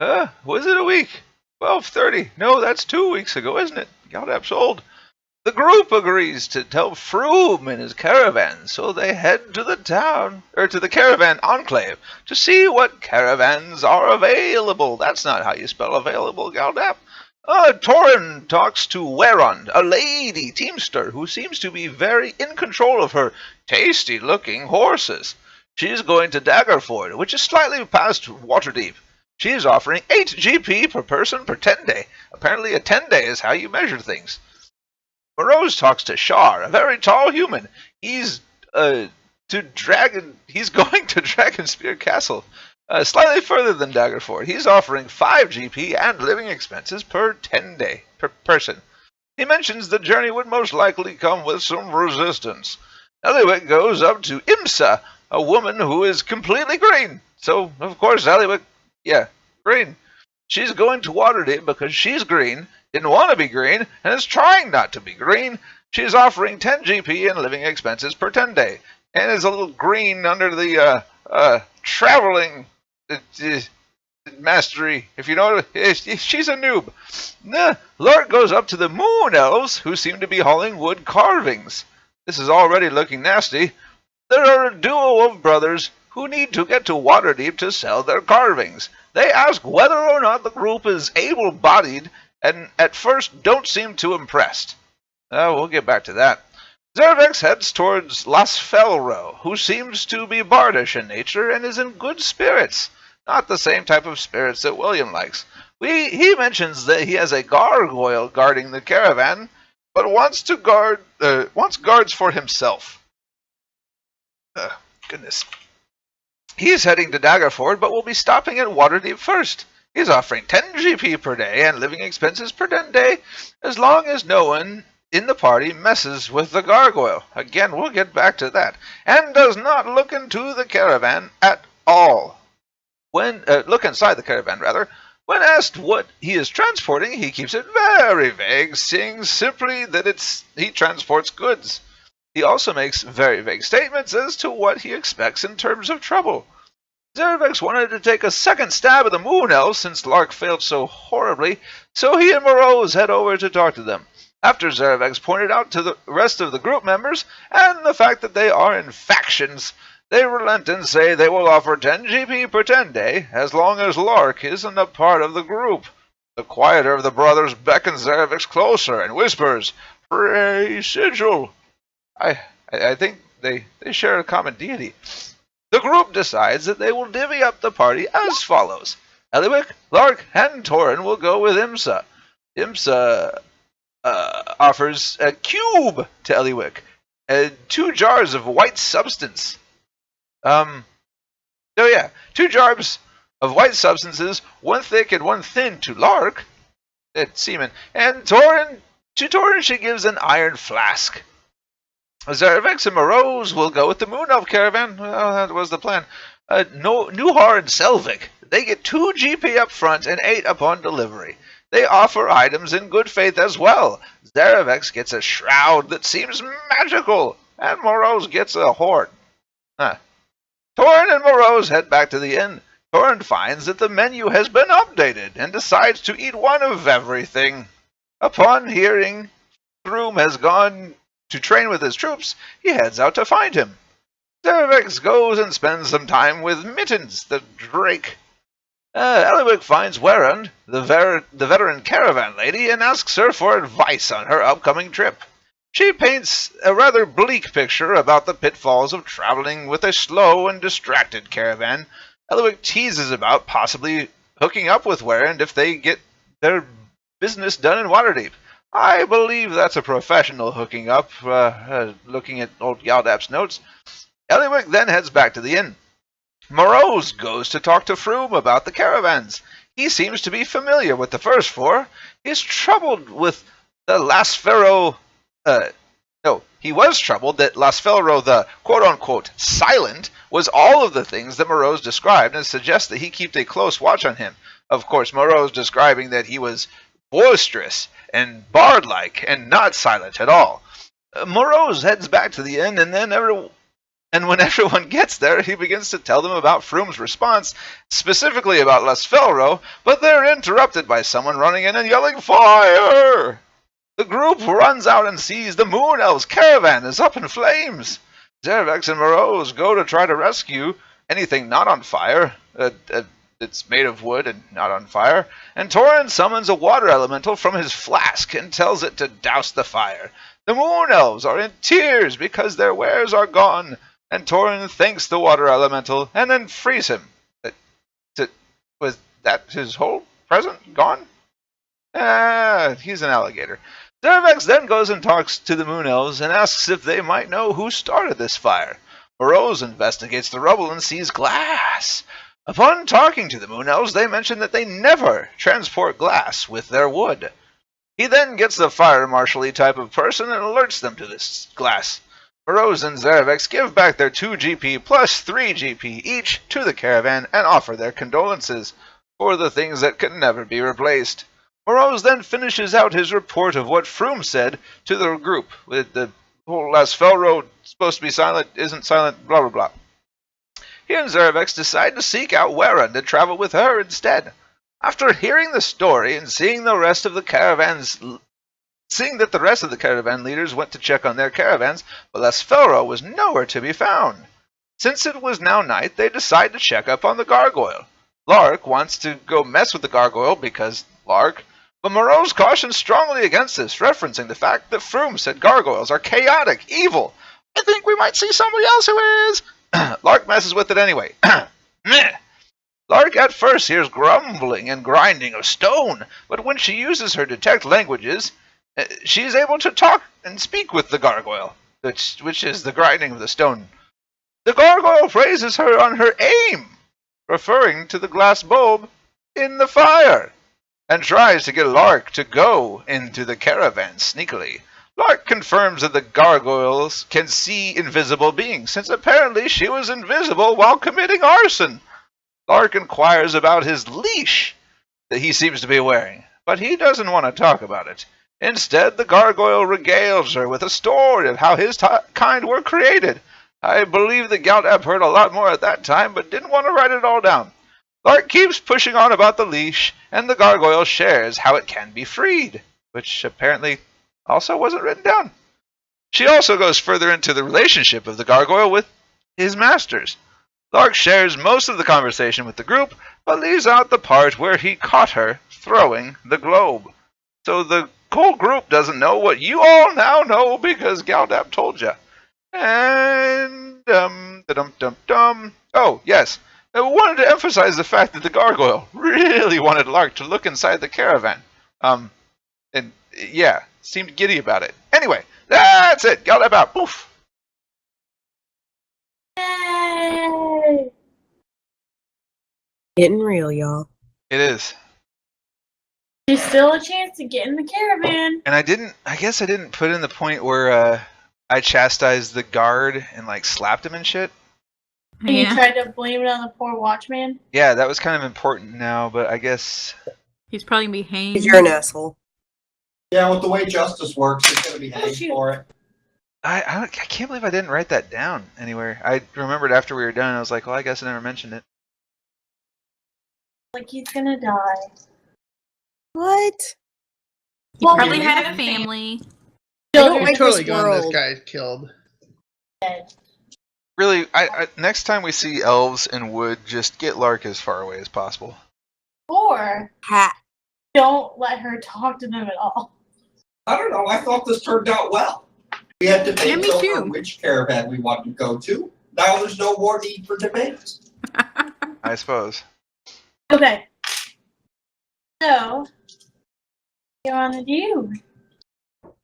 Was it a week? 12:30. No, that's 2 weeks ago, isn't it? Galdap's old. The group agrees to tell Froome and his caravan, so they head to the town, or to the caravan enclave, to see what caravans are available. That's not how you spell available, Galdap. Torren talks to Werond, a lady teamster who seems to be very in control of her tasty-looking horses. She's going to Daggerford, which is slightly past Waterdeep. She's offering 8 GP per person per 10 day. Apparently a 10 day is how you measure things. Moroz talks to Shar, a very tall human. He's going to Dragonspear Castle, slightly further than Daggerford. He's offering 5 GP and living expenses per 10 day per person. He mentions the journey would most likely come with some resistance. Ellywick goes up to Imsa, a woman who is completely green. So, of course, Ellywick, green. She's going to Waterdeep because she's green, didn't want to be green, and is trying not to be green. She's offering 10 GP and living expenses per 10 day, and is a little green under the traveling mastery, if you know. She's a noob. Lark goes up to the moon elves, who seem to be hauling wood carvings. This is already looking nasty. There are a duo of brothers who need to get to Waterdeep to sell their carvings. They ask whether or not the group is able-bodied, and at first don't seem too impressed. We'll get back to that. Zerevex heads towards Lasfelro, who seems to be bardish in nature and is in good spirits. Not the same type of spirits that William likes. He mentions that he has a gargoyle guarding the caravan, but wants guards for himself. Goodness. He's heading to Daggerford, but will be stopping at Waterdeep first. He's offering 10 GP per day and living expenses per 10 day, as long as no one in the party messes with the gargoyle. Again, we'll get back to that. And does not look into the caravan at all. Look inside the caravan, rather. When asked what he is transporting, he keeps it very vague, saying simply that he transports goods. He also makes very vague statements as to what he expects in terms of trouble. Zerevex wanted to take a second stab at the Moon Elves since Lark failed so horribly, so he and Moroz head over to talk to them. After Zerevex pointed out to the rest of the group members and the fact that they are in factions, they relent and say they will offer 10 GP per 10 day as long as Lark isn't a part of the group. The quieter of the brothers beckons Zerevex closer and whispers, "Pray, Sigil." I think they share a common deity. The group decides that they will divvy up the party as follows. Ellywick, Lark, and Torren will go with Imsa. Imsa offers a cube to Ellywick, 2 jars of white substance. 2 jars of white substances, 1 thick and 1 thin to Lark, semen, and to Torren she gives an iron flask. Zerevex and Moroz will go with the Moon Elf caravan. Well, that was the plan. Nuhar and Selvik, they get 2 GP up front and 8 upon delivery. They offer items in good faith as well. Zerevex gets a shroud that seems magical, and Moroz gets a horn. Torren and Moroz head back to the inn. Torren finds that the menu has been updated and decides to eat one of everything. Upon hearing Froome has gone to train with his troops, he heads out to find him. Zerevex goes and spends some time with Mittens, the drake. Ellywick finds Werond, the veteran caravan lady, and asks her for advice on her upcoming trip. She paints a rather bleak picture about the pitfalls of traveling with a slow and distracted caravan. Ellywick teases about possibly hooking up with Werond if they get their business done in Waterdeep. I believe that's a professional hooking up, looking at old Galdap's notes. Ellywick then heads back to the inn. Moroz goes to talk to Froome about the caravans. He seems to be familiar with the first 4. He's troubled with the Lasfelro. He was troubled that Lasfelro, the quote-unquote silent, was all of the things that Moroz described, and suggests that he keep a close watch on him. Of course, Moroz describing that he was boisterous and bard-like and not silent at all. Moroz heads back to the inn, and then And when everyone gets there, he begins to tell them about Froom's response, specifically about Lasfelro, but they're interrupted by someone running in and yelling, "Fire!" The group runs out and sees the Moon Elves' caravan is up in flames. Zerevex and Moroz go to try to rescue anything not on fire. It's made of wood and not on fire. And Torren summons a water elemental from his flask and tells it to douse the fire. The Moon Elves are in tears because their wares are gone. And Torren thanks the water elemental and then frees him. Was that his whole present gone? He's an alligator. Zerevex then goes and talks to the Moon Elves and asks if they might know who started this fire. Moroz investigates the rubble and sees glass. Upon talking to the Moon Elves, they mention that they never transport glass with their wood. He then gets the fire marshal-y type of person and alerts them to this glass. Moroz and Zerevex give back their 2 GP plus 3 GP each to the caravan and offer their condolences for the things that can never be replaced. Moroz then finishes out his report of what Froom said to the group, with the whole Lasfelro supposed to be silent, isn't silent, blah blah blah. He and Zerevex decide to seek out Wera to travel with her instead. After hearing the story and seeing that the rest of the caravan leaders went to check on their caravans, but Lasfelro was nowhere to be found. Since it was now night, they decide to check up on the gargoyle. Lark wants to go mess with the gargoyle because Lark, but Moroz cautions strongly against this, referencing the fact that Froom said gargoyles are chaotic, evil. I think we might see somebody else who is. Lark messes with it anyway. Lark at first hears grumbling and grinding of stone, but when she uses her detect languages, she is able to talk and speak with the gargoyle, which is the grinding of the stone. The gargoyle praises her on her aim, referring to the glass bulb in the fire, and tries to get Lark to go into the caravan sneakily. Lark confirms that the gargoyles can see invisible beings, since apparently she was invisible while committing arson. Lark inquires about his leash that he seems to be wearing, but he doesn't want to talk about it. Instead, the gargoyle regales her with a story of how his kind were created. I believe that Galdap heard a lot more at that time, but didn't want to write it all down. Lark keeps pushing on about the leash, and the gargoyle shares how it can be freed, which apparently also wasn't written down. She also goes further into the relationship of the gargoyle with his masters. Lark shares most of the conversation with the group, but leaves out the part where he caught her throwing the globe. So the whole group doesn't know what you all now know because Galdap told you. And oh yes, I wanted to emphasize the fact that the gargoyle really wanted Lark to look inside the caravan. And yeah, seemed giddy about it. Anyway, that's it. Galdap out. Poof. Yay! Getting real, y'all. It is. There's still a chance to get in the caravan. And I guess I didn't put in the point where I chastised the guard and like slapped him and shit. And you tried to blame it on the poor watchman? Yeah, that was kind of important now, but I guess he's probably gonna be hanged. Because you're an asshole. Yeah, with the way justice works, it's gonna be hanged for it. I can't believe I didn't write that down anywhere. I remembered after we were done, I was like, well, I guess I never mentioned it. Like he's gonna die. What? He probably had a family. Children I'm totally going this guy's killed. dead. Really, I next time we see elves in wood, just get Lark as far away as possible. Or Hat. don't let her talk to them at all. I don't know. I thought this turned out well. We had debates me over too. which caravan we want to go to. Now there's no more need for debate. I suppose. Okay. So, what do you want to do?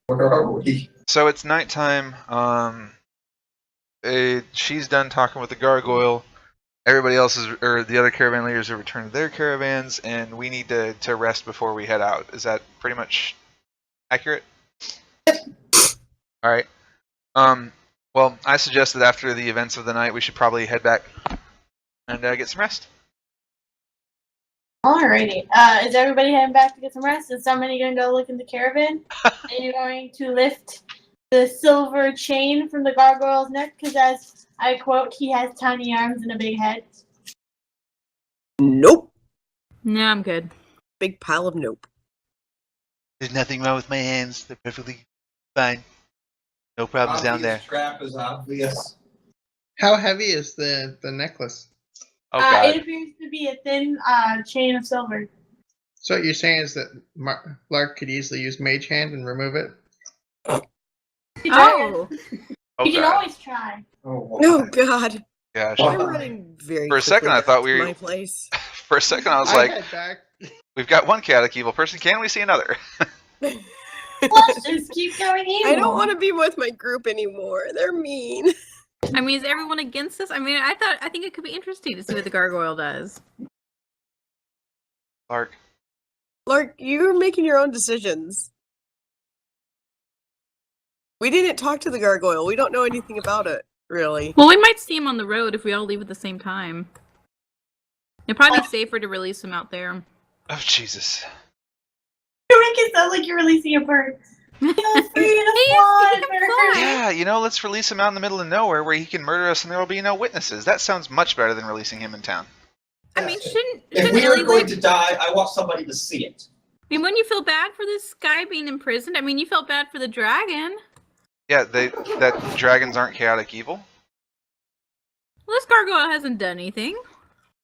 Where are we? So it's nighttime. She's done talking with the gargoyle. Everybody else or the other caravan leaders have returned to their caravans, and we need to rest before we head out. Is that pretty much accurate? All right. Well, I suggest that after the events of the night, we should probably head back and get some rest. Alrighty. Is everybody heading back to get some rest? Is somebody gonna go look in the caravan? Are you going to lift the silver chain from the gargoyle's neck, because as I quote, he has tiny arms and a big head. Nope. No, I'm good. Big pile of nope. There's nothing wrong with my hands. They're perfectly fine. No problems down there. Trap is obvious. How heavy is the necklace? Oh god. It appears to be a thin chain of silver. So what you're saying is that Lark could easily use Mage Hand and remove it? Oh, Oh You can god. always try. Oh god. Gosh. Wow. I'm running very For a second, quickly I thought back to we were- my place. For a second I was I like, head back. we've got one chaotic evil person, can we see another? Let's just keep going evil. I don't want to be with my group anymore. They're mean. I mean, is everyone against this? I mean, I think it could be interesting to see what the gargoyle does. Lark. Lark, you're making your own decisions. We didn't talk to the gargoyle. We don't know anything about it, really. Well, we might see him on the road if we all leave at the same time. It'd probably be safer to release him out there. Oh Jesus. You make it sound like you're releasing a bird. Feel free to fly, he can bird. fly. Yeah, you know, let's release him out in the middle of nowhere where he can murder us and there will be no witnesses. That sounds much better than releasing him in town. I mean, shouldn't If we are going Ellywick? to die, I want somebody to see it. I mean, wouldn't you feel bad for this guy being imprisoned? I mean, you felt bad for the dragon. Yeah, that dragons aren't chaotic evil. Well, this gargoyle hasn't done anything.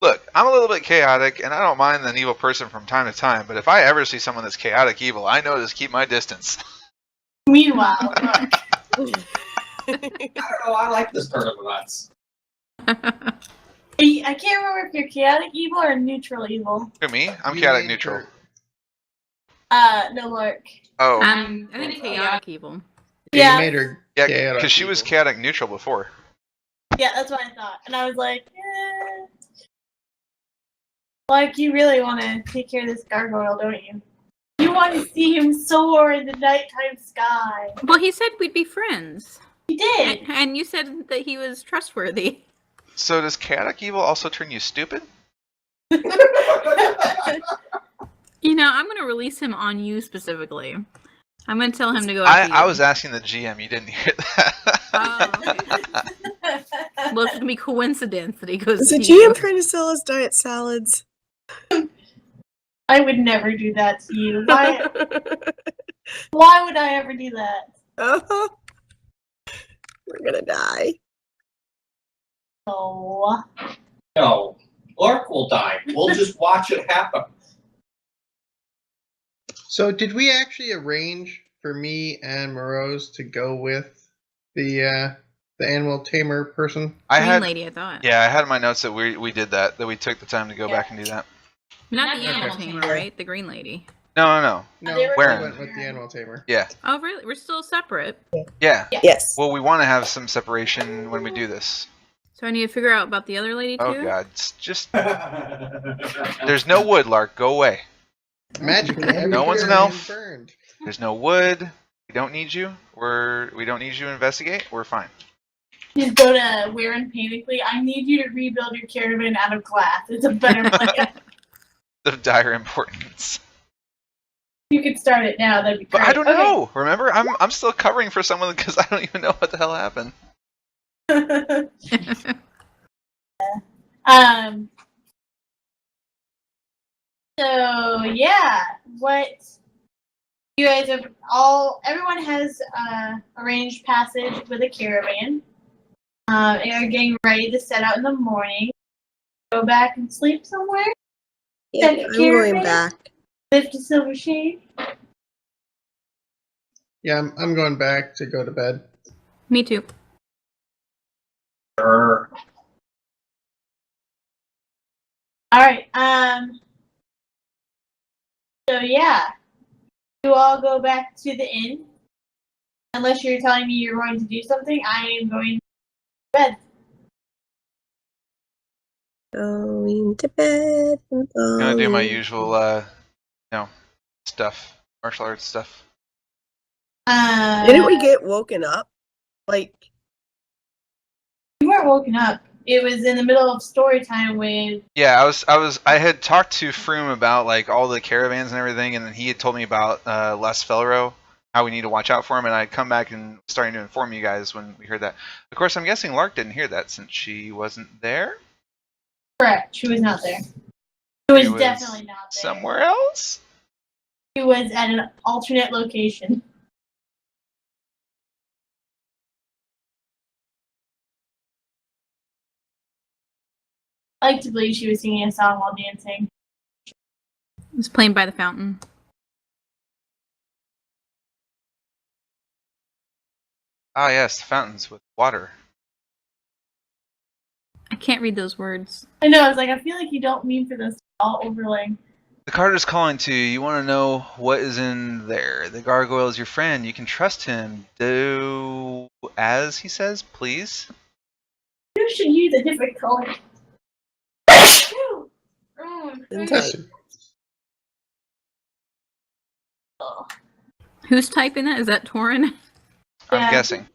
Look, I'm a little bit chaotic, and I don't mind an evil person from time to time, but if I ever see someone that's chaotic evil, I know to keep my distance. Meanwhile, look, I don't know, I like this turn of events. I can't remember if you're chaotic evil or neutral evil. Who, me? I'm You chaotic made neutral. her- No, Lark. Oh, I think chaotic evil. Yeah. You made her yeah, chaotic because she was evil. chaotic neutral before. Yeah, that's what I thought. And I was like, eh. Like, you really want to take care of this gargoyle, don't you? You want to see him soar in the nighttime sky. Well, he said we'd be friends. He did. And you said that he was trustworthy. So does chaotic evil also turn you stupid? You know, I'm going to release him on you specifically. I'm going to tell him to go after you. I was asking the GM, you didn't hear that. Oh, okay. Well, it's going to be coincidence that he goes Is the to you. GM trying to sell us diet salads? I would never do that to you. Why? Why would I ever do that? Uh-huh. We're gonna die. Oh. No, Lark will die. We'll just watch it happen. So did we actually arrange for me and Moroz to go with the animal tamer person? I Green had, lady, I thought. yeah, I had in my notes that we did that we took the time to go back and do that. Not the Okay. animal tamer, right? The green lady. No. No, They were we Where? went with the animal tamer. Yeah, Oh, really? We're still separate. yeah. Yes. Well, we want to have some separation when we do this. So I need to figure out about the other lady, too? Oh god, it's just there's no wood, Lark. Go away. Magically, every No one's an area elf. is burned. There's no wood. We don't need you. We don't need you to investigate. We're fine. Just go to Warren panically. I need you to rebuild your caravan out of glass. It's a better plan. Of dire importance. You could start it now. That'd be But great. I don't Okay. know. Remember, I'm still covering for someone because I don't even know what the hell happened. So yeah, what you guys have everyone has arranged passage with a caravan. And are getting ready to set out in the morning. Go back and sleep somewhere. Yeah, Thank I'm you, going Raven. back. Lift a silver shade. Yeah, I'm going back to go to bed. Me too. Sure. All right. So yeah, you all go back to the inn. Unless you're telling me you're going to do something, I am going to bed. Going to bed. I'm gonna do my usual, stuff, martial arts stuff. Didn't we get woken up? Like, You weren't woken up. It was in the middle of story time with. Yeah, I had talked to Froome about like all the caravans and everything, and then he had told me about Les Felro how we need to watch out for him, and I come back and starting to inform you guys when we heard that. Of course, I'm guessing Lark didn't hear that since she wasn't there. Correct. She was not there. She was She was definitely not there. Somewhere else? She was at an alternate location. I like to believe she was singing a song while dancing. It was playing by the fountain. Ah, yes, the fountains with water. I can't read those words. I know, I was like, I feel like you don't mean for this all overlaying. The Carter's calling to you. You want to know what is in there. The gargoyle is your friend. You can trust him. Do as he says, please. You should use a different color. Who's typing that? Is that Torren? I'm guessing.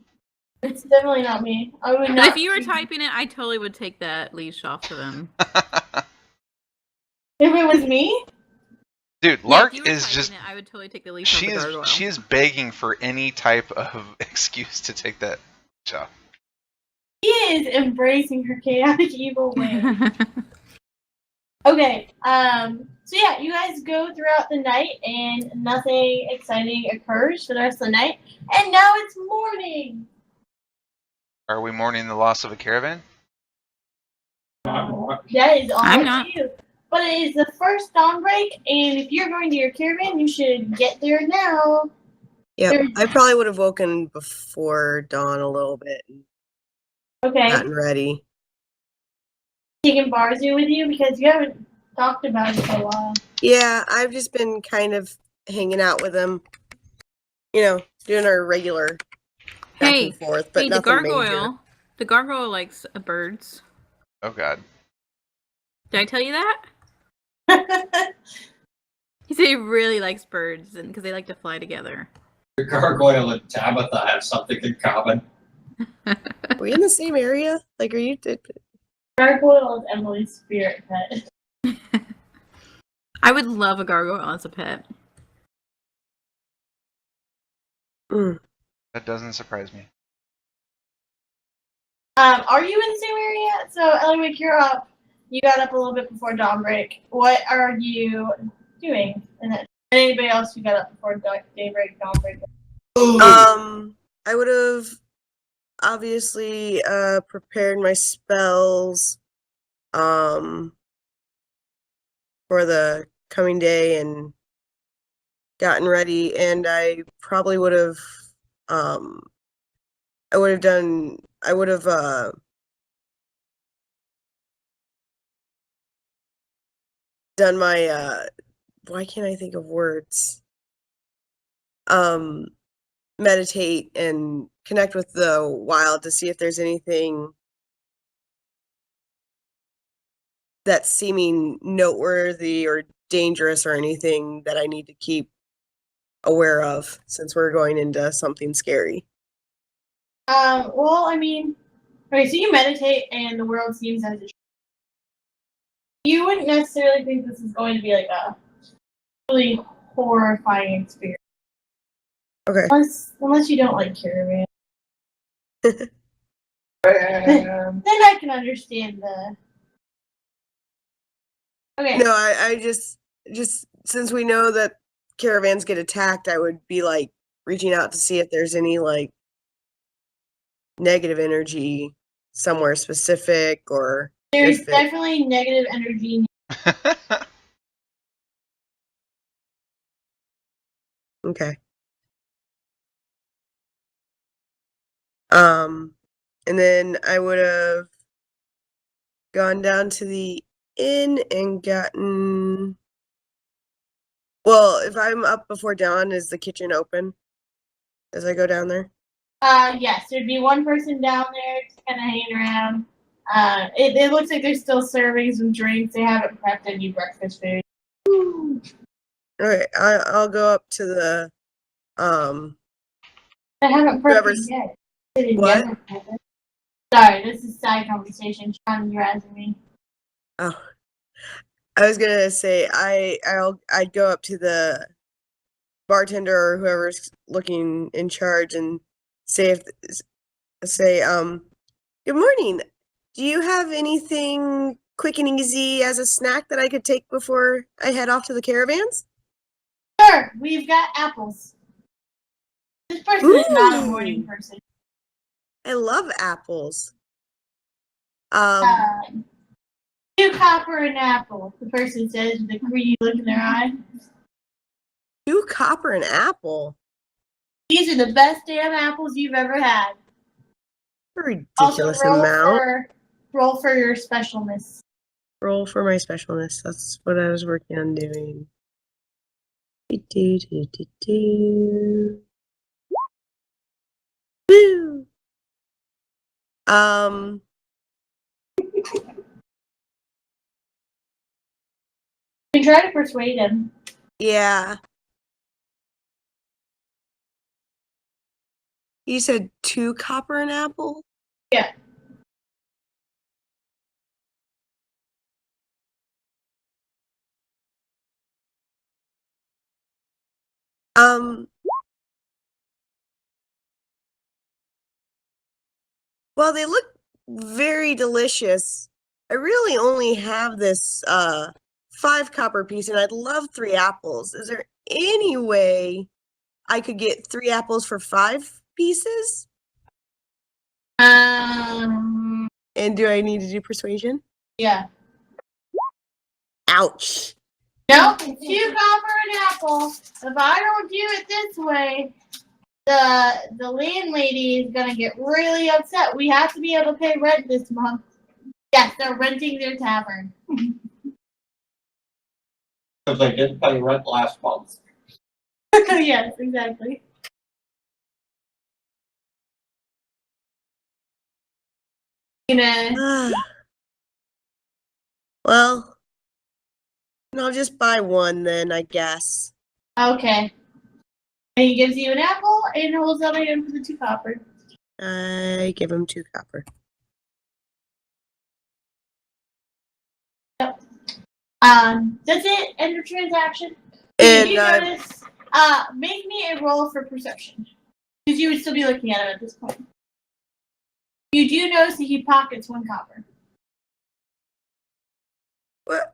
It's definitely not me. I would But not. if you were typing it, I totally would take that leash off of them. If it was me? Dude, Yeah, Lark if you were is typing just... it, I would totally take the leash off the gargoyle. She is begging for any type of excuse to take that job. He is embracing her chaotic evil way. Okay, so yeah, you guys go throughout the night and nothing exciting occurs for the rest of the night. And now it's morning! Are we mourning the loss of a caravan? That is all I'm up not. to you. But it is the first dawn break, and if you're going to your caravan, you should get there now. Yep. I probably would have woken before dawn a little bit and Okay, gotten ready. taking Barzu with you because you haven't talked about it for a while. Yeah, I've just been kind of hanging out with him. You know, doing our regular back Hey, and forth, but hey, the nothing major. gargoyle. The gargoyle likes birds. Oh, God. Did I tell you that? He said he really likes birds because they like to fly together. The gargoyle and Tabitha have something in common. Are we in the same area? Like, are you? Gargoyle is Emily's spirit pet. I would love a gargoyle as a pet. That doesn't surprise me. Are you in the same area? So, Ellywick, you're up. You got up a little bit before dawn break. What are you doing? And anybody else who got up before daybreak, dawn break? I would have obviously prepared my spells for the coming day and gotten ready, and I probably would have done my why can't I think of words? Meditate and connect with the wild to see if there's anything that's seeming noteworthy or dangerous or anything that I need to keep aware of since we're going into something scary. Well, I mean, okay, so you meditate and the world seems as it should. You wouldn't necessarily think this is going to be like a really horrifying experience. Okay. Unless you don't like caravan. Then I can understand the... Okay. No, I just since we know that caravans get attacked, I would be like reaching out to see if there's any like negative energy somewhere specific or There's if it- definitely negative energy. Okay. And then I would have gone down to the inn and gotten. Well, if I'm up before dawn, is the kitchen open as I go down there? Yes, there'd be one person down there just kind of hanging around. It looks like they're still serving some drinks. They haven't prepped any breakfast food. Okay, I'll go up to the They haven't prepped Whoever's- it yet. They didn't What? yet prep it. Sorry, this is side conversation. Sean, you're asking me. Oh, I was gonna say I'd go up to the bartender or whoever's looking in charge and say, good morning. Do you have anything quick and easy as a snack that I could take before I head off to the caravans? Sure, we've got apples. This person is not a morning person. I love apples. 2 copper an apple, the person says with a greedy look in their eye. 2 copper an apple. These are the best damn apples you've ever had. A ridiculous also, amount. Roll for your specialness. Roll for my specialness. That's what I was working on doing. Woo! You can try to persuade him. Yeah. You said 2 copper an apple? Yeah. Well, they look very delicious. I really only have this 5 copper piece, and I'd love 3 apples. Is there any way I could get 3 apples for 5 pieces? And do I need to do persuasion? Yeah. Ouch. Nope, 2 copper an apple. If I don't do it this way, the landlady is gonna get really upset. We have to be able to pay rent this month. Yes, they're renting their tavern. Because I didn't pay rent last month. Yes, exactly. Well, I'll just buy 1 then, I guess. Okay. And he gives you an apple and holds out a hand for the 2 copper. I give him 2 copper. Yep. That's it. End of transaction. And you notice? Make me a roll for perception, because you would still be looking at him at this point. You do notice that he pockets 1 copper. What?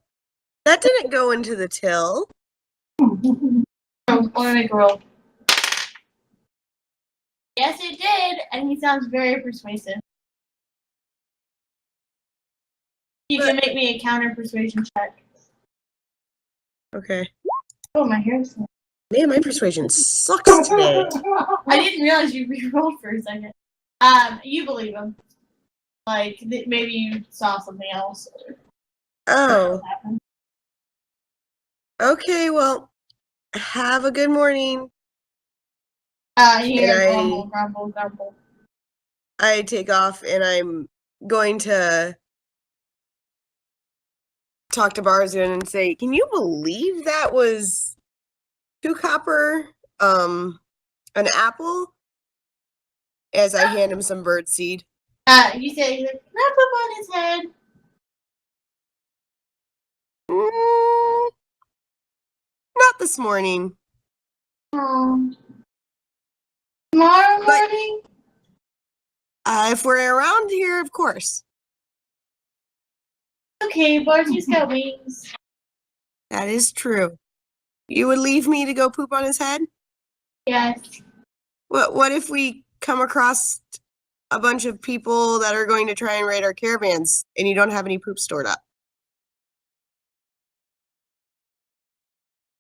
That didn't go into the till. I want to make a roll. Yes, it did, and he sounds very persuasive. You can make me a counter persuasion check. Okay. Oh, my hair's. Man, my persuasion sucks today. I didn't realize you re-rolled for a second. You believe him. Like, maybe you saw something else. Oh. Okay, well, have a good morning. You hear grumble, grumble, grumble. I take off and I'm going to talk to Barzun and say, can you believe that was 2 copper, an apple? As I hand him some bird seed. You say, can I put on his head? Not this morning. Tomorrow morning? If we're around here, of course. Okay, Barzy's got wings. That is true. You would leave me to go poop on his head? Yes. What if we come across a bunch of people that are going to try and raid our caravans and you don't have any poop stored up?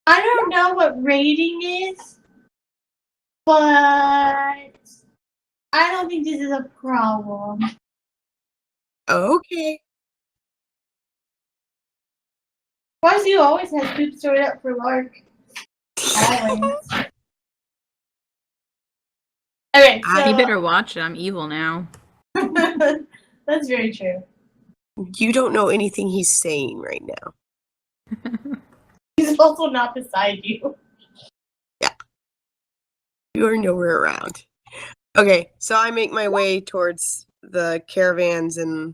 I don't know what raiding is, but I don't think this is a problem. Okay. Barzy always has poop stored up for Lark. Always. Okay, so You better watch it. I'm evil now. that's very true. You don't know anything he's saying right now. He's also not beside you. Yeah. You are nowhere around. Okay, so I make my way towards the caravans and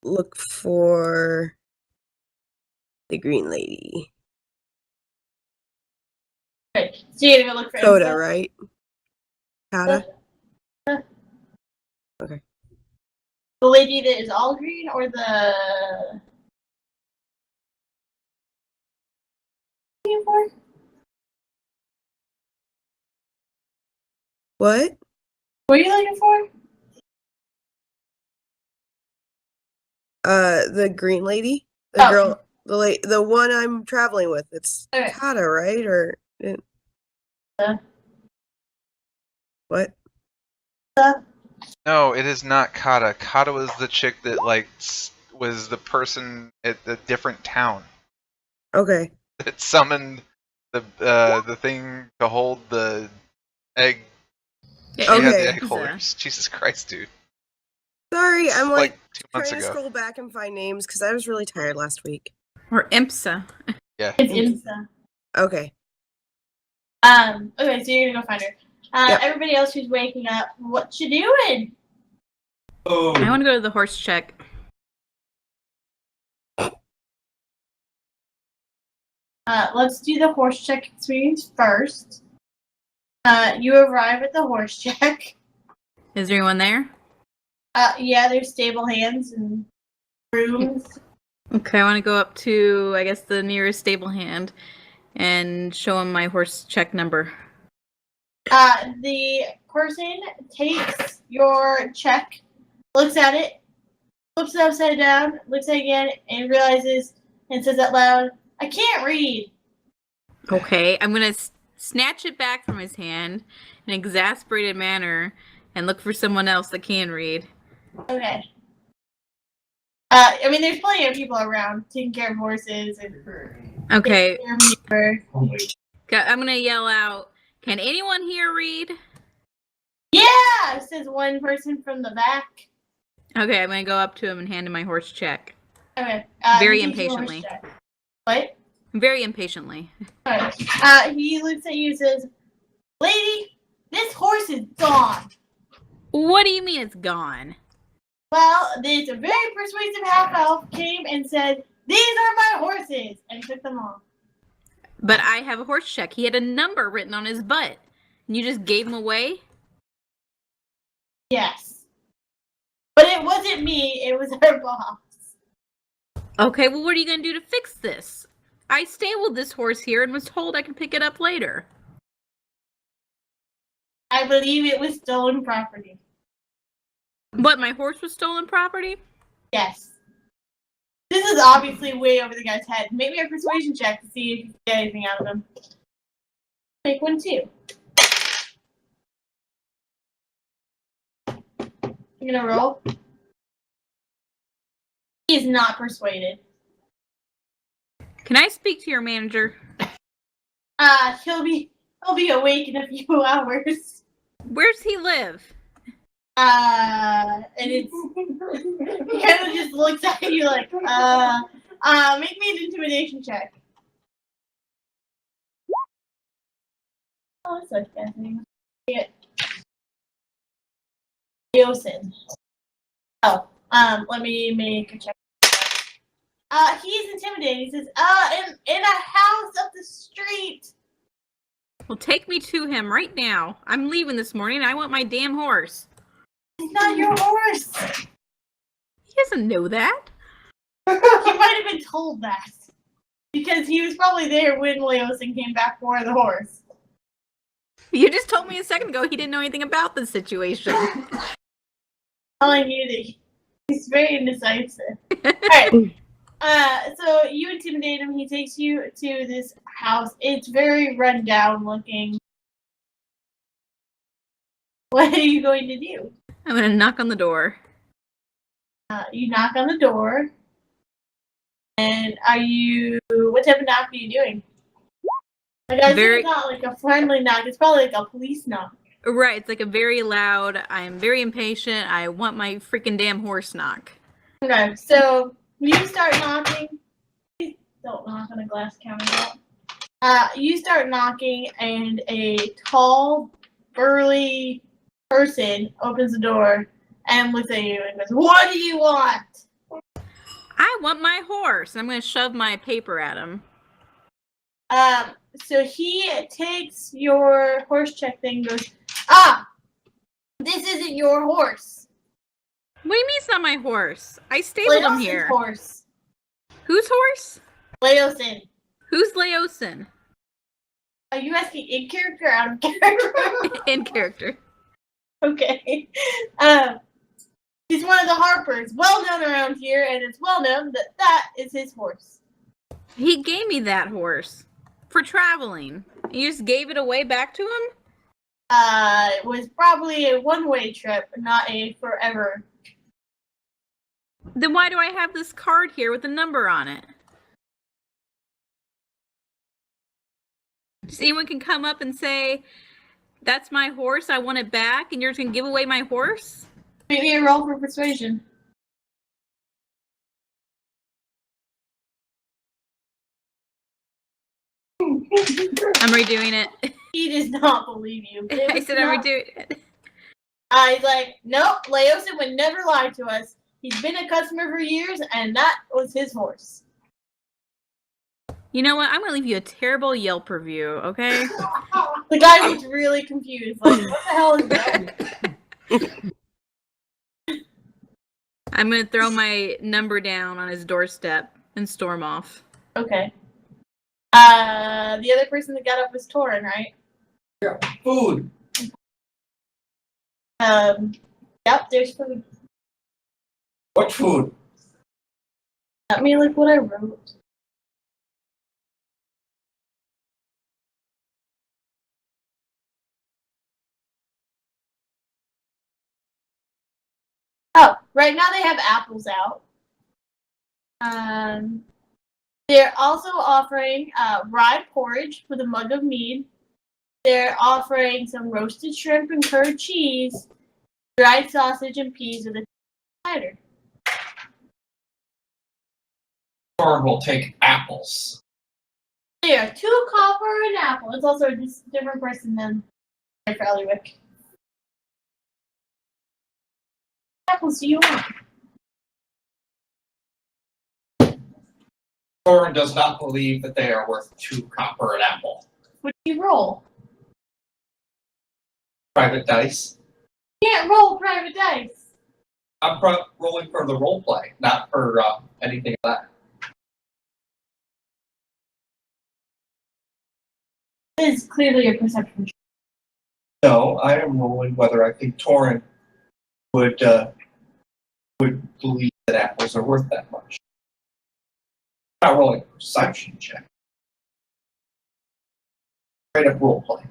look for the green lady. So you're gonna go look for Coda, Elsa? right? Coda? The lady that is all green, or the... What? What are you looking for? The green lady? The Oh. girl, the one I'm traveling with. It's Okay. Kata, right? Or what? No, it is not Kata. Kata was the chick that was the person at the different town Okay. that summoned the thing to hold the egg. Yeah, She had Okay. the egg holders. Jesus Christ, dude. Sorry, I'm like 2 months trying to ago. scroll back and find names because I was really tired last week. Or Imsa. Yeah. It's Insta. Okay. Okay, so you're gonna go find her. Yep. Everybody else who's waking up, what you doing? Oh. I want to go to the horse check. Let's do the horse check experience first. You arrive at the horse check. Is there anyone there? Yeah, there's stable hands and grooms. Okay, I want to go up to, I guess, the nearest stable hand and show him my horse check number. The person takes your check, looks at it, flips it upside down, looks at it again, and realizes and says out loud, "I can't read." Okay, I'm going to snatch it back from his hand in an exasperated manner and look for someone else that can read. Okay. I mean, there's plenty of people around taking care of horses and Okay, taking care of me. I'm going to yell out, can anyone here read? Yeah, says one person from the back. Okay, I'm going to go up to him and hand him my horse check. Okay. Very he takes your horse impatiently. check. What? Very impatiently. Alright. He looks at you and says, "Lady, this horse is gone." What do you mean it's gone? Well, this very persuasive half-elf came and said, "These are my horses," and took them off. But I have a horse check. He had a number written on his butt. And you just gave him away? Yes. But it wasn't me, it was her boss. Okay, well, what are you going to do to fix this? I stabled this horse here and was told I could pick it up later. I believe it was stolen property. What, my horse was stolen property? Yes. This is obviously way over the guy's head. Make me a persuasion check to see if you can get anything out of him. Make one too. You gonna roll? He is not persuaded. Can I speak to your manager? He'll be awake in a few hours. Where's he live? And it's he kind of just looks at you like, make me an intimidation check. Oh, that's like that name. Leosin. Oh, let me make a check. He's intimidated. He says, in a house up the street. Well, take me to him right now. I'm leaving this morning. I want my damn horse. It's not your horse. He doesn't know that. He might have been told that. Because he was probably there when Leosin came back for the horse. You just told me a second ago he didn't know anything about the situation. Telling you that he's very indecisive. Alright. So you intimidate him. He takes you to this house. It's very run down looking. What are you going to do? I'm going to knock on the door. You knock on the door. And what type of knock are you doing? Like, I think it's not like a friendly knock. It's probably like a police knock. Right, it's like a very loud, I'm very impatient, I want my freaking damn horse knock. Okay, so you start knocking. Please don't knock on a glass counter. You start knocking, and a tall, burly person opens the door and looks at you and goes, "What do you want?" I want my horse. I'm going to shove my paper at him. So he takes your horse check thing and goes, this isn't your horse. What do you mean it's not my horse? I stabled him Leosin's here. horse. Whose horse? Leosin. Who's Leosin? Are you asking in character or out of character? In character. Okay. He's one of the Harpers, well known around here, and it's well known that that is his horse. He gave me that horse for traveling. You just gave it away back to him? It was probably a one-way trip, not a forever. Then why do I have this card here with a number on it? Does anyone can come up and say, that's my horse, I want it back, and you're just going to give away my horse? Maybe a roll for persuasion. I'm redoing it. He does not believe you. I said I'm redoing it. He's like, nope, Leosin would never lie to us. He's been a customer for years, and that was his horse. You know what? I'm going to leave you a terrible Yelp review, okay? The guy was really confused. Like, what the hell is that? I'm going to throw my number down on his doorstep and storm off. Okay. The other person that got up was Torren, right? Yeah. Food. Yep, there's food. What food? Let me look what I wrote. Oh, right now they have apples out. They're also offering rye porridge with a mug of mead. They're offering some roasted shrimp and curd cheese, dried sausage and peas with a cider. Torren will take apples. They are 2 copper and apple. It's also a different person than for Ellywick. Apples do you want? Torren does not believe that they are worth 2 copper an apple. What do you roll? Private dice. You can't roll private dice. I'm rolling for the role play, not for anything like that. This is clearly a perception. No, I am rolling whether I think Torren would believe that apples are worth that much. I'm not rolling a perception check. Straight up role play.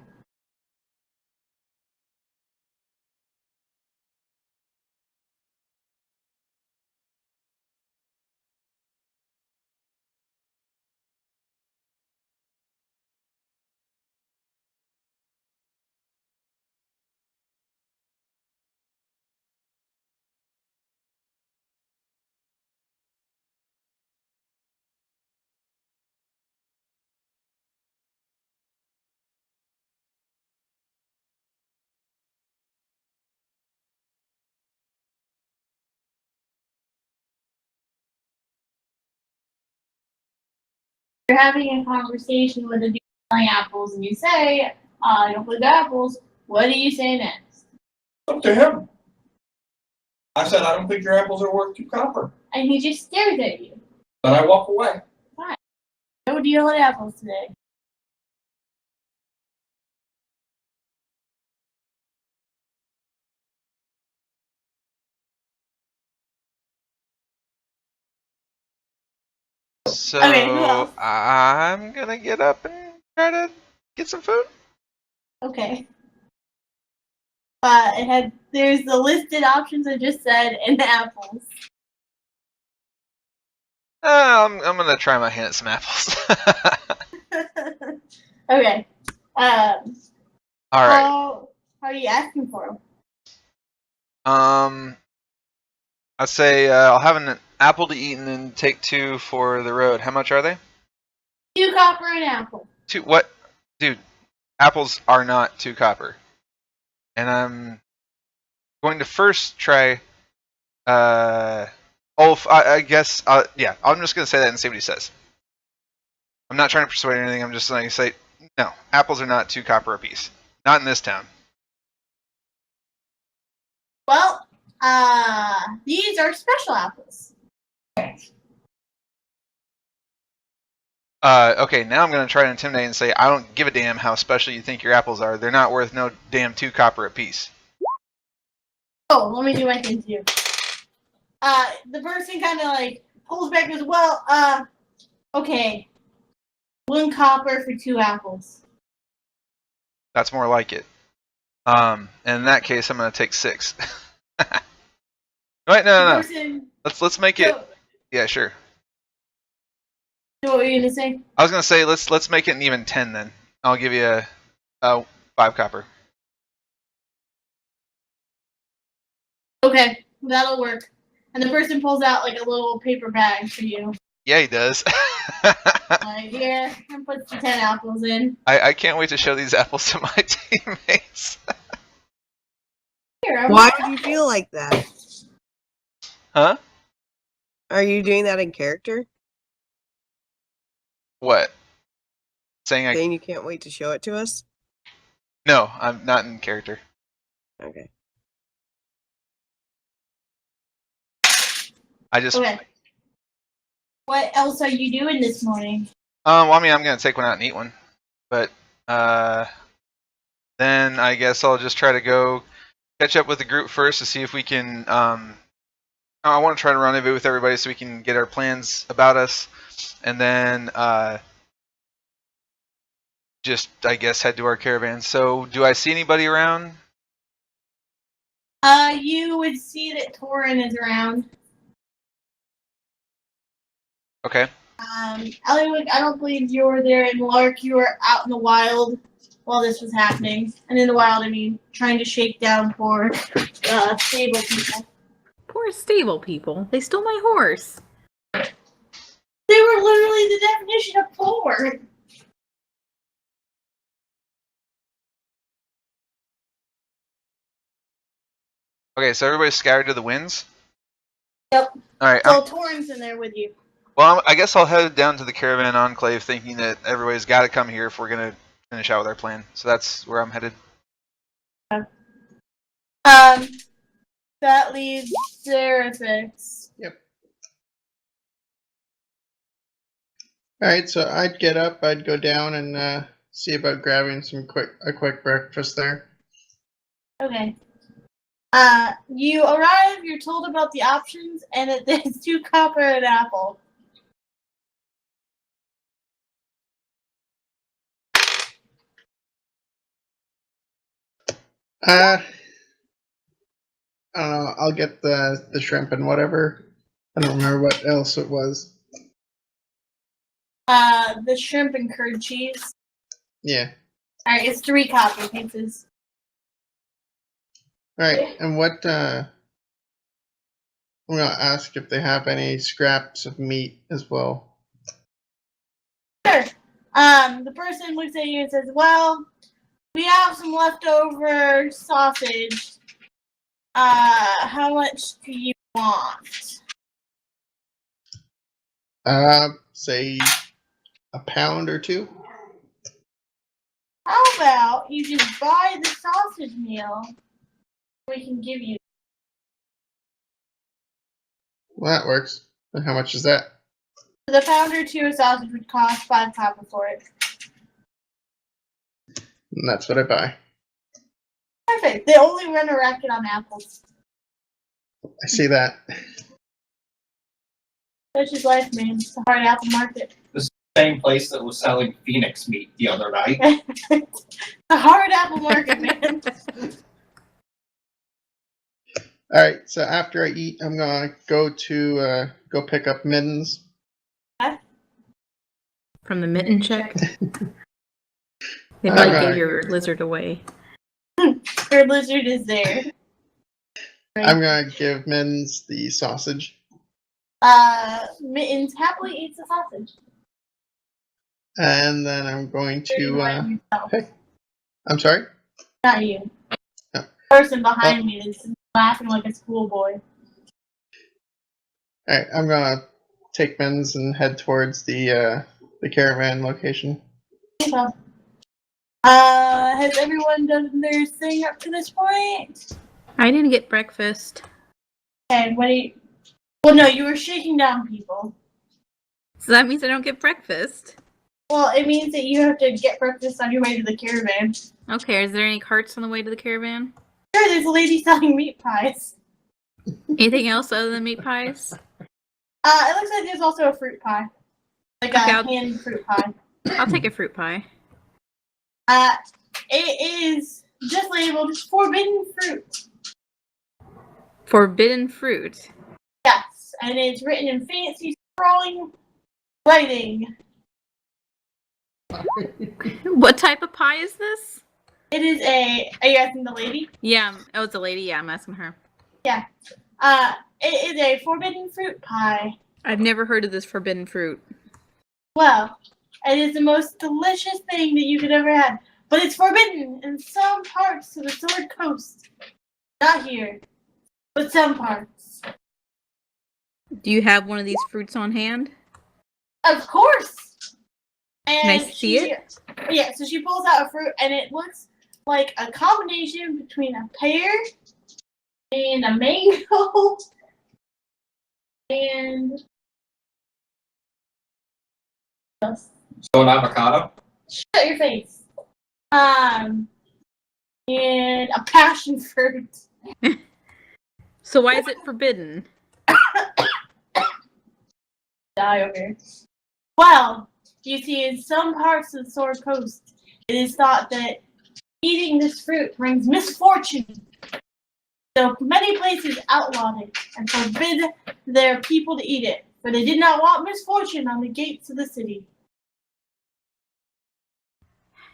You're having a conversation with a dude selling apples, and you say, I don't believe apples. What do you say next? Up to him. I said, I don't think your apples are worth 2 copper. And he just stares at you. Then I walk away. No deal with apples today. So Okay, who else? I'm gonna get up and try to get some food. Okay. There's the listed options I just said, and the apples. I'm gonna try my hand at some apples. Okay. All right. How are you asking for them? I'd say I'll have an apple to eat and then take 2 for the road. How much are they? 2 copper and apple. 2 what? Dude, apples are not 2 copper. And I'm going to first try. I guess. Yeah, I'm just gonna say that and see what he says. I'm not trying to persuade anything. I'm just like say, no, apples are not 2 copper apiece. Not in this town. Well, these are special apples. Okay, now I'm going to try to intimidate and say, I don't give a damn how special you think your apples are. They're not worth no damn 2 copper apiece. Oh, let me do my thing too. The person kind of like pulls back as well. Okay. 1 copper for 2 apples. That's more like it. And in that case, I'm going to take 6. Wait, no. Let's make it. Yeah, sure. What were you gonna say? I was gonna say let's make it an even 10 then. I'll give you a 5 copper. Okay, that'll work. And the person pulls out like a little paper bag for you. Yeah, he does. Here, and puts the 10 apples in. I can't wait to show these apples to my teammates. Here, Why would you feel like that? Huh? Are you doing that in character? What? Saying Saying you can't wait to show it to us? No, I'm not in character. Okay. I just Okay. What else are you doing this morning? well, I mean, I'm gonna take one out and eat one, but then I guess I'll just try to go catch up with the group first to see if we can. I want to try to rendezvous with everybody so we can get our plans about us, and then just I guess head to our caravan. So, do I see anybody around? You would see that Torren is around. Okay. Ellywick, I don't believe you were there, and Lark, you were out in the wild while this was happening. And in the wild, I mean, trying to shake down poor stable people. Poor stable people. They stole my horse. They were literally the definition of poor. Okay, so everybody's scattered to the winds? Yep. Alright, So Torren's in there with you. well, I guess I'll head down to the caravan enclave thinking that everybody's got to come here if we're going to finish out with our plan. So that's where I'm headed. That leaves Zerevex. Yep. Alright, so I'd get up, I'd go down and see about grabbing a quick breakfast there. Okay. You arrive, you're told about the options, and there's 2 copper and apple. I don't know, I'll get the shrimp and whatever. I don't remember what else it was. The shrimp and curd cheese. Yeah. Alright, it's 3 copper pieces. Alright, and what I'm gonna ask if they have any scraps of meat as well. Sure. The person looks at you and says, well, we have some leftover sausage. How much do you want? Say a pound or 2. How about you just buy the sausage meal? We can give you. Well, that works. And how much is that? The pound or 2 of sausage would cost 5 copper for it. And that's what I buy. Perfect. They only run a racket on apples. I see that. That's just life, man. It's the hard apple market. Same place that was selling Phoenix meat the other night. The hard apple market, man. Alright, so after I eat, I'm gonna go pick up Mittens. From the mitten check. They might give your lizard away. Your lizard is there. I'm gonna give Mittens the sausage. Mittens happily eats the sausage. And then I'm going to Yourself. hey. I'm sorry? Not you. Oh. Person behind me is laughing like a schoolboy. Alright, I'm gonna take Mittens and head towards the the caravan location. So, has everyone done their thing up to this point? I didn't get breakfast. Okay, what do you... Well, no, you were shaking down people. So that means I don't get breakfast. Well, it means that you have to get breakfast on your way to the caravan. Okay, is there any carts on the way to the caravan? Sure, there's a lady selling meat pies. Anything else other than meat pies? It looks like there's also a fruit pie. Like Okay, a hand fruit pie. I'll take a fruit pie. It is just labeled forbidden fruit. Forbidden fruit. Yes, and it's written in fancy scrolling writing. What type of pie is this? It is are you asking the lady? Yeah, oh, it's a lady. Yeah, I'm asking her. Yeah. It is a forbidden fruit pie. I've never heard of this forbidden fruit. Well, it is the most delicious thing that you could ever have. But it's forbidden in some parts of the Sword Coast. Not here, but some parts. Do you have one of these fruits on hand? Of course! And Can I see it? Yeah, so she pulls out a fruit, and it looks like a combination between a pear and a mango and... So an avocado? Shut your face. And a passion fruit. So why is it forbidden? Die over here. Well, you see, in some parts of the Sword Coast, it is thought that eating this fruit brings misfortune. So many places outlawed it and forbid their people to eat it, for they did not want misfortune on the gates of the city.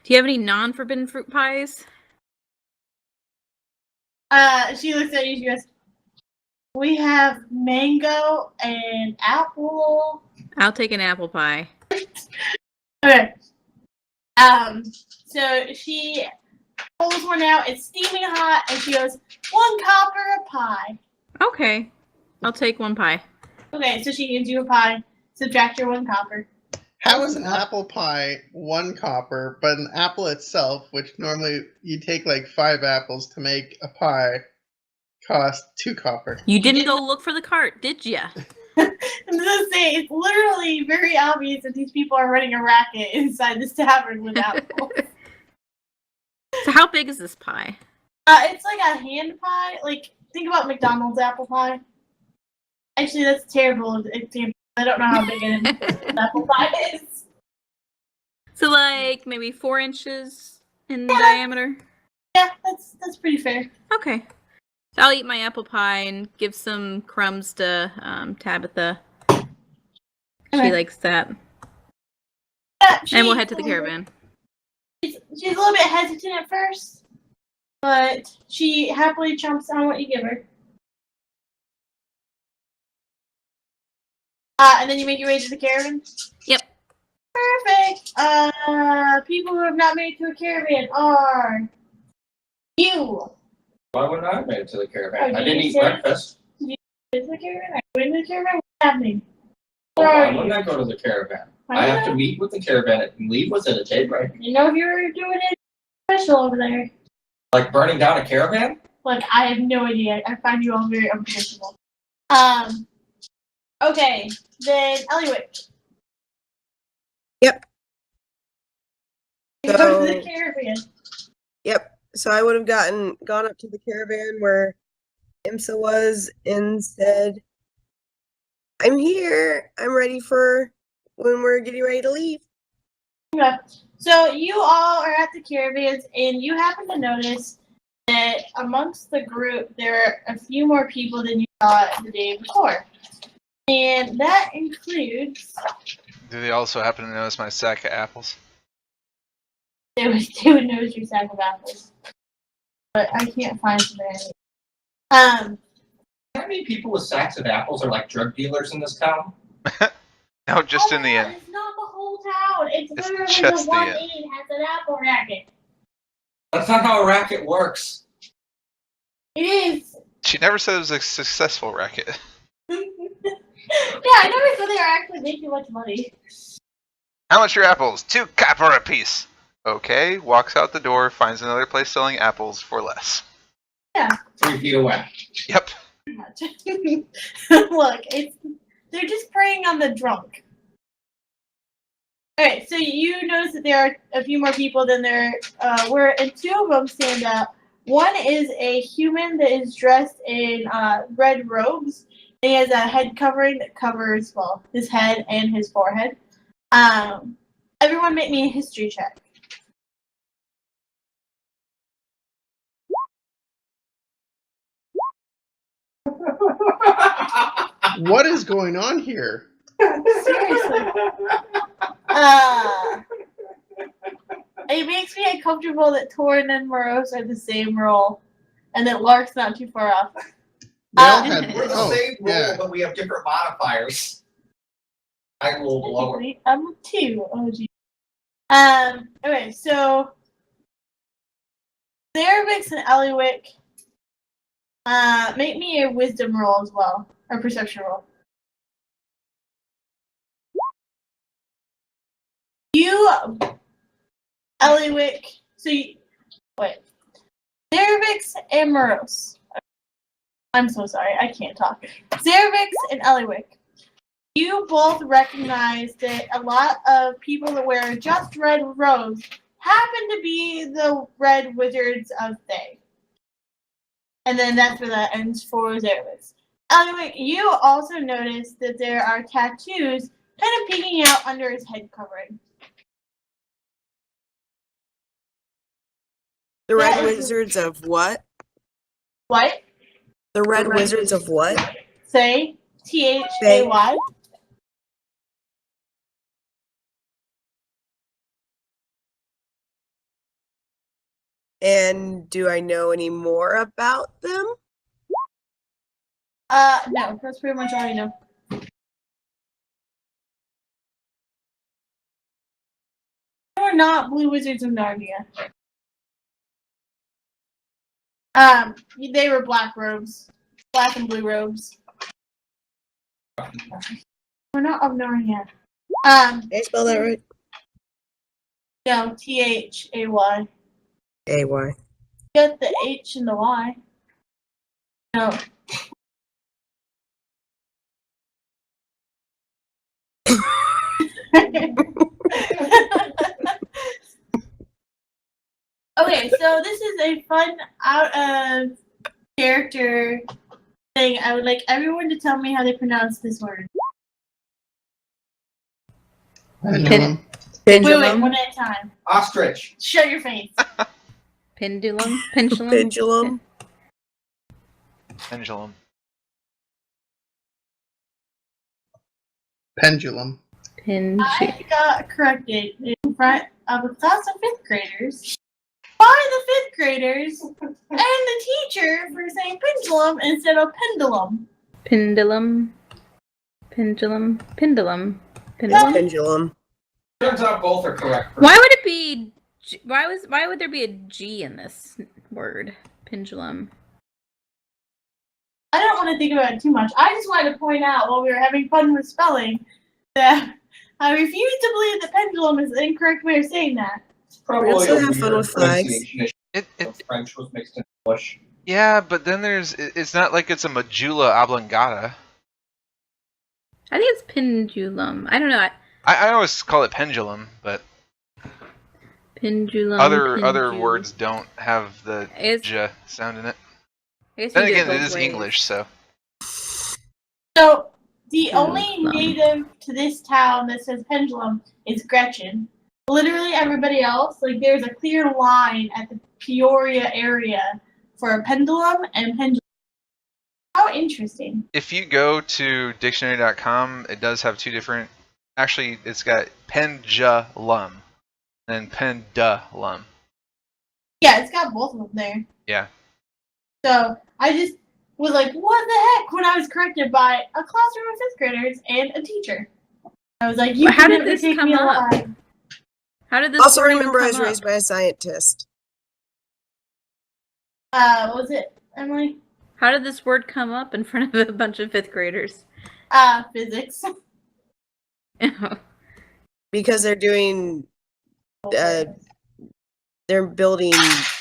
Do you have any non-forbidden fruit pies? She looks at you, she goes, we have mango and apple. I'll take an apple pie. Okay. So she pulls one out, it's steaming hot, and she goes, 1 copper a pie. Okay. I'll take one pie. Okay, so she gives you a pie, subtract your 1 copper. How is an apple pie 1 copper, but an apple itself, which normally you take like 5 apples to make a pie, cost 2 copper? You didn't go look for the cart, did ya? I'm just saying, it's literally very obvious that these people are running a racket inside this tavern with apples. So how big is this pie? It's like a hand pie. Like, think about McDonald's apple pie. Actually, that's terrible. I don't know how big an apple pie is. So like maybe 4 inches in diameter? Yeah, that's pretty fair. Okay. So I'll eat my apple pie and give some crumbs to Tabitha. She Okay. likes that. Yeah, And we'll head to the caravan. She's a little bit hesitant at first, but she happily chomps on what you give her. And then you make your way to the caravan? Yep. Perfect. People who have not made it to a caravan are you. Why wouldn't I have made it to the caravan? Oh, I didn't you eat said- breakfast. Is the caravan? Are you in the caravan? What's happening? Oh, Where why are wouldn't you? I go to the caravan? I I have know. to meet with the caravan and leave with it a day break. You know if you were doing it special over there. Like burning down a caravan? Like, I have no idea. I find you all very unpredictable. Okay, then Ellywick. Yep. You go So- to the caravan. Yep. So I would have gone up to the caravan where IMSA was and said, I'm here. I'm ready for when we're getting ready to leave. Okay. So you all are at the caravans, and you happen to notice that amongst the group, there are a few more people than you saw the day before. And that includes... Do they also happen to notice my sack of apples? They would notice your sack of apples. But I can't find them. How many people with sacks of apples are like drug dealers in this town? No, just in the God, end. It's not the whole town. It's It's literally just the the one end. inn has an apple racket. That's not how a racket works. It is. She never said it was a successful racket. Yeah, I never thought they were actually making much money. How much are your apples? 2 copper apiece. Okay, walks out the door, finds another place selling apples for less. Yeah. 3 feet away. Yep. Look, they're just preying on the drunk. Alright, so you notice that there are a few more people than there were, and 2 of them stand out. One is a human that is dressed in red robes. And he has a head covering that covers, well, his head and his forehead. Everyone make me a history check. What is going on here? Seriously. It makes me uncomfortable that Torren and Moroz are the same role, and that Lark's not too far off. They all had, We're the oh, same role, yeah. but we have different modifiers. I rolled lower. I'm a 2. Oh, geez. Okay, so Zerevex and Ellywick, make me a wisdom roll as well, or perception roll. You, Ellywick, wait. Zerevex and Moroz. I'm so sorry, I can't talk. Zerevex and Ellywick. You both recognize that a lot of people that wear just red robes happen to be the Red Wizards of Thay. And then that's where that ends for Zerevex. Ellywick, you also notice that there are tattoos kind of peeking out under his head covering. The Red That is- Wizards of what? What? The Red Wizards of what? Say Thay. And do I know any more about them? No, that's pretty much all you know. They were not Blue Wizards of Narnia. They were black robes. Black and blue robes. We're not of Narnia. Did I spell that right? No, Thay. A-Y. Get the H and the Y. No. Okay, so this is a fun out of character thing. I would like everyone to tell me how they pronounce this word. Pendulum. Wait, Pendulum. one at a time. Ostrich. Shut your face. Pendulum? Pendulum? Pendulum. Pendulum. Pendulum. I got corrected in front of a class of 5th graders by the 5th graders and the teacher for saying pendulum instead of pendulum. Pendulum. Pendulum. Pendulum. Pendulum. Pendulum. Turns out both are correct. Why would it be? Why would there be a G in this word? Pendulum. I don't want to think about it too much. I just wanted to point out while we were having fun with spelling that I refuse to believe that pendulum is the incorrect way of saying that. It's probably We also a have fun weird with flags. pronunciation issue. French was mixed in English. Yeah, but then it's not like it's a medulla oblongata. I think it's pendulum. I don't know. I always call it pendulum, but Pendulum. other words don't have the It's- j sound in it. I guess Then you do again, it both is ways. English, so So the only Pendulum. native to this town that says pendulum is Gretchen. Literally everybody else, like there's a clear line at the Peoria area for a pendulum and pendulum. How interesting. if you go to dictionary.com, it does have 2 different. Actually, it's got pendulum and pendulum. Yeah, it's got both of them there. Yeah. So I just was like, what the heck? When I was corrected by a classroom of 5th graders and a teacher. I was like, you Well, how can did never this take come me up? alive. How did this? Also word remember I was come up? raised by a scientist. What was it, Emily? How did this word come up in front of a bunch of 5th graders? Physics. Because they're doing, they're building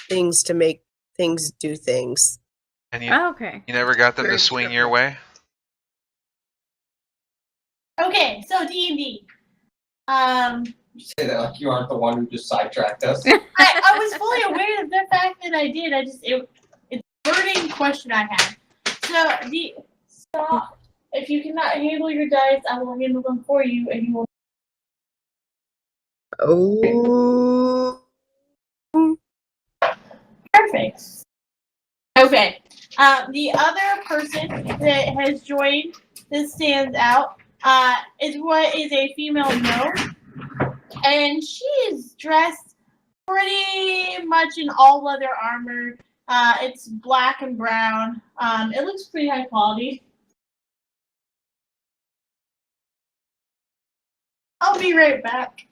things to make things do things. And you, Oh, okay. you never got them Very to swing careful. your way? Okay, so D&D. Say that like you aren't the one who just sidetracked us. I was fully aware of the fact that I did. It's a burning question I had. So stop. If you cannot handle your dice, I will handle them for you, and you will. Oh. Perfect. Okay. The other person that has joined that stands out is what is a female gnome, and she is dressed pretty much in all leather armor. It's black and brown. It looks pretty high quality. I'll be right back.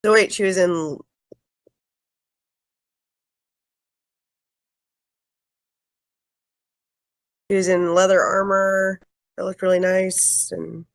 So wait, she was in. She was in leather armor. That looked really nice. And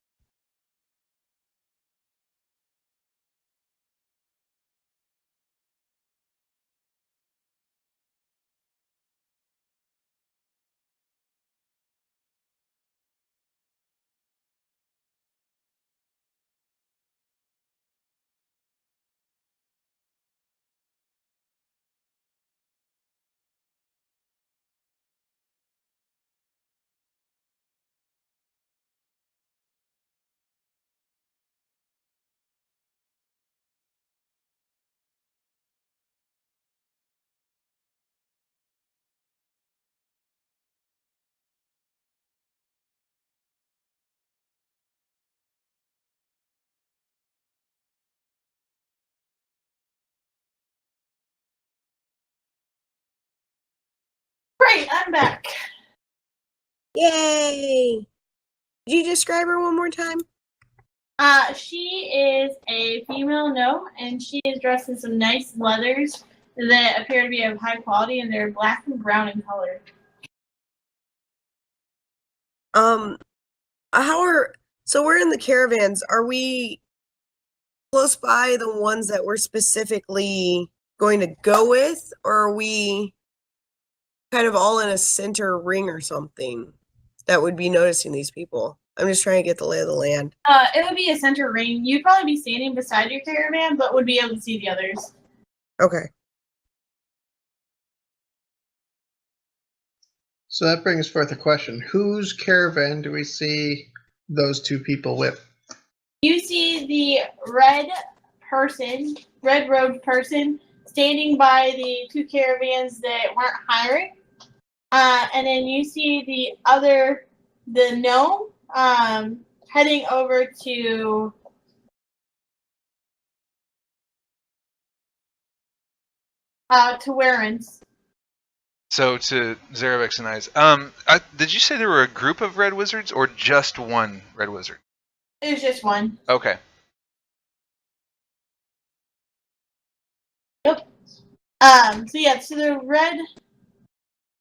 Great, I'm back. yay! Did you describe her one more time? She is a female gnome, and she is dressed in some nice leathers that appear to be of high quality, and they're black and brown in color. So we're in the caravans. Are we close by the ones that we're specifically going to go with, or are we kind of all in a center ring or something that would be noticing these people? I'm just trying to get the lay of the land. It would be a center ring. You'd probably be standing beside your caravan, but would be able to see the others. Okay. So that brings forth a question. Whose caravan do we see those two people with? You see the red robed person, standing by the two caravans that weren't hiring. And then you see the gnome, heading over to Warren's. So to Zerevex and I's, did you say there were a group of red wizards or just one red wizard? It was just one. Okay. So the red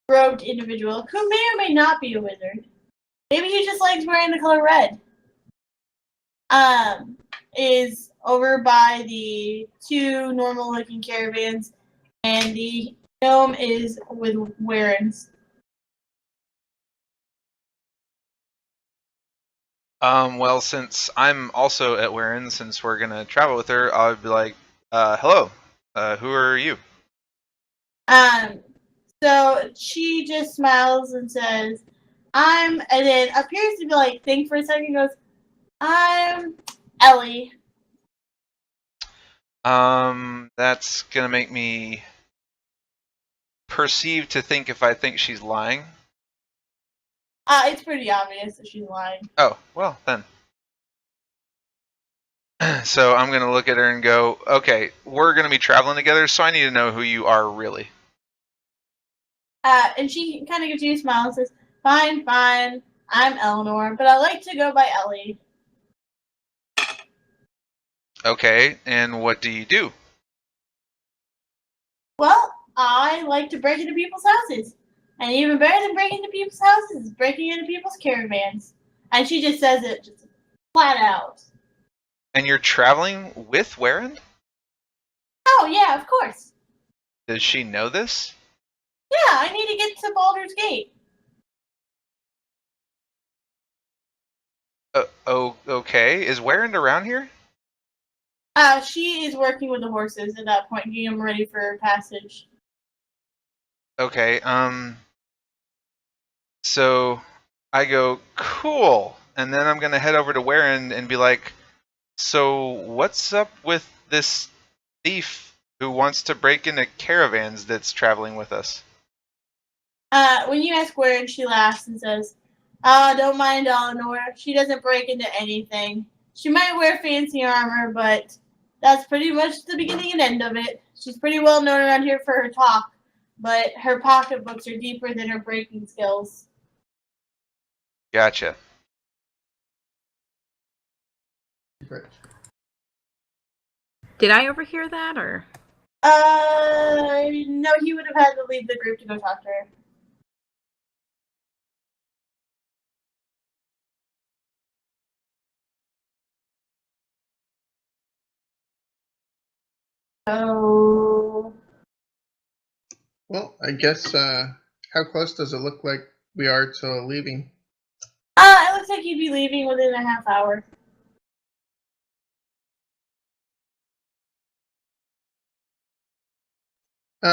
robed individual, who may or may not be a wizard, maybe he just likes wearing the color red, is over by the two normal looking caravans, and the gnome is with Warren's. Well, since I'm also at Warren, since we're gonna travel with her, I'll be like, hello, who are you? So she just smiles and says, and then appears to be like, think for a second, goes, I'm Ellie. That's gonna make me perceive to think if I think she's lying. It's pretty obvious that she's lying. Oh, well, then. So I'm gonna look at her and go, okay, we're gonna be traveling together, so I need to know who you are really. And she kind of gives you a smile and says, fine, I'm Eleanor, but I like to go by Ellie. Okay, and what do you do? Well, I like to break into people's houses. And even better than breaking into people's houses is breaking into people's caravans. And she just says it just flat out. And you're traveling with Warren? Oh, yeah, of course. Does she know this? Yeah, I need to get to Baldur's Gate. Okay. Is Warren around here? She is working with the horses at that point, getting them ready for passage. Okay, so I go, cool. And then I'm going to head over to Warren and be like, so what's up with this thief who wants to break into caravans that's traveling with us? When you ask where, she laughs and says, don't mind Eleanor. She doesn't break into anything. She might wear fancy armor, but that's pretty much the beginning and end of it. She's pretty well known around here for her talk, but her pocketbooks are deeper than her breaking skills. Gotcha. Did I overhear that, or? No, he would have had to leave the group to go talk to her. So, Well, I guess, how close does it look like we are to leaving? it looks like you'd be leaving within a half hour.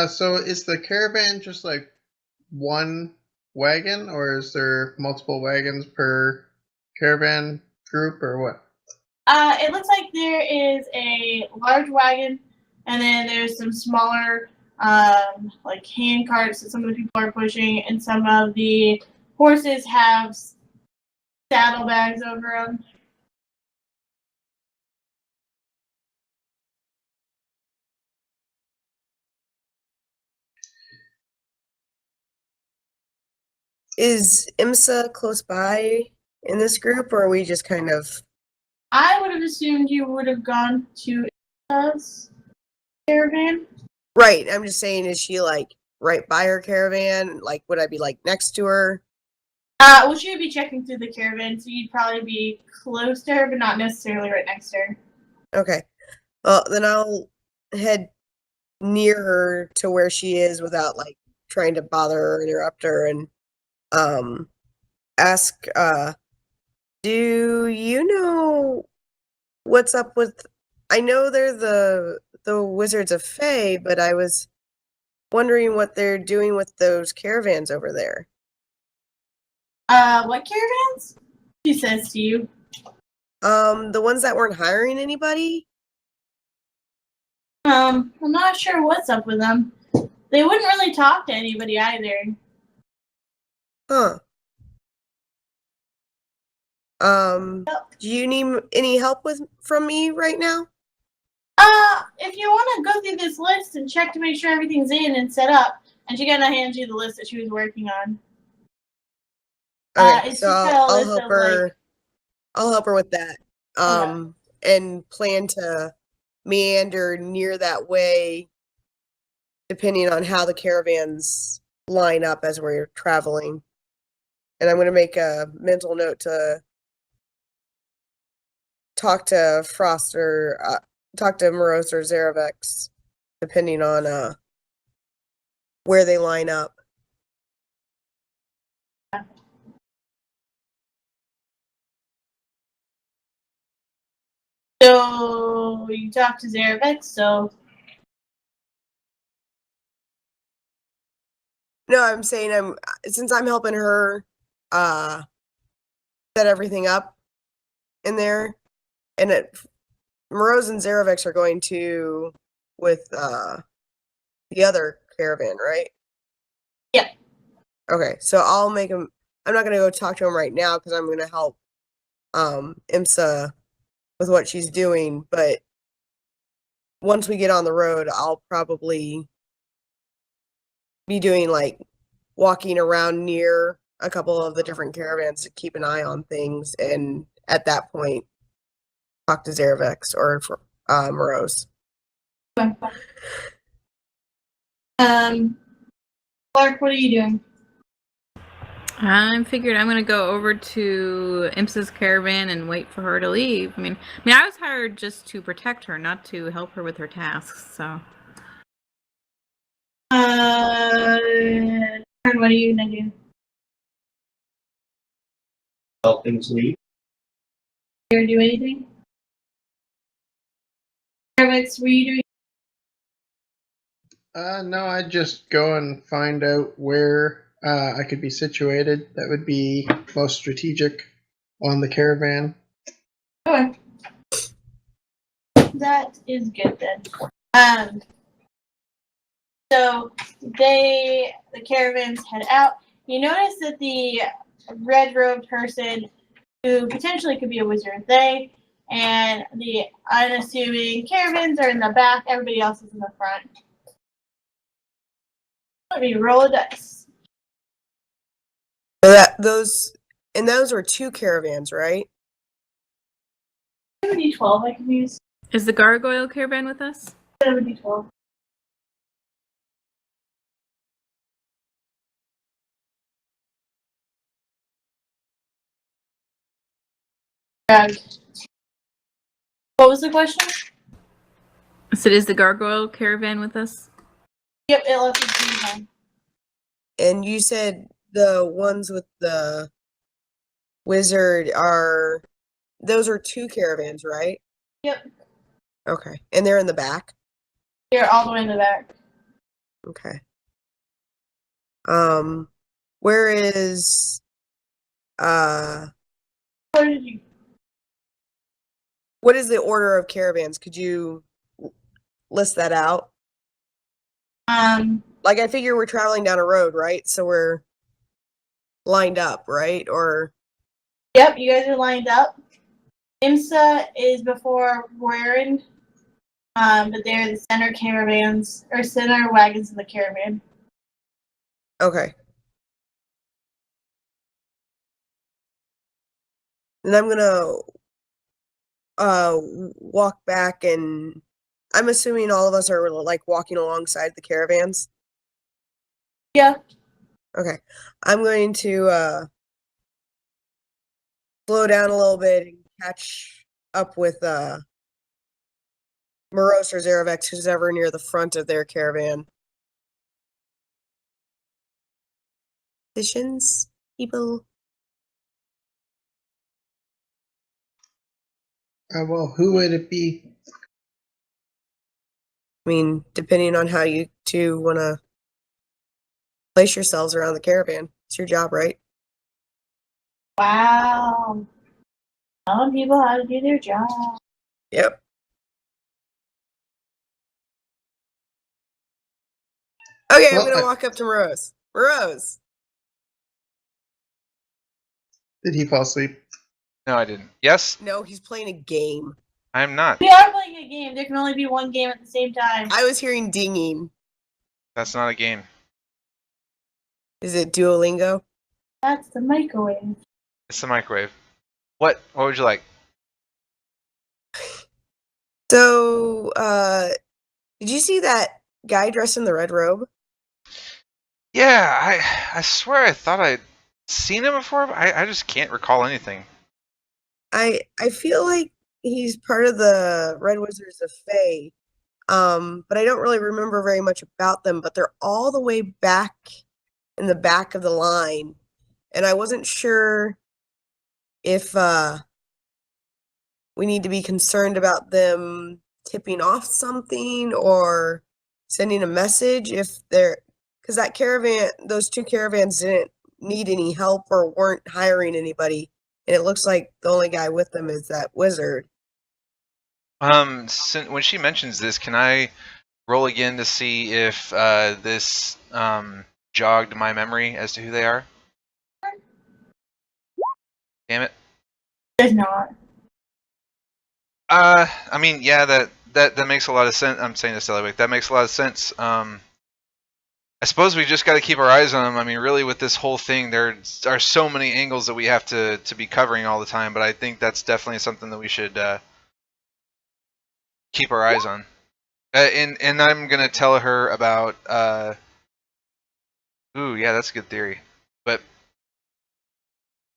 So is the caravan just like one wagon, or is there multiple wagons per caravan group, or what? It looks like there is a large wagon, and then there's some smaller, like hand carts that some of the people are pushing, and some of the horses have saddlebags over them. Is IMSA close by in this group, or are we just kind of? I would have assumed you would have gone to us caravan. Right. I'm just saying, is she like right by her caravan? Like, would I be like next to her? Well, she would be checking through the caravan, so you'd probably be close to her, but not necessarily right next to her. Okay. Well, then I'll head near her to where she is without like trying to bother her or interrupt her, and ask, do you know what's up with? I know they're the Wizards of Thay, but I was wondering what they're doing with those caravans over there. What caravans? She says to you. The ones that weren't hiring anybody? I'm not sure what's up with them. They wouldn't really talk to anybody either. Huh. Do you need any help from me right now? If you want to go through this list and check to make sure everything's in and set up, and she kind of hands you the list that she was working on. Okay, it's so just I'll a list help of, her. like, I'll help her with that. And plan to meander near that way, depending on how the caravans line up as we're traveling. And I'm going to make a mental note to talk to Frost or talk to Moroz or Zerevex, depending on where they line up. So you talk to Zerevex, so No, I'm saying since I'm helping her set everything up in there, and Moroz and Zerevex are going to with the other caravan, right? Yeah. Okay, so I'll make him. I'm not gonna go talk to him right now because I'm gonna help IMSA with what she's doing. But once we get on the road, I'll probably be doing like walking around near a couple of the different caravans to keep an eye on things, and at that point, talk to Zerevex or Moroz. Lark, what are you doing? I figured I'm gonna go over to Imsa's caravan and wait for her to leave. I was hired just to protect her, not to help her with her tasks. So. Torren, what are you gonna do? Help things leave. You gonna do anything? Zerevex, were you doing? No, I'd just go and find out where I could be situated. That would be most strategic on the caravan. Okay. That is good then. So the caravans head out. You notice that the red robed person, who potentially could be a wizard of Thay, and the unassuming caravans are in the back. Everybody else is in the front. Let me roll a dice. So those were 2 caravans, right? I have a D12 I can use. Is the gargoyle caravan with us? I have a D12. What was the question? I said, is the gargoyle caravan with us? Yep, it left us time. And you said the ones with the wizard those are 2 caravans, right? Yep, Okay. And they're in the back? they're all the way in the back. Okay. Where is What did you? what is the order of caravans? Could you list that out? Like, I figure we're traveling down a road, right? So we're lined up, right? Or Yep, you guys are lined up. IMSA is before Torren, but they're the center caravans or center wagons of the caravan. okay. And I'm gonna walk back, and I'm assuming all of us are like walking alongside the caravans. Yeah. Okay. I'm going to slow down a little bit and catch up with Moroz or Zerevex, who's ever near the front of their caravan. Positions, people. Well, who would it be? I mean, depending on how you two want to place yourselves around the caravan. It's your job, right? Wow. Telling people how to do their job. Yep. Okay, I'm Well, going to walk up to Moroz. Moroz! Did he fall asleep? No, I didn't. Yes, No, he's playing a game. I'm not. We are playing a game. There can only be one game at the same time. I was hearing dinging. That's not a game. Is it Duolingo? That's the microwave. It's the microwave. What? What would you like? So, did you see that guy dressed in the red robe? Yeah, I swear I thought I'd seen him before, but I just can't recall anything. I feel like he's part of the Red Wizards of Thay, but I don't really remember very much about them. But they're all the way back in the back of the line, and I wasn't sure if we need to be concerned about them tipping off something or sending a message if they're, because that caravan, those 2 caravans didn't need any help or weren't hiring anybody. And it looks like the only guy with them is that wizard. When she mentions this, can I roll again to see if this jogged my memory as to who they are? Damn it. There's not. I mean, yeah, that makes a lot of sense. I'm saying this to Ellywick. That makes a lot of sense. I suppose we just got to keep our eyes on them. I mean, really, with this whole thing, there are so many angles that we have to be covering all the time. But I think that's definitely something that we should keep our eyes on. And I'm gonna tell her about. Ooh, yeah, that's a good theory. But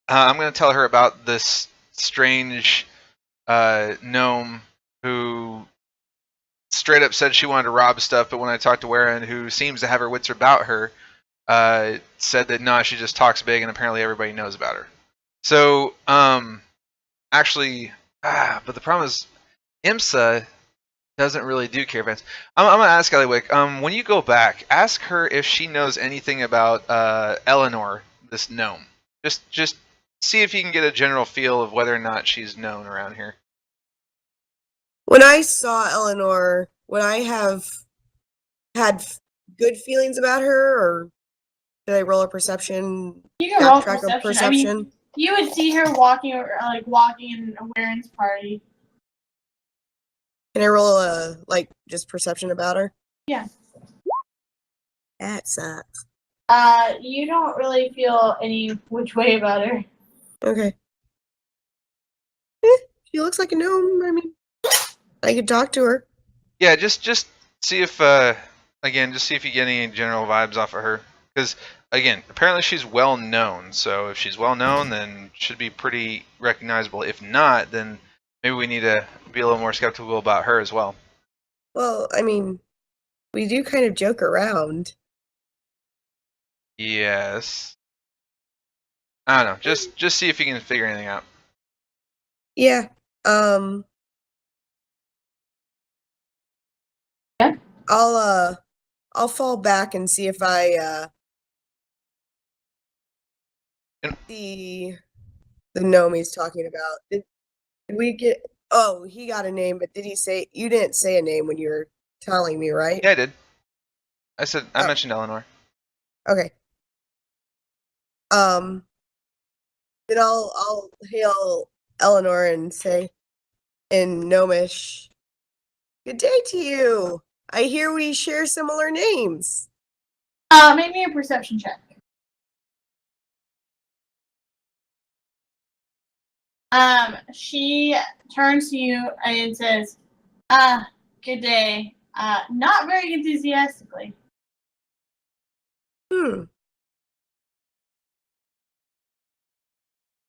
I'm gonna tell her about this strange gnome who straight up said she wanted to rob stuff, but when I talked to Warren, who seems to have her wits about her, said that no, she just talks big, and apparently everybody knows about her. So, actually, but the problem is, IMSA doesn't really do caravans. I'm gonna ask Ellywick. When you go back, ask her if she knows anything about Eleanor, this gnome. Just see if you can get a general feel of whether or not she's known around here. When I saw Eleanor, would I have had good feelings about her, or did I roll a perception? You can roll backtrack perception. of perception? I mean, you would see her walking in Warren's party. Can I roll a just perception about her? Yeah. That sucks. You don't really feel any which way about her. Okay. She looks like a gnome. I mean, I could talk to her. Yeah, just see if just see if you get any general vibes off of her. Because again, apparently she's well known. So if she's well known, then should be pretty recognizable. If not, then maybe we need to be a little more skeptical about her as well. Well, I mean, we do kind of joke around. Yes. I don't know. Just see if you can figure anything out. Yeah. Yeah. I'll fall back and see if I the gnome he's talking about. Did we get? Oh, he got a name, but did he say? You didn't say a name when you were telling me, right? Yeah, I did. I mentioned Eleanor. Okay. Then I'll hail Eleanor and say in Gnomish, "Good day to you. I hear we share similar names." Make me a perception check. She turns to you and says, good day. Not very enthusiastically.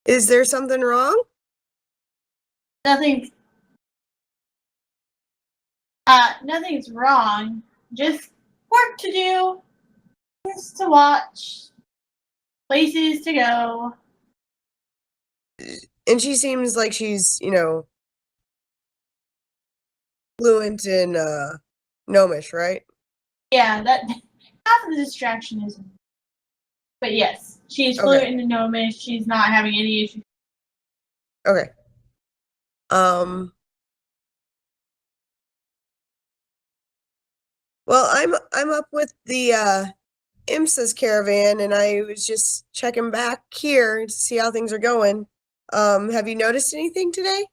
Is there something wrong? Nothing's wrong. Just work to do. Things to watch. Places to go. And she seems like she's, fluent in Gnomish, right? Yeah, that half of the distraction is. But yes, she's fluent in Gnomish. She's not having any issues. Okay. Well, I'm up with the IMSA's caravan, and I was just checking back here to see how things are going. Have you noticed anything today?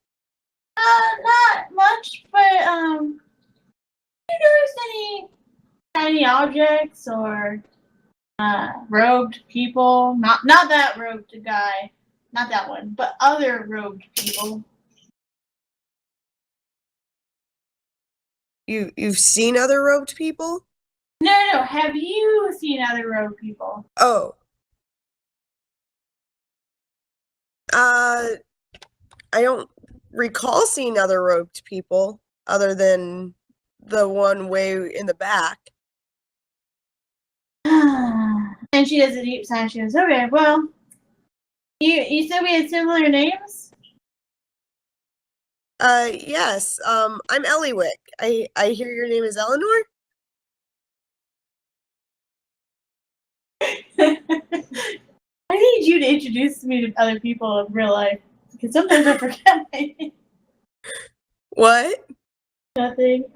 Not much, but you noticed any shiny objects or robed people? Not that robed guy, not that one, but other robed people. You've seen other robed people? No. Have you seen other robed people? Oh. I don't recall seeing other robed people other than the one way in the back. And she does a deep sigh. She goes, okay, well, you said we had similar names? Yes. I'm Ellywick. I hear your name is Eleanor? I need you to introduce me to other people in real life, because sometimes I forget my name. What? Nothing.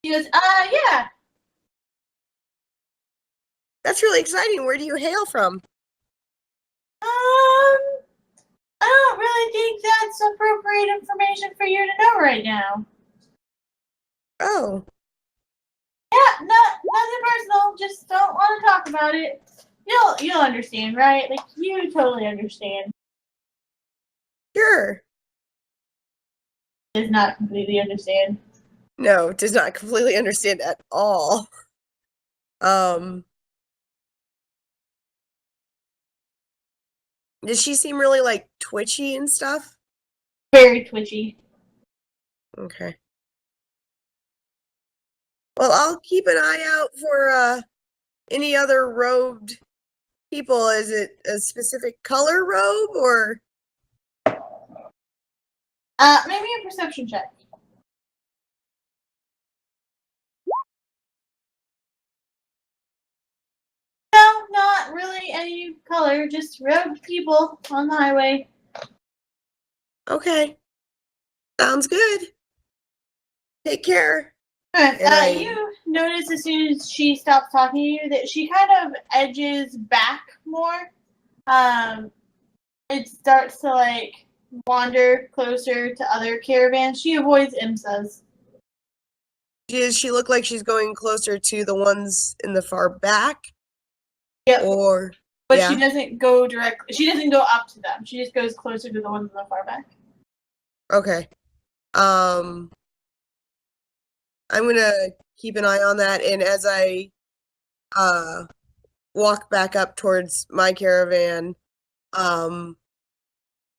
She goes, yeah. That's really exciting. Where do you hail from? I don't really think that's appropriate information for you to know right now. Oh. Yeah, nothing personal. Just don't want to talk about it. You'll understand, right? Like, you totally understand. Sure. Does not completely understand. No, does not completely understand at all. Does she seem really like twitchy and stuff? Very twitchy. Okay. Well, I'll keep an eye out for any other robed people. Is it a specific color robe or? Maybe a perception check. No, not really any color. Just rogue people on the highway. Okay. Sounds good. Take care. Alright, And you notice as soon as she stops talking to you that she kind of edges back more. It starts to like wander closer to other caravans. She avoids IMSAs. Does she look like she's going closer to the ones in the far back? Yep. Or But yeah. she doesn't go directly. She doesn't go up to them. She just goes closer to the ones in the far back. Okay. I'm gonna keep an eye on that, and as I walk back up towards my caravan, I'm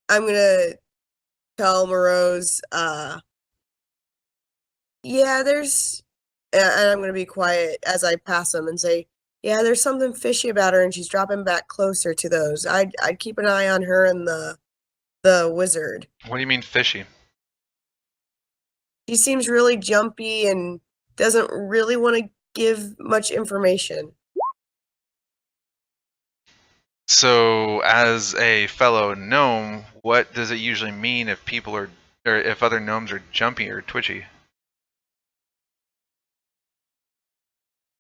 gonna tell Moroz, yeah, there's, and I'm gonna be quiet as I pass him and say, yeah, there's something fishy about her, and she's dropping back closer to those. I'd keep an eye on her and the wizard. What do you mean fishy? She seems really jumpy and doesn't really want to give much information. So, as a fellow gnome, what does it usually mean if people are, or if other gnomes are jumpy or twitchy?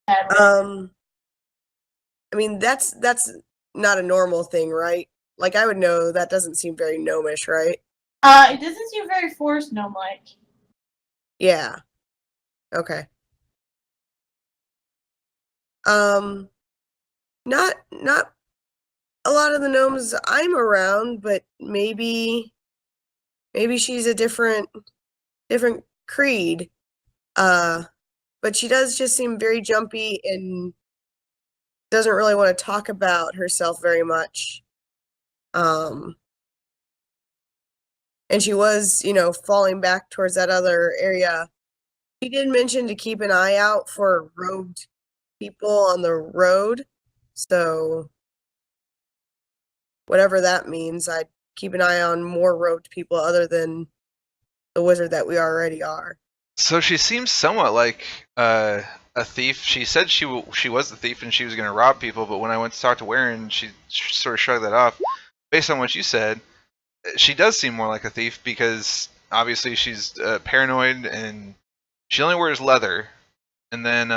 I mean, that's not a normal thing, right? Like, I would know that doesn't seem very gnomish, right? It doesn't seem very forced gnome-like. Yeah. Okay. Not a lot of the gnomes I'm around, but maybe she's a different creed. But she does just seem very jumpy and doesn't really want to talk about herself very much. And she was, falling back towards that other area. She did mention to keep an eye out for robed people on the road. So whatever that means, I'd keep an eye on more robed people other than the wizard that we already are. So she seems somewhat like a thief. She said she was the thief and she was going to rob people, but when I went to talk to Warren, she sort of shrugged that off. Based on what you said, she does seem more like a thief because obviously she's paranoid and she only wears leather. And then,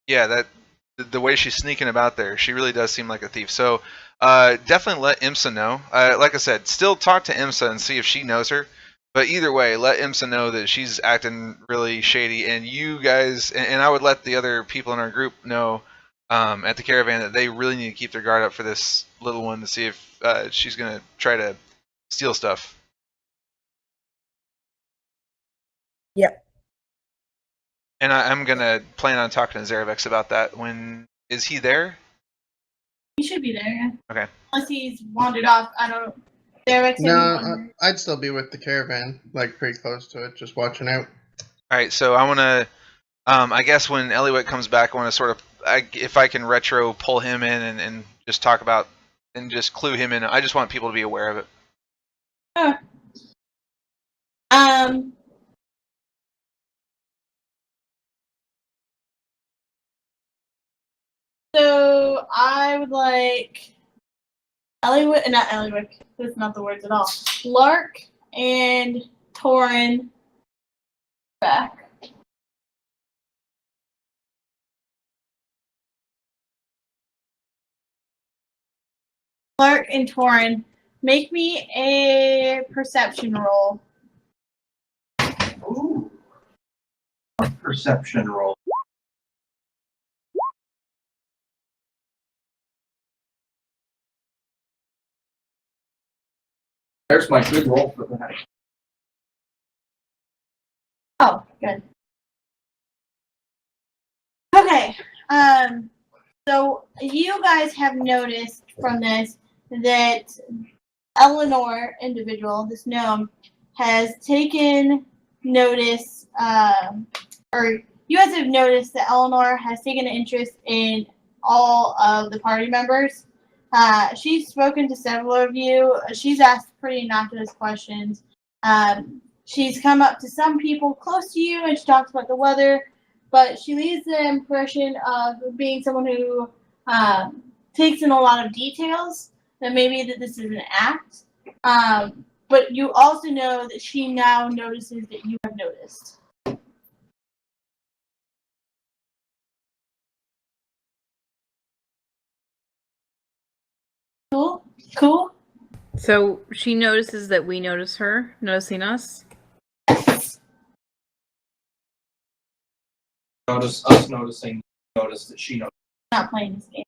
yeah, that the way she's sneaking about there, she really does seem like a thief. So definitely let IMSA know. Like I said, still talk to IMSA and see if she knows her. But either way, let IMSA know that she's acting really shady, and you guys, and I would let the other people in our group know at the caravan that they really need to keep their guard up for this little one to see if she's going to try to steal stuff. Yep. And I'm going to plan on talking to Zerevex about that. When is he there? He should be there, yeah. Okay. Unless he's wandered off. I don't. Zerevex No, I'd still be with the caravan, like pretty close to it, just watching out. All right, so I want to, I guess when Ellywick comes back, I want to sort of, if I can retro pull him in and just talk about, and just clue him in. I just want people to be aware of it. Sure. So I would like Ellywick, not Ellywick. That's not the words at all. Lark and Torren back. Lark and Torren, make me a perception roll. Ooh. A perception roll. There's my good roll for that. Oh, good. Okay. So you guys have noticed from this that Eleanor individual, this gnome, has taken notice, or you guys have noticed that Eleanor has taken an interest in all of the party members. She's spoken to several of you. She's asked pretty innocuous questions. She's come up to some people close to you and she talks about the weather, but she leaves the impression of being someone who takes in a lot of details, that maybe that this is an act. But you also know that she now notices that you have noticed. Cool? So she notices that we notice her, noticing us. Notice us noticing. Notice that she noticed. Not playing this game.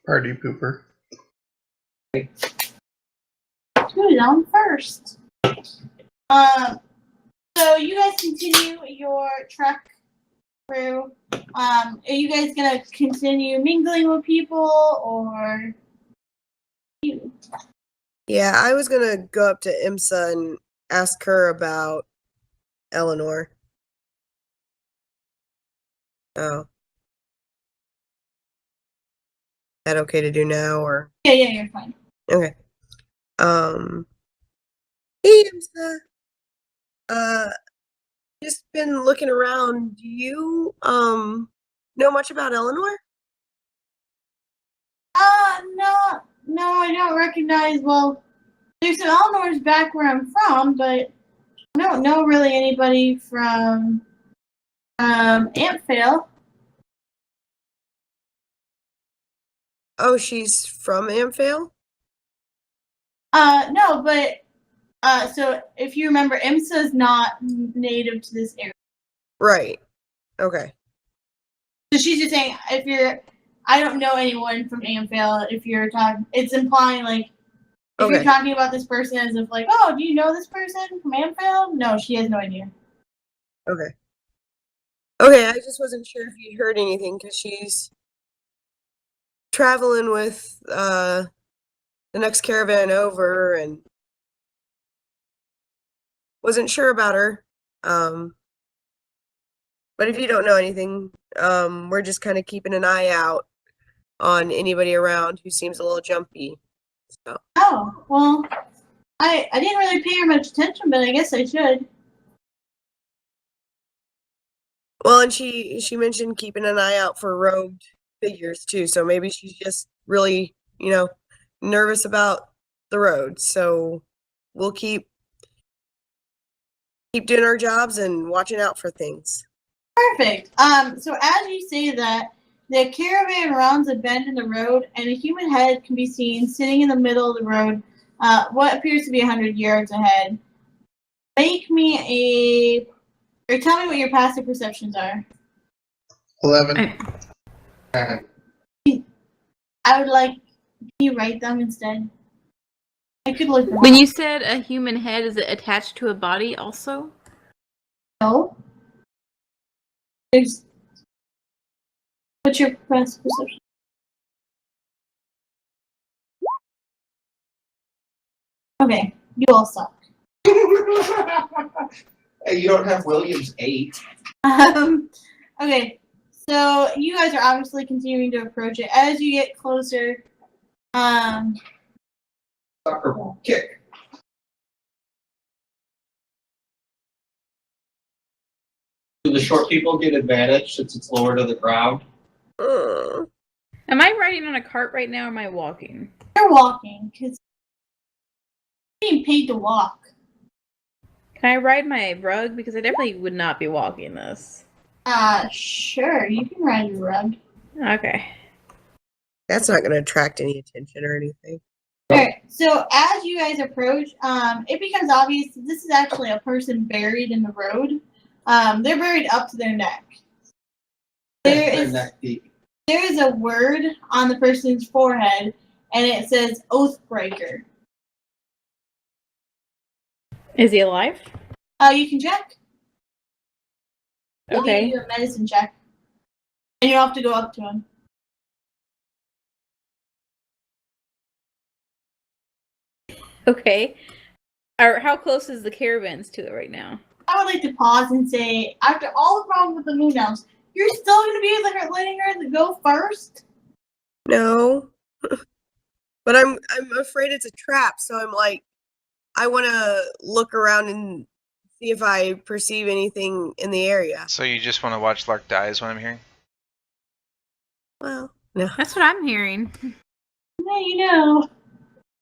Party pooper. Who's on first? So you guys continue your trek through. Are you guys gonna continue mingling with people, or? Yeah, I was gonna go up to Imsa and ask her about Eleanor. Oh. Is that okay to do now, or? Yeah, you're fine. Okay. Hey, Imsa. Just been looking around. Do you, know much about Eleanor? No, I don't recognize. Well, there's Eleanor's back where I'm from, but I don't know really anybody from Amphail. Oh, she's from Amphail? No, but so if you remember, Imsa's not native to this area. Right. Okay. So she's just saying, I don't know anyone from Amphail. If you're talking, it's implying like, if you're talking about this person as if like, oh, do you know this person from Amphail? No, she has no idea. Okay. Okay, I just wasn't sure if you'd heard anything, because she's traveling with the next caravan over, and wasn't sure about her. But if you don't know anything, we're just kind of keeping an eye out on anybody around who seems a little jumpy. So. Oh, well, I didn't really pay her much attention, but I guess I should. Well, and she mentioned keeping an eye out for robed figures too, so maybe she's just really, nervous about the road. So we'll keep doing our jobs and watching out for things. Perfect. So as you say that, the caravan rounds a bend in the road, and a human head can be seen sitting in the middle of the road, what appears to be 100 yards ahead. Make me or tell me what your passive perceptions are. 11. I would like, can you write them instead? I could look them When up. you said a human head, is it attached to a body also? No. What's your passive perception? Okay, you all suck. Hey, you don't have William's 8. Okay, so you guys are obviously continuing to approach it. As you get closer, Soccer ball. Kick. Do the short people get advantage since it's lower to the ground? Am I riding on a cart right now, or am I walking? you're walking, because you're being paid to walk. Can I ride my rug? Because I definitely would not be walking this. Sure, you can ride your rug. Okay. That's not going to attract any attention or anything. Alright, so as you guys approach, it becomes obvious that this is actually a person buried in the road. They're buried up to their neck. There is a word on the person's forehead, and it says Oathbreaker. Is he alive? You can check. You Okay. can do a medicine check. And you don't have to go up to him. Okay. How close is the caravans to it right now? I would like to pause and say, after all the problems with the moon elves, you're still going to be letting her go first? No. But I'm afraid it's a trap, so I'm like, I want to look around and see if I perceive anything in the area. So you just want to watch Lark die is what I'm hearing? Well, no. That's what I'm hearing. Yeah, you know.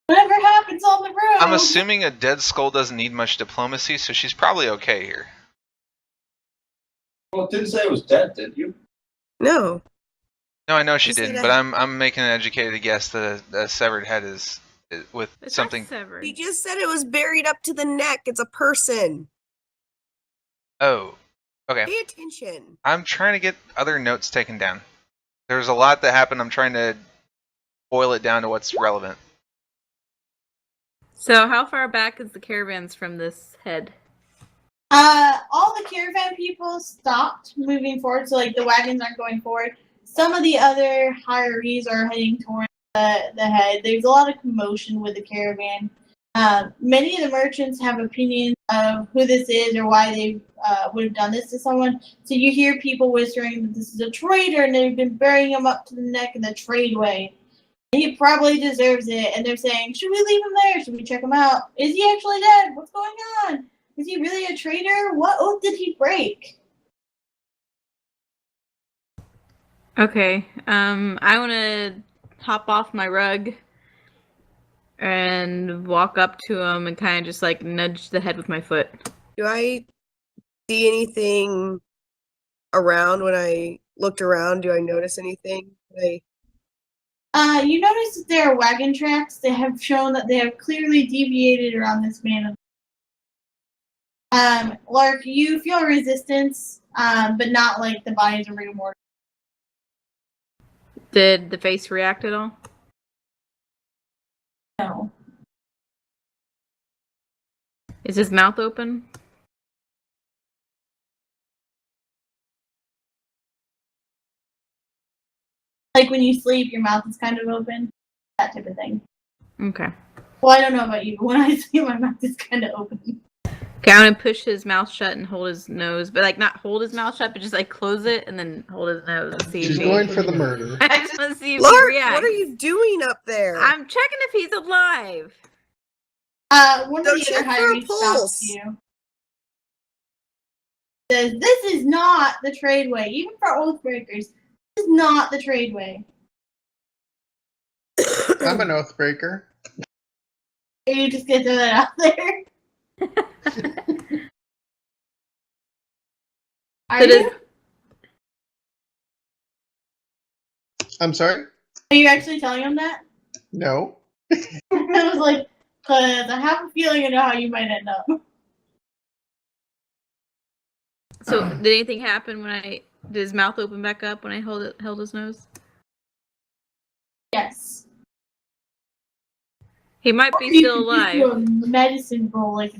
Whatever happens on the road. I'm assuming a dead skull doesn't need much diplomacy, so she's probably okay here. Well, it didn't say it was dead, did you? No. No, I know she You said didn't, I- but I'm making an educated guess that a severed head is with It's something. not severed. He just said it was buried up to the neck. It's a person. Oh, okay. Pay attention. I'm trying to get other notes taken down. There's a lot that happened. I'm trying to boil it down to what's relevant. So how far back is the caravans from this head? All the caravan people stopped moving forward, so like the wagons aren't going forward. Some of the other hirees are heading towards the head. There's a lot of commotion with the caravan. Many of the merchants have opinions of who this is or why they would have done this to someone. So you hear people whispering that this is a traitor and they've been burying him up to the neck in the tradeway. He probably deserves it. And they're saying, should we leave him there? Should we check him out? Is he actually dead? What's going on? Is he really a traitor? What oath did he break? Okay. I want to hop off my rug and walk up to him and kind of just like nudge the head with my foot. Do I see anything around when I looked around? Do I notice anything? You notice that there are wagon tracks that have shown that they have clearly deviated around this man. Lark, you feel resistance, but not like the body's a rigor mortis. Did the face react at all? No. Is his mouth open? Like when you sleep, your mouth is kind of open. That type of thing. Okay. Well, I don't know about you, but when I sleep, my mouth is kind of open. Okay, I'm gonna push his mouth shut and hold his nose, but like not hold his mouth shut, but just like close it and then hold his nose and see She's if going for the murder. I just want to see if he Lark, reacts. what are you doing up there? I'm checking if he's alive. One So of the check other for a hirees pulse. stops you. Says, this is not the tradeway. Even for oath breakers, this is not the tradeway. I'm an oath breaker. You just get throw that out there. Are So does- you? I'm sorry? Are you actually telling him that? No. I was like, because I have a feeling I know how you might end up. So did anything happen when did his mouth open back up when I held his nose? Yes. He might be You still could just do alive. a medicine roll like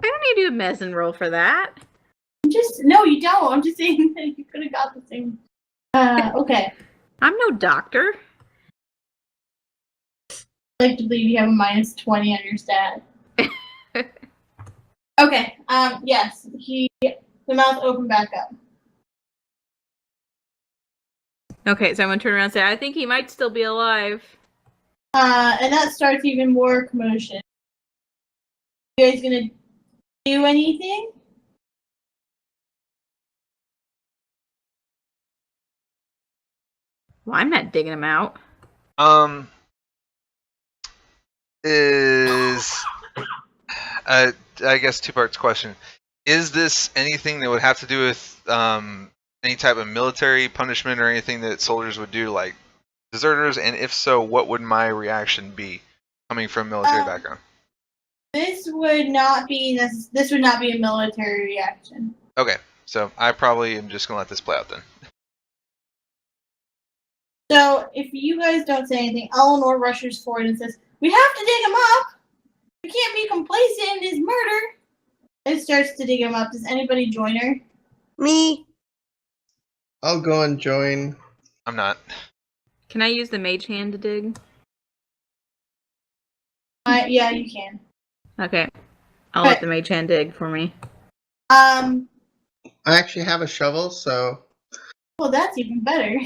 I don't need to do a medicine roll for that. no, you don't. I'm just saying that you could have got the same. Okay. I'm no doctor. I like to believe you have a minus 20 on your stat. Okay. Yes. The mouth opened back up. Okay, so I'm gonna turn around and say, I think he might still be alive. And that starts even more commotion. You guys gonna do anything? Well, I'm not digging him out. I guess two parts question. Is this anything that would have to do with any type of military punishment or anything that soldiers would do, like deserters? And if so, what would my reaction be coming from a military background? This would not be a military reaction. Okay, so I probably am just gonna let this play out then. So if you guys don't say anything, Eleanor rushes forward and says, "We have to dig him up. You can't be complacent in his murder. It starts to dig him up. Does anybody join her? Me. I'll go and join. I'm not. Can I use the mage hand to dig? Yeah, you can. Okay. I'll let the mage hand dig for me. I actually have a shovel, so. Well, that's even better.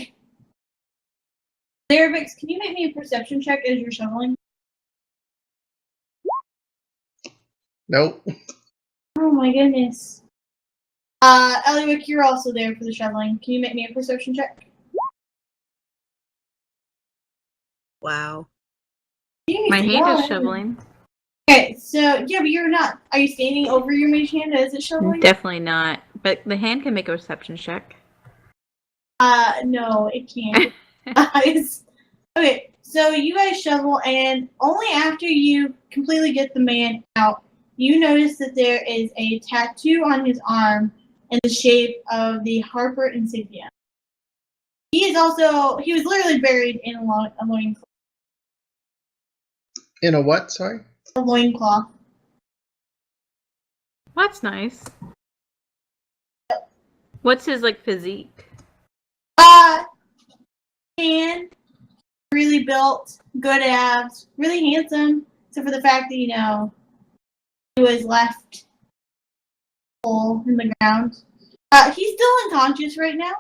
Zerevex, can you make me a perception check as you're shoveling? Nope. Oh my goodness. Ellywick, you're also there for the shoveling. Can you make me a perception check? Wow. My hand is shoveling. Okay, so, yeah, but you're not. Are you standing over your mage hand as it's shoveling? Definitely not. But the hand can make a perception check. No, it can't. Okay, so you guys shovel, and only after you completely get the man out, you notice that there is a tattoo on his arm in the shape of the Harper insignia. He was literally buried in a loincloth. In a what? Sorry? A loincloth. That's nice. What's his, physique? Tan, really built, good abs, really handsome, except for the fact that, he was left hole in the ground. He's still unconscious right now.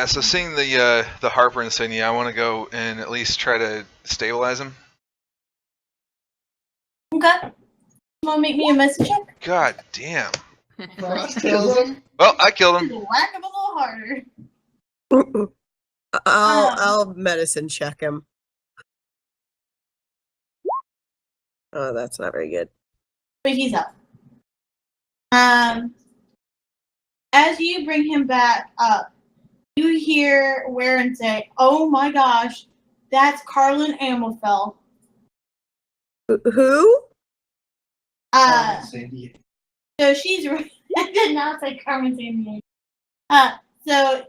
So seeing the Harper insignia, I want to go and at least try to stabilize him. Okay. You want to make me a medicine check? God damn. Frost kills him? Well, I killed him. Whack him a little harder. I'll medicine check him. Oh, that's not very good. But he's up. As you bring him back up, you hear Warren say, "Oh my gosh, that's Carlin Amofel." Who? So she's I did not say Carmen Sandiego. So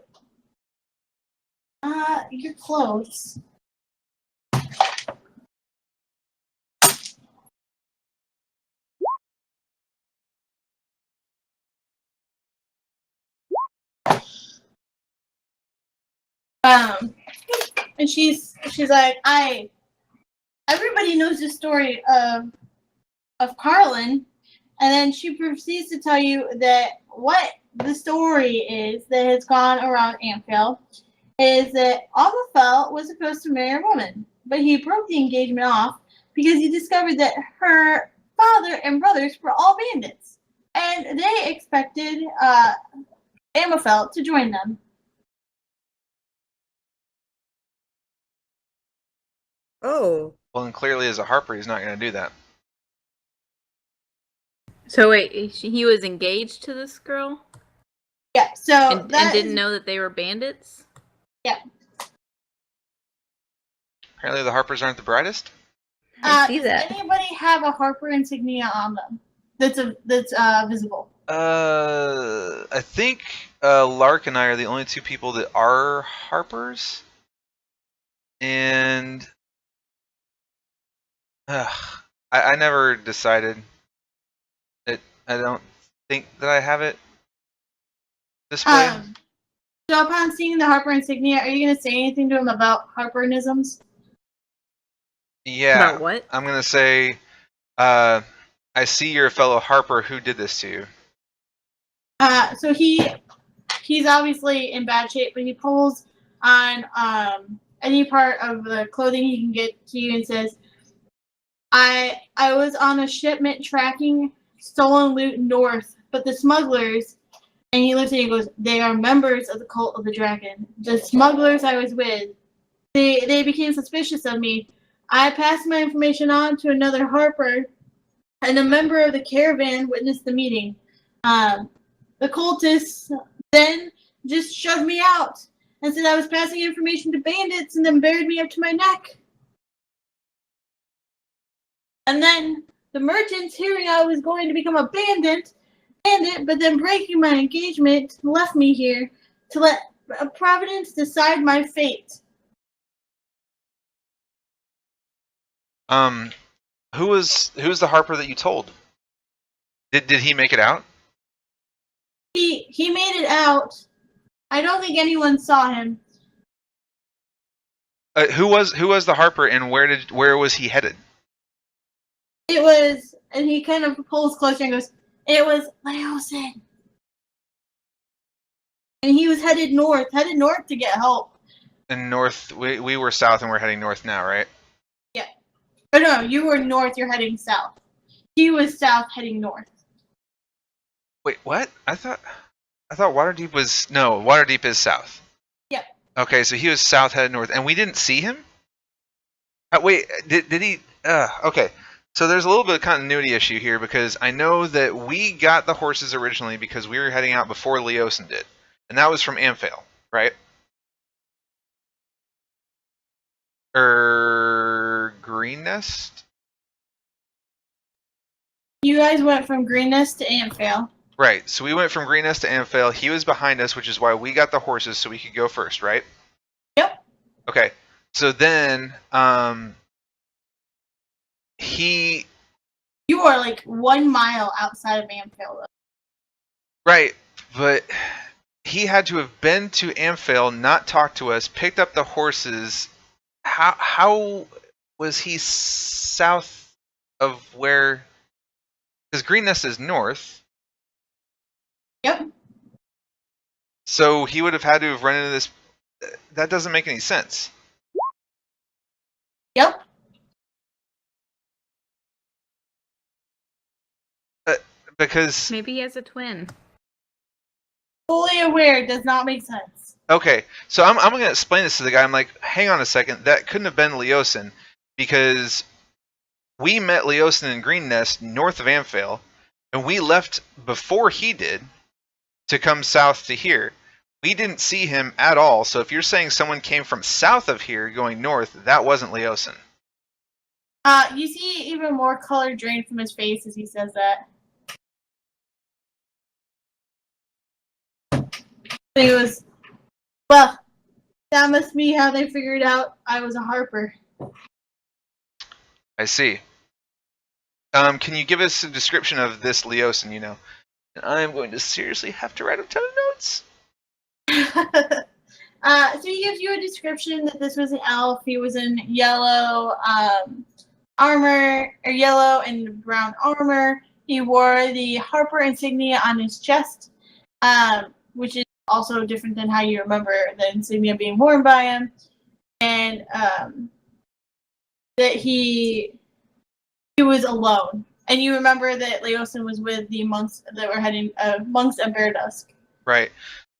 you're close. And she's like, everybody knows the story of Carlin, and then she proceeds to tell you that what the story is that has gone around Amphel is that Amphel was supposed to marry a woman, but he broke the engagement off because he discovered that her father and brothers were all bandits, and they expected Amphel to join them. Oh. Well, and clearly as a Harper, he's not going to do that. So wait, he was engaged to this girl? Yeah, so and didn't know that they were bandits? Yeah. Apparently the Harpers aren't the brightest. I see does that. anybody have a Harper insignia on them that's visible? I think Lark and I are the only two people that are Harpers. And I never decided. I don't think that I have it displayed. So upon seeing the Harper insignia, are you going to say anything to him about Harperisms? Yeah. About what? I'm going to say, I see you're a fellow Harper. Who did this to you? So he's obviously in bad shape, but he pulls on any part of the clothing he can get to you and says, I was on a shipment tracking stolen loot north, but the smugglers, and he looks at you and goes, they are members of the cult of the dragon. The smugglers I was with, they became suspicious of me. I passed my information on to another Harper, and a member of the caravan witnessed the meeting. The cultists then just shoved me out and said I was passing information to bandits and then buried me up to my neck. And then the merchants, hearing I was going to become a bandit, but then breaking my engagement, left me here to let Providence decide my fate. Who's the Harper that you told? Did he make it out? He made it out. I don't think anyone saw him. Who was the Harper, and where was he headed? It was, and he kind of pulls closer and goes, "It was Leosin." And he was headed north to get help. And north, we were south, and we're heading north now, right? Yeah. Oh no, you were north. You're heading south. He was south, heading north. Wait, what? I thought Waterdeep was Waterdeep is south. Yep. Okay, so he was south, headed north, and we didn't see him. Wait, did he? Okay. So there's a little bit of continuity issue here because I know that we got the horses originally because we were heading out before Leosin did, and that was from Amphail, right? Green Nest? You guys went from Green Nest to Amphail. Right, so we went from Green Nest to Amphail. He was behind us, which is why we got the horses so we could go first, right? Yep. Okay, so then You are like 1 mile outside of Amphail, though. Right, but he had to have been to Amphail, not talked to us, picked up the horses. How was he south of where? Because Green Nest is north. Yep. So he would have had to have run into this. That doesn't make any sense. Yep. Because Maybe he has a twin. Fully aware does not make sense. okay, so I'm going to explain this to the guy. I'm like, hang on a second, that couldn't have been Leosin because we met Leosin in Green Nest north of Amphail, and we left before he did to come south to here. We didn't see him at all. So if you're saying someone came from south of here going north, that wasn't Leosin. You see even more color drain from his face as he says that. He was, well, that must be how they figured out I was a Harper. I see. Can you give us a description of this Leosin, you know? And I'm going to seriously have to write a ton of notes. So he gives you a description that this was an elf. He was in yellow armor, or yellow and brown armor. He wore the Harper insignia on his chest, which is also different than how you remember the insignia being worn by him. And that he was alone. And you remember that Leosin was with the monks that were heading monks at Bear Dusk. Right.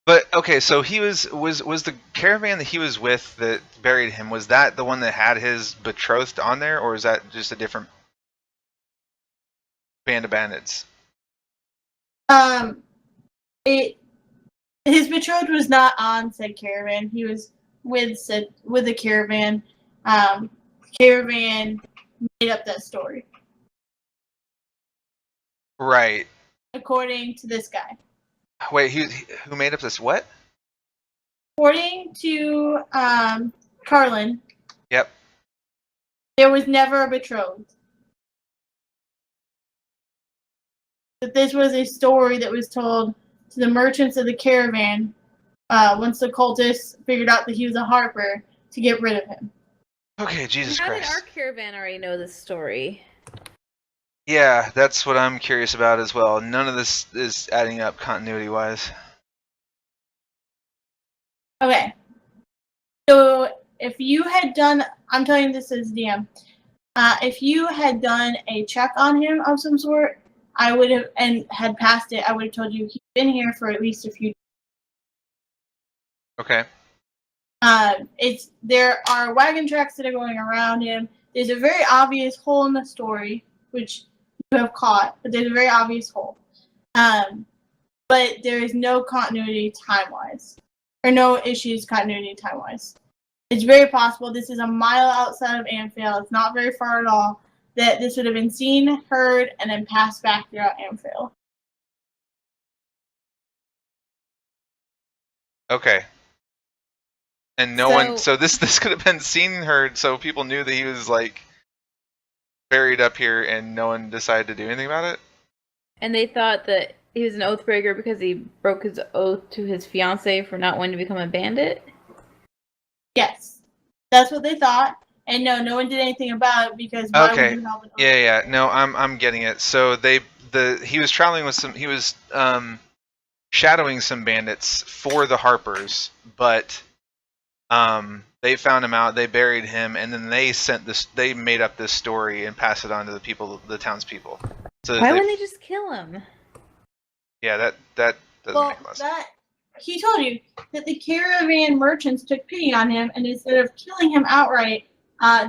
But okay, so he was the caravan that he was with that buried him, was that the one that had his betrothed on there, or is that just a different band of bandits? His betrothed was not on said caravan. He was with the caravan. Caravan made up that story. Right. According to this guy. Wait, who made up this what? According to Carlin. Yep. There was never a betrothed. That this was a story that was told to the merchants of the caravan once the cultists figured out that he was a Harper to get rid of him. Okay, Jesus How Christ. did our caravan already know this story? Yeah, that's what I'm curious about as well. None of this is adding up continuity-wise. Okay. So if you had done, I'm telling you this as DM, if you had done a check on him of some sort, I would have, and had passed it, I would have told you he's been here for at least a few days. Okay. There are wagon tracks that are going around him. There's a very obvious hole in the story, which you have caught, but there's a very obvious hole. But there is no continuity time-wise, or no issues continuity time-wise. It's very possible this is a mile outside of Amphail. It's not very far at all. That this would have been seen, heard, and then passed back throughout Amphail. Okay. And no one, so this could have been seen, heard, so people knew that he was like buried up here and no one decided to do anything about it? And they thought that he was an oath breaker because he broke his oath to his fiancée for not wanting to become a bandit? Yes, that's what they thought. And no one did anything about it because why Okay. would you have an Yeah. No, I'm getting it. So he was traveling with he was shadowing some bandits for the Harpers, but they found him out, they buried him, and then they made up this story and passed it on to the townspeople. So Why wouldn't they just kill him? Yeah, that doesn't make a lot of sense. He told you that the caravan merchants took pity on him, and instead of killing him outright,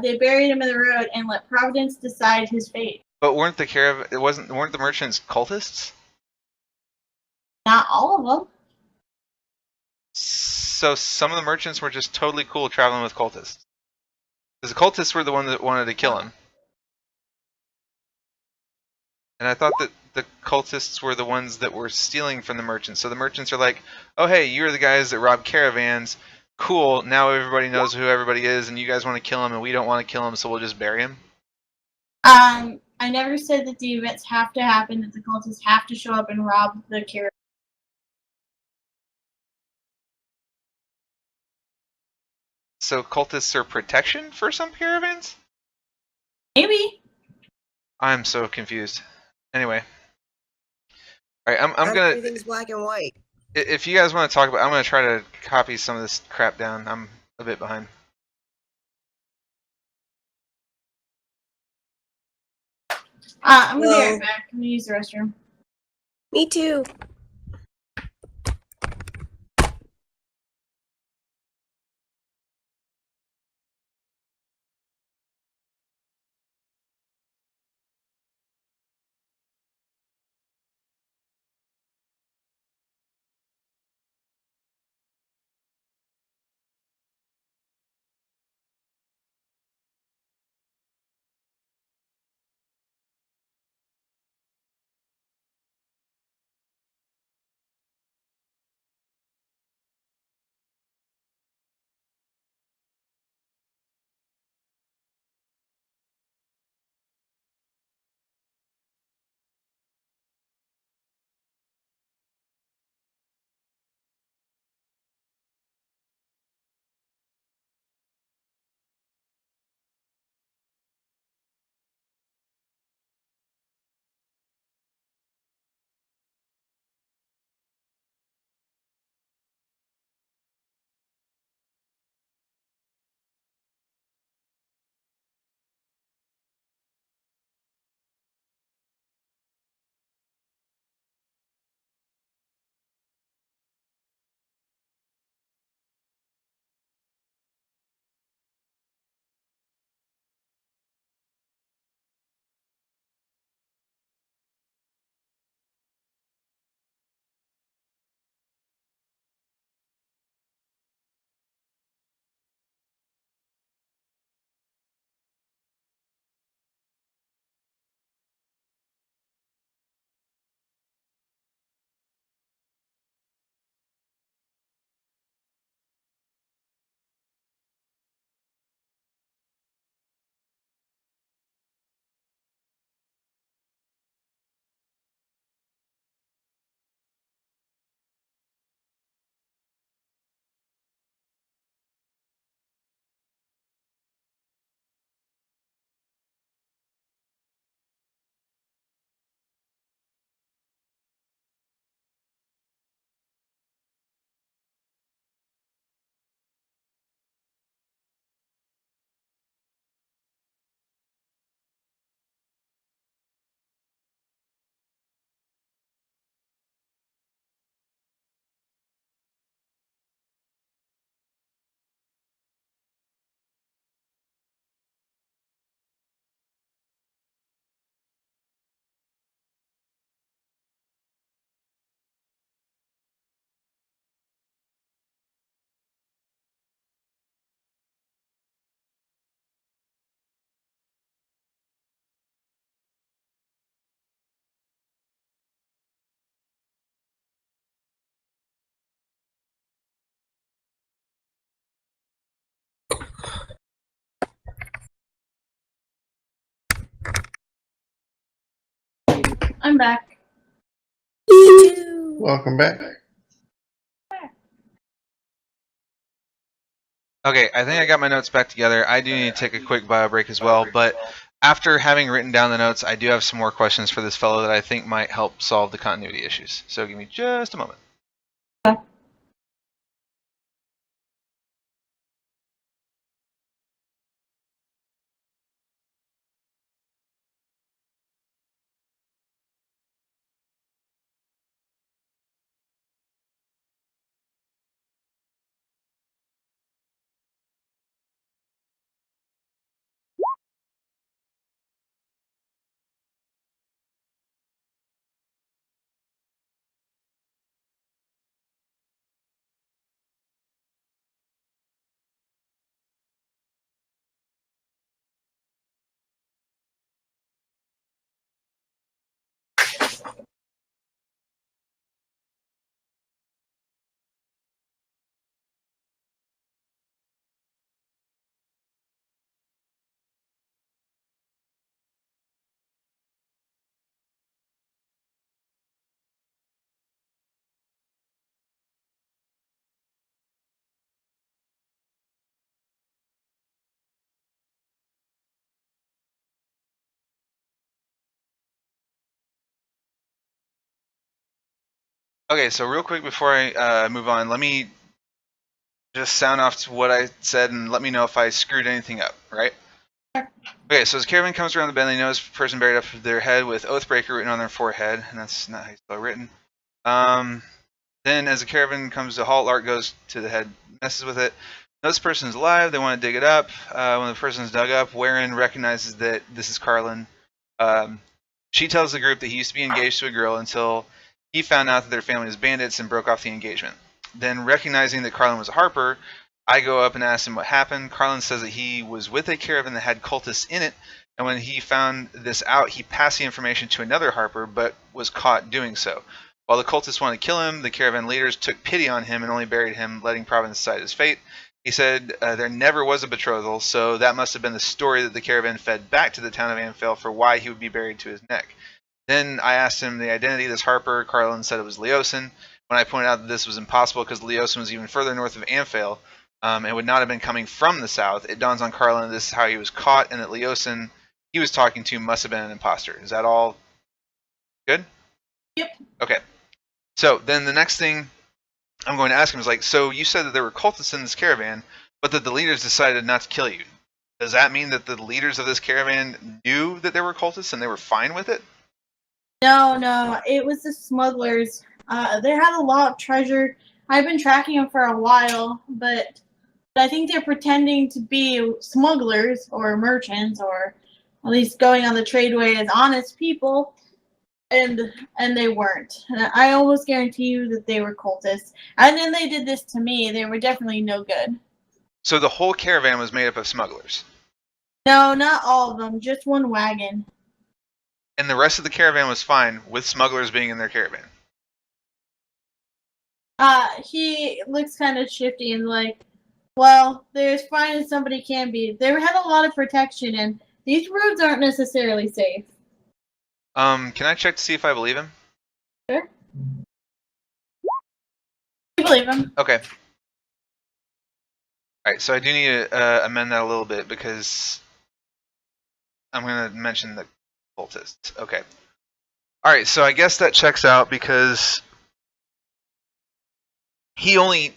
they buried him in the road and let Providence decide his fate. But weren't the merchants cultists? Not all of them. So some of the merchants were just totally cool traveling with cultists. Because the cultists were the one that wanted to kill him. And I thought that the cultists were the ones that were stealing from the merchants. So the merchants are like, oh hey, you're the guys that rob caravans. Cool, now everybody knows who everybody is, and you guys want to kill him, and we don't want to kill him, so we'll just bury him? I never said that the events have to happen, that the cultists have to show up and rob the caravan. So cultists are protection for some caravans? Maybe. I'm so confused. Anyway. Alright, I'm gonna... Everything's black and white. If you guys want to talk about... I'm gonna try to copy some of this crap down. I'm a bit behind. I'm gonna be right back. I'm gonna use the restroom. Me too. I'm back. Me too. Welcome back. Okay, I think I got my notes back together. I do need to take a quick bio break as well, but after having written down the notes, I do have some more questions for this fellow that I think might help solve the continuity issues. So give me just a moment. Okay, so real quick before I move on, let me just sound off to what I said and let me know if I screwed anything up, right? Okay, so as caravan comes around the bend, they notice a person buried up their head with Oathbreaker written on their forehead, and that's not how you spell written. Then as the caravan comes to halt, Lark goes to the head, messes with it. Knows the person's alive, they want to dig it up. When the person's dug up, Warren recognizes that this is Carlin. She tells the group that he used to be engaged to a girl until he found out that their family was bandits and broke off the engagement. Then, recognizing that Carlin was a harper, I go up and ask him what happened. Carlin says that he was with a caravan that had cultists in it, and when he found this out, he passed the information to another harper, but was caught doing so. While the cultists wanted to kill him, the caravan leaders took pity on him and only buried him, letting Providence decide his fate. He said there never was a betrothal, so that must have been the story that the caravan fed back to the town of Anfield for why he would be buried to his neck. Then I asked him the identity of this harper. Carlin said it was Leosin. When I pointed out that this was impossible because Leosin was even further north of Anfield and would not have been coming from the south, it dawns on Carlin that this is how he was caught and that Leosin he was talking to must have been an imposter. Is that all good? Yep. Okay. So then the next thing I'm going to ask him is like, so you said that there were cultists in this caravan, but that the leaders decided not to kill you. Does that mean that the leaders of this caravan knew that there were cultists and they were fine with it? No, it was the smugglers. They had a lot of treasure. I've been tracking them for a while, but I think they're pretending to be smugglers or merchants, or at least going on the tradeway as honest people, and they weren't. And I almost guarantee you that they were cultists. And then they did this to me. They were definitely no good. So the whole caravan was made up of smugglers? No, not all of them. Just one wagon. And the rest of the caravan was fine with smugglers being in their caravan? He looks kind of shifty and like, well, they're as fine as somebody can be. They had a lot of protection, and these roads aren't necessarily safe. Can I check to see if I believe him? Sure. You believe him. Okay. Alright, so I do need to amend that a little bit because I'm going to mention the cultists. Okay. Alright, so I guess that checks out because he only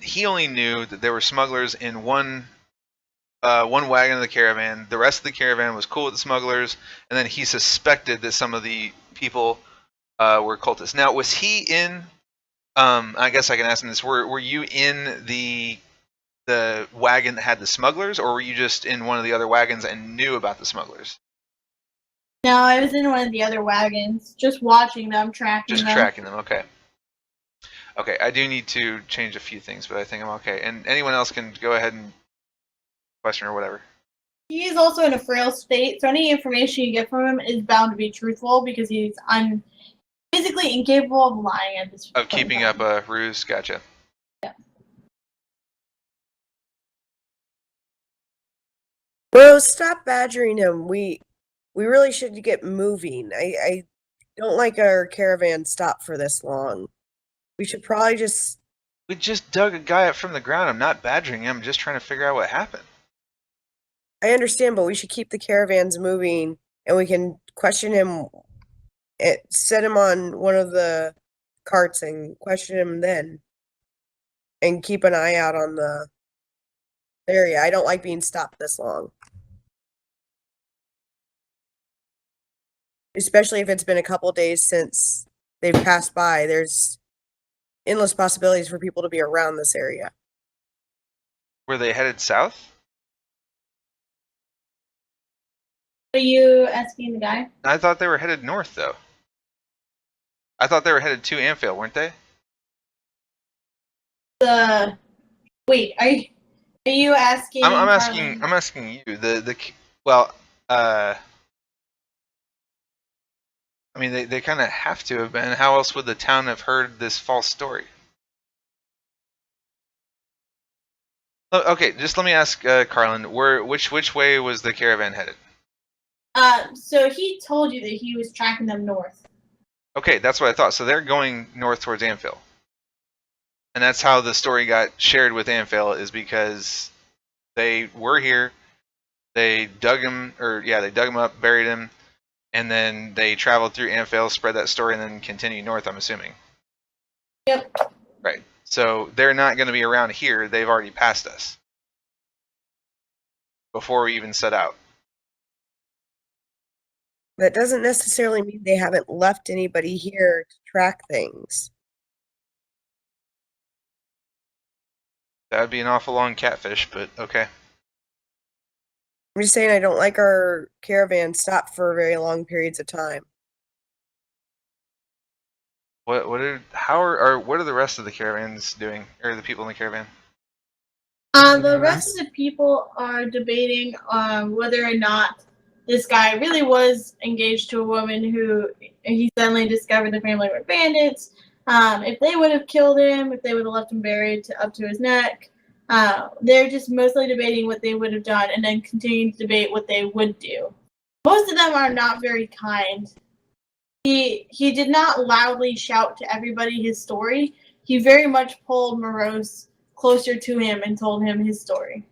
knew that there were smugglers in one wagon of the caravan. The rest of the caravan was cool with the smugglers, and then he suspected that some of the people were cultists. Now, was he in? I guess I can ask him this: Were you in the wagon that had the smugglers, or were you just in one of the other wagons and knew about the smugglers? No, I was in one of the other wagons, just watching them, tracking them. Just tracking them. Okay. Okay, I do need to change a few things, but I think I'm okay. And anyone else can go ahead and question or whatever. He is also in a frail state, so any information you get from him is bound to be truthful because he's physically incapable of lying at this point. Of keeping up a ruse, gotcha. Yeah. Bro, stop badgering him. We really should get moving. I don't like our caravan stop for this long. We should probably just. We just dug a guy up from the ground. I'm not badgering him. I'm just trying to figure out what happened. I understand, but we should keep the caravans moving, and we can question him. Set him on one of the carts and question him then, and keep an eye out on the area. I don't like being stopped this long, especially if it's been a couple days since they've passed by. There's endless possibilities for people to be around this area. Were they headed south? Are you asking the guy? I thought they were headed north, though. I thought they were headed to Anfield, weren't they? Wait, are you asking? I'm asking. I'm asking you. Well. I mean, they kind of have to have been. How else would the town have heard this false story? Okay, just let me ask Carlin. Which way was the caravan headed? So he told you that he was tracking them north. Okay, that's what I thought. So they're going north towards Anfield. And that's how the story got shared with Anfield, is because they were here, they dug him up, buried him, and then they traveled through Anfield, spread that story, and then continued north, I'm assuming. Yep. Right. So they're not going to be around here. They've already passed us before we even set out. That doesn't necessarily mean they haven't left anybody here to track things. That would be an awful long catfish, but okay. I'm just saying I don't like our caravan stopped for very long periods of time. What are the rest of the caravans doing, or the people in the caravan? The rest of the people are debating whether or not this guy really was engaged to a woman who he suddenly discovered the family were bandits. If they would have killed him, if they would have left him buried up to his neck. They're just mostly debating what they would have done and then continuing to debate what they would do. Most of them are not very kind. He did not loudly shout to everybody his story. He very much pulled Moroz closer to him and told him his story.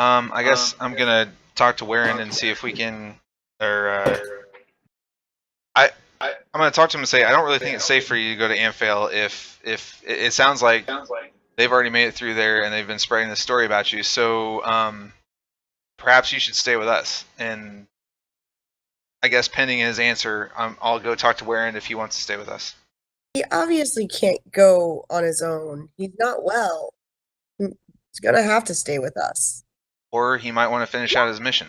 I guess I'm gonna talk to Warren and see if we can, I'm gonna talk to him and say I don't really think it's safe for you to go to Anfield if it sounds like they've already made it through there and they've been spreading the story about you. So perhaps you should stay with us. And I guess pending his answer, I'll go talk to Warren if he wants to stay with us. He obviously can't go on his own. He's not well. He's gonna have to stay with us. Or he might want to finish out his mission.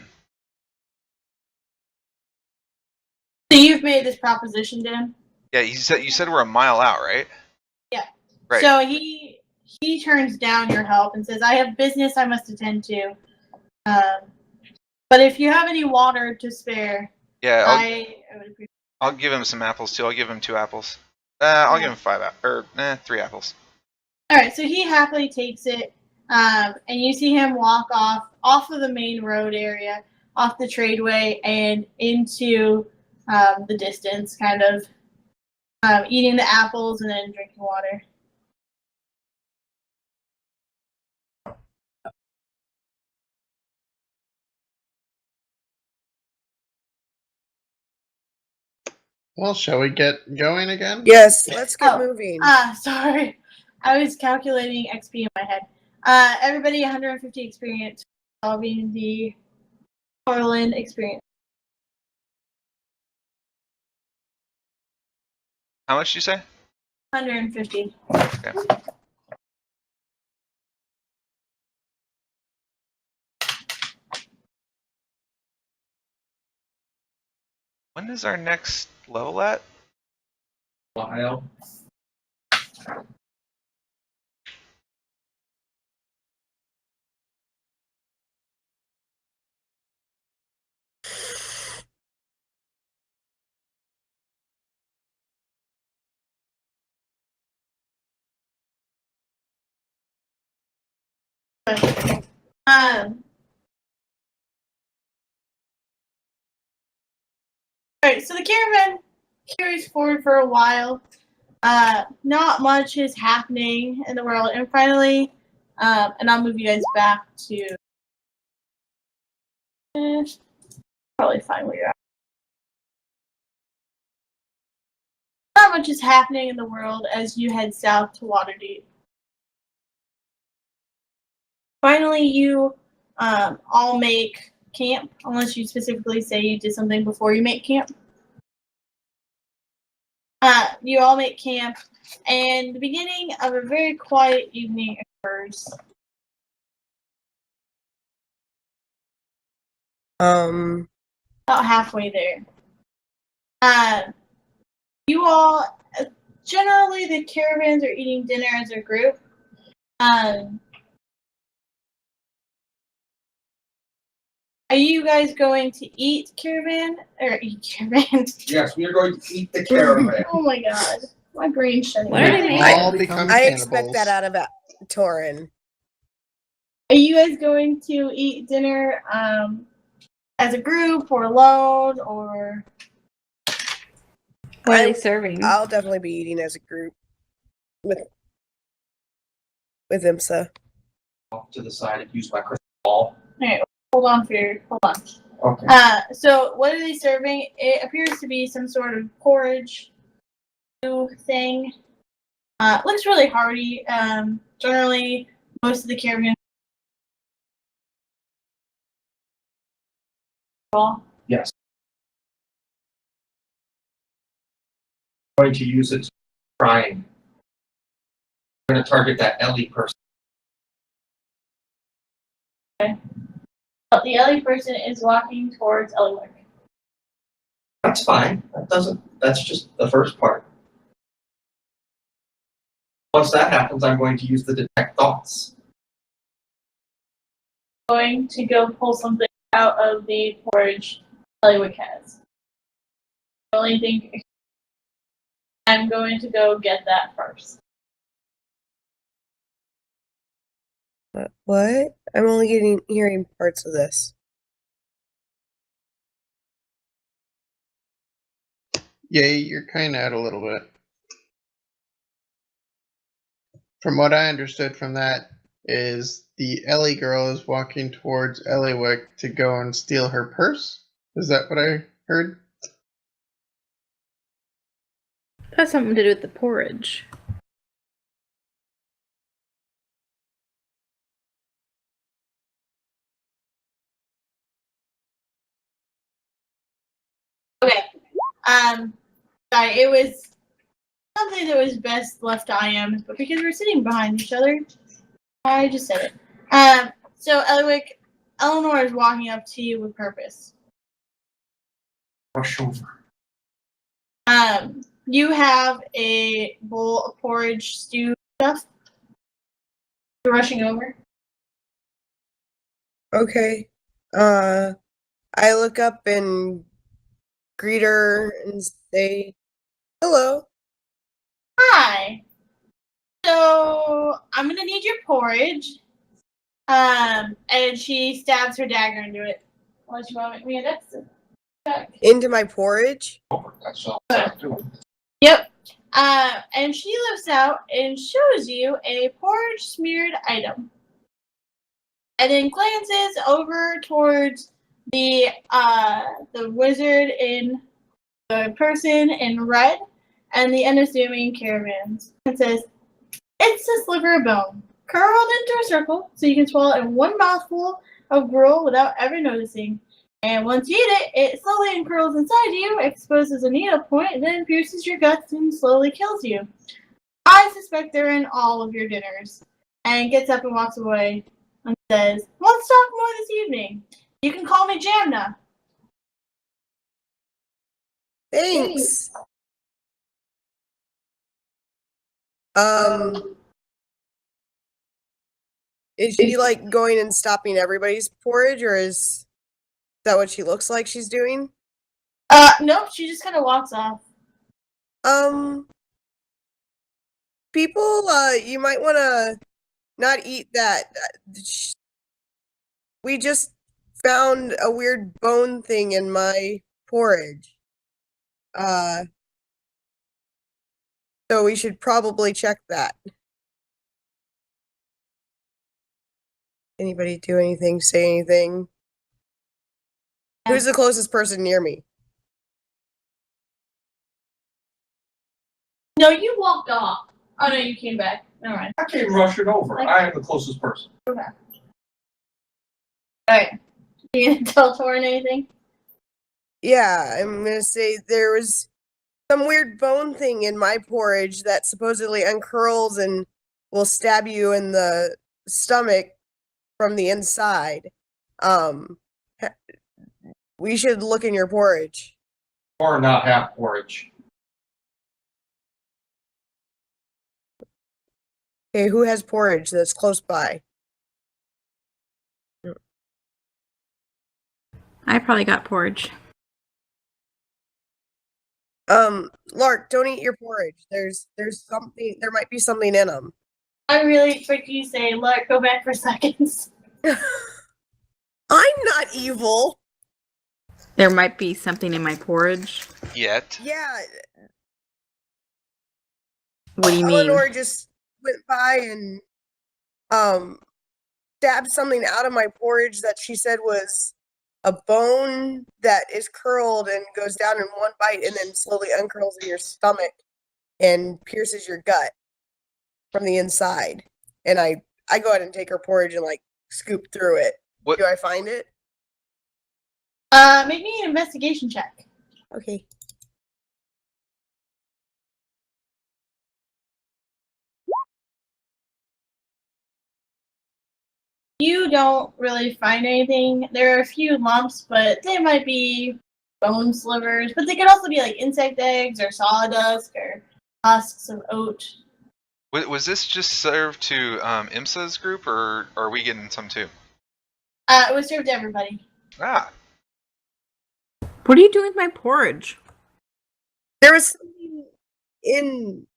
So you've made this proposition to him? Yeah, you said we're a mile out, right? Yeah. Right. So he turns down your help and says, "I have business I must attend to. But if you have any water to spare, Yeah, I would appreciate." I'll give him some apples too. I'll give him 2 apples. I'll give him 3 apples. All right, so he happily takes it, and you see him walk off of the main road area, off the tradeway, and into the distance, kind of eating the apples and then drinking water. Well, shall we get going again? Yes, let's get moving. Sorry. I was calculating XP in my head. Everybody 150 experience solving the Torren experience. How much did you say? 150. Okay. When is our next level at? While. Alright, so the caravan carries forward for a while. Not much is happening in the world, and finally, and I'll move you guys back to probably fine where you're at. Not much is happening in the world as you head south to Waterdeep. Finally, you all make camp, unless you specifically say you did something before you make camp. You all make camp, and the beginning of a very quiet evening occurs. About halfway there. You all, generally the caravans are eating dinner as a group. Are you guys going to eat caravan? Or eat caravan? Yes, we are going to eat the caravan. Oh my god. My brain's shutting What are they down. making? All become I cannibals. expect that out of Torren. Are you guys going to eat dinner as a group or alone or? What are they serving? I'll definitely be eating as a group with IMSA. Off to the side and use my crystal ball. Alright, hold on. Okay. So what are they serving? It appears to be some sort of porridge thing. Looks really hearty. Generally, most of the caravan. Yes. I'm going to use it crying. I'm going to target that Ellie person. But the other person is walking towards Ellywick. That's fine. That's just the first part. Once that happens, I'm going to use the detect thoughts. Going to go pull something out of the porridge Ellywick has. The only thing I'm going to go get that first. What? I'm only hearing parts of this. Yeah, you're kind of out a little bit. From what I understood from that is the Ellie girl is walking towards Ellywick to go and steal her purse. Is that what I heard? Has something to do with the porridge. Okay. Sorry, it was something that was best left to IM, but because we're sitting behind each other, I just said it. So Ellywick, Eleanor is walking up to you with purpose. Rush over. You have a bowl of porridge stew stuff. You're rushing over. Okay. I look up and greet her and say, hello. Hi. So I'm gonna need your porridge. And she stabs her dagger into it. Unless you want to make me a dex check. Into my porridge? Over. That's all I'm doing. Yep. And she lifts out and shows you a porridge smeared item. And then glances over towards the wizard in the person in red and the unassuming caravans. And says, it's a sliver of bone, curled into a circle so you can swallow in one mouthful of gruel without ever noticing. And once you eat it, it slowly uncurls inside you, exposes a needle point, then pierces your guts and slowly kills you. I suspect they're in all of your dinners. And gets up and walks away and says, let's talk more this evening. You can call me Jamna. Thanks. Is she like going and stopping everybody's porridge, or is that what she looks like she's doing? Nope, she just kind of walks off. People, you might want to not eat that. We just found a weird bone thing in my porridge. So we should probably check that. Anybody do anything? Say anything? Who's the closest person near me? No, you walked off. Oh no, you came back. Never mind. I came rushing over. I am the closest person. Okay. Alright. You gonna tell Torren anything? Yeah, I'm gonna say there was some weird bone thing in my porridge that supposedly uncurls and will stab you in the stomach from the inside. We should look in your porridge. Or not have porridge. Okay, who has porridge that's close by? I probably got porridge. Lark, don't eat your porridge. There's something. There might be something in them. I really expect you to say, Lark, go back for seconds. I'm not evil. There might be something in my porridge. Yet. Yeah. What do you mean? Eleanor just went by and stabbed something out of my porridge that she said was a bone that is curled and goes down in one bite and then slowly uncurls in your stomach and pierces your gut from the inside. And I go ahead and take her porridge and like scoop through it. What? Do I find it? Make me an investigation check. Okay. You don't really find anything. There are a few lumps, but they might be bone slivers. But they could also be like insect eggs or sawdust or husks of oat. Was this just served to IMSA's group, or are we getting some too? It was served to everybody. Ah. What are you doing with my porridge? There was something in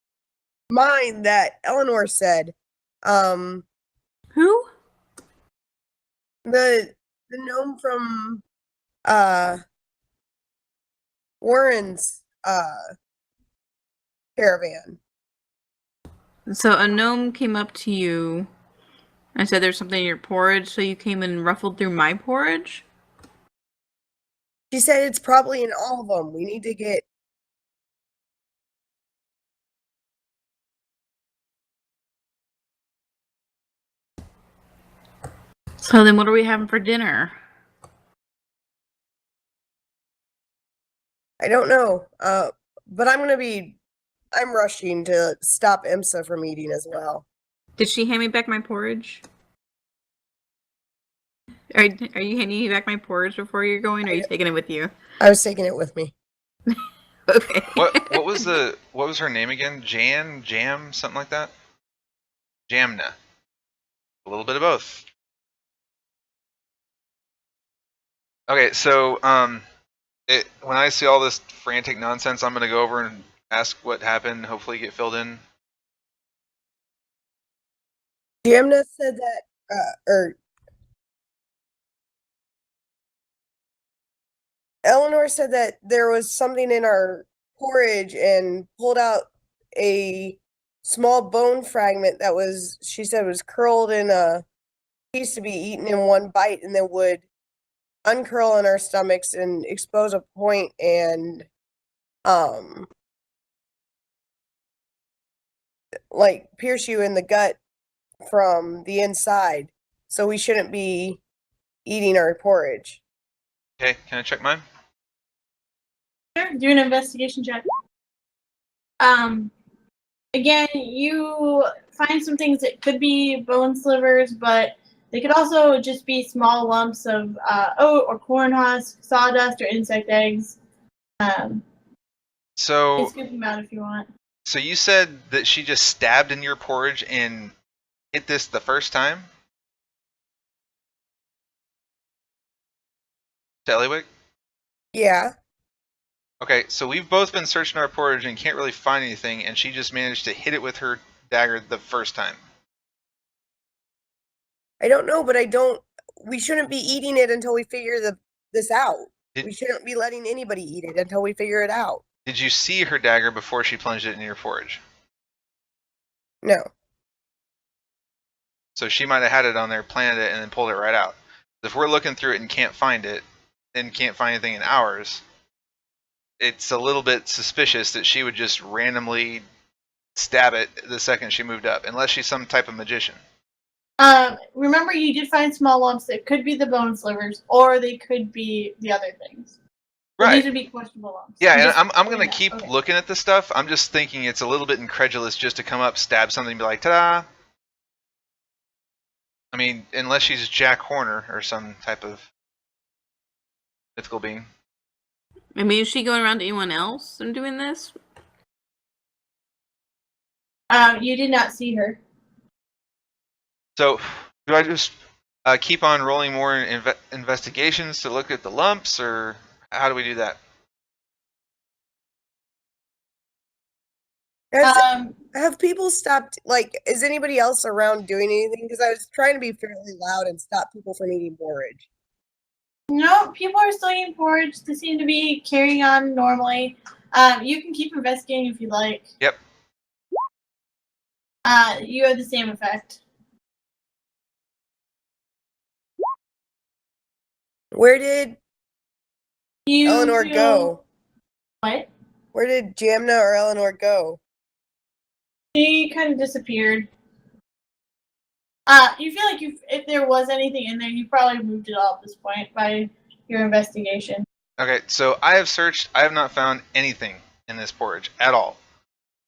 mine that Eleanor said. Who? The gnome from Warren's caravan. So a gnome came up to you and said there's something in your porridge, so you came and ruffled through my porridge? She said it's probably in all of them. We need to get. So then what are we having for dinner? I don't know. But I'm rushing to stop IMSA from eating as well. Did she hand me back my porridge? Are you handing me back my porridge before you're going, or are you taking it with you? I was taking it with me. Okay. What was her name again? Jam, something like that? Jamna. A little bit of both. Okay, so when I see all this frantic nonsense, I'm gonna go over and ask what happened, hopefully get filled in. Jamna said that Eleanor said that there was something in our porridge and pulled out a small bone fragment that she said was curled in a piece to be eaten in one bite and then would uncurl in our stomachs and expose a point and like pierce you in the gut from the inside. So we shouldn't be eating our porridge. Okay, can I check mine? Sure, do an investigation check. Again, you find some things that could be bone slivers, but they could also just be small lumps of oat or corn husk, sawdust, or insect eggs. So You can scoop them out if you want. So you said that she just stabbed in your porridge and hit this the first time? To Ellywick? Yeah. Okay, so we've both been searching our porridge and can't really find anything, and she just managed to hit it with her dagger the first time. I don't know, but we shouldn't be eating it until we figure this out. We shouldn't be letting anybody eat it until we figure it out. Did you see her dagger before she plunged it into your forage? No. So she might have had it on there, planted it, and then pulled it right out. If we're looking through it and can't find it, and can't find anything in ours, it's a little bit suspicious that she would just randomly stab it the second she moved up, unless she's some type of magician. Remember, you did find small lumps that could be the bone slivers, or they could be the other things. So Right. these would be questionable lumps. Yeah, and I'm going to keep okay. looking at this stuff. I'm just thinking it's a little bit incredulous just to come up, stab something, and be like, ta-da! I mean, unless she's Jack Horner or some type of mythical being. I mean, is she going around to anyone else and doing this? You did not see her. So, do I just keep on rolling more investigations to look at the lumps, or how do we do that? Have people stopped, is anybody else around doing anything? Because I was trying to be fairly loud and stop people from eating porridge. No, people are still eating porridge. They seem to be carrying on normally. You can keep investigating if you'd like. Yep. You have the same effect. Where did You Eleanor feel- go? What? Where did Jamna or Eleanor go? She kind of disappeared. You feel like if there was anything in there, you probably moved it all at this point by your investigation. Okay, so I have searched. I have not found anything in this porridge at all.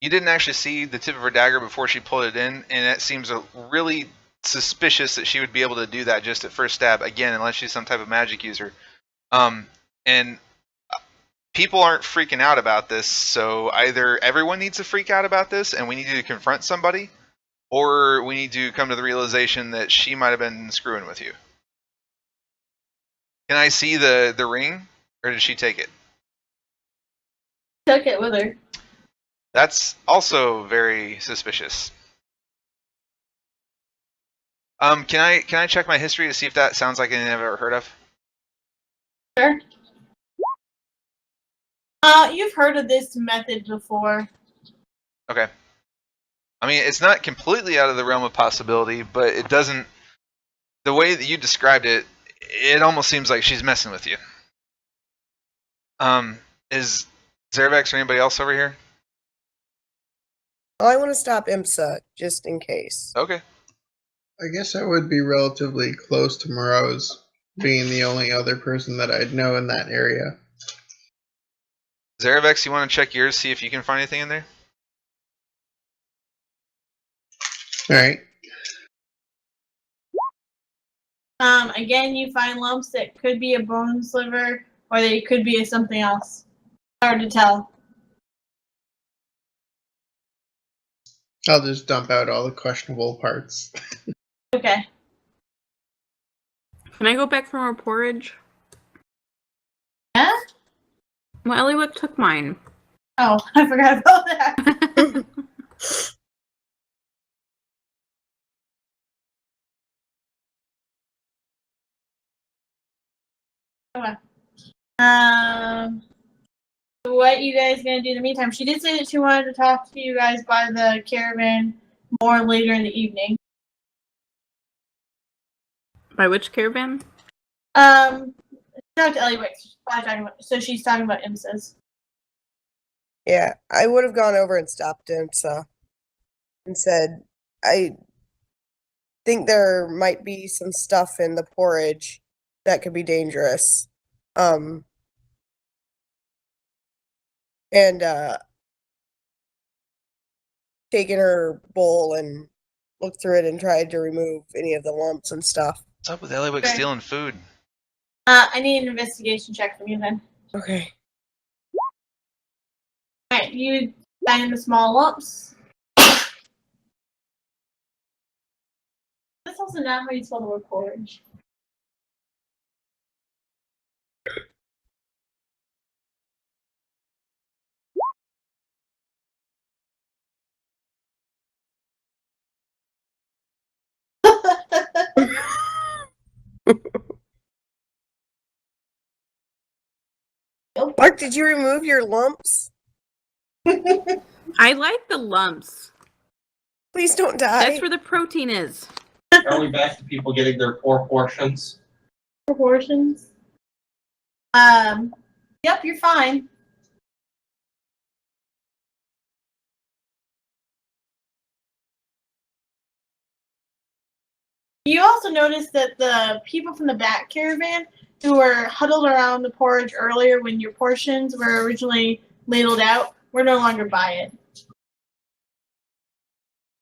You didn't actually see the tip of her dagger before she pulled it in, and it seems really suspicious that she would be able to do that just at first stab, again, unless she's some type of magic user. And people aren't freaking out about this, so either everyone needs to freak out about this and we need to confront somebody, or we need to come to the realization that she might have been screwing with you. Can I see the ring, or did she take it? Took it with her. That's also very suspicious. Can I check my history to see if that sounds like anything I've ever heard of? Sure. You've heard of this method before. Okay. I mean, it's not completely out of the realm of possibility, but it doesn't. The way that you described it, it almost seems like she's messing with you. Is Zerevex or anybody else over here? Oh, I want to stop IMSA, just in case. Okay. I guess I would be relatively close to Moroz, being the only other person that I'd know in that area. Zerevex, you want to check yours, see if you can find anything in there? Alright. Again, you find lumps that could be a bone sliver, or they could be something else. Hard to tell. I'll just dump out all the questionable parts. Okay. Can I go back for more porridge? Yeah? Well, Ellywick took mine. Oh, I forgot about that. Okay. What you guys gonna do in the meantime? She did say that she wanted to talk to you guys by the caravan more later in the evening. By which caravan? Talk to Ellywick. So she's talking about IMSAs. Yeah, I would have gone over and stopped IMSA and said, I think there might be some stuff in the porridge that could be dangerous. And taken her bowl and looked through it and tried to remove any of the lumps and stuff. What's up with Ellywick Okay. stealing food? I need an investigation check from you then. Okay. Alright, you find the small lumps. That's also not how you spell the word porridge. Lark, did you remove your lumps? I like the lumps. Please don't die. That's where the protein is. Are we back to people getting their 4 portions? Proportions. Yep, you're fine. You also noticed that the people from the back caravan who were huddled around the porridge earlier when your portions were originally ladled out were no longer by it.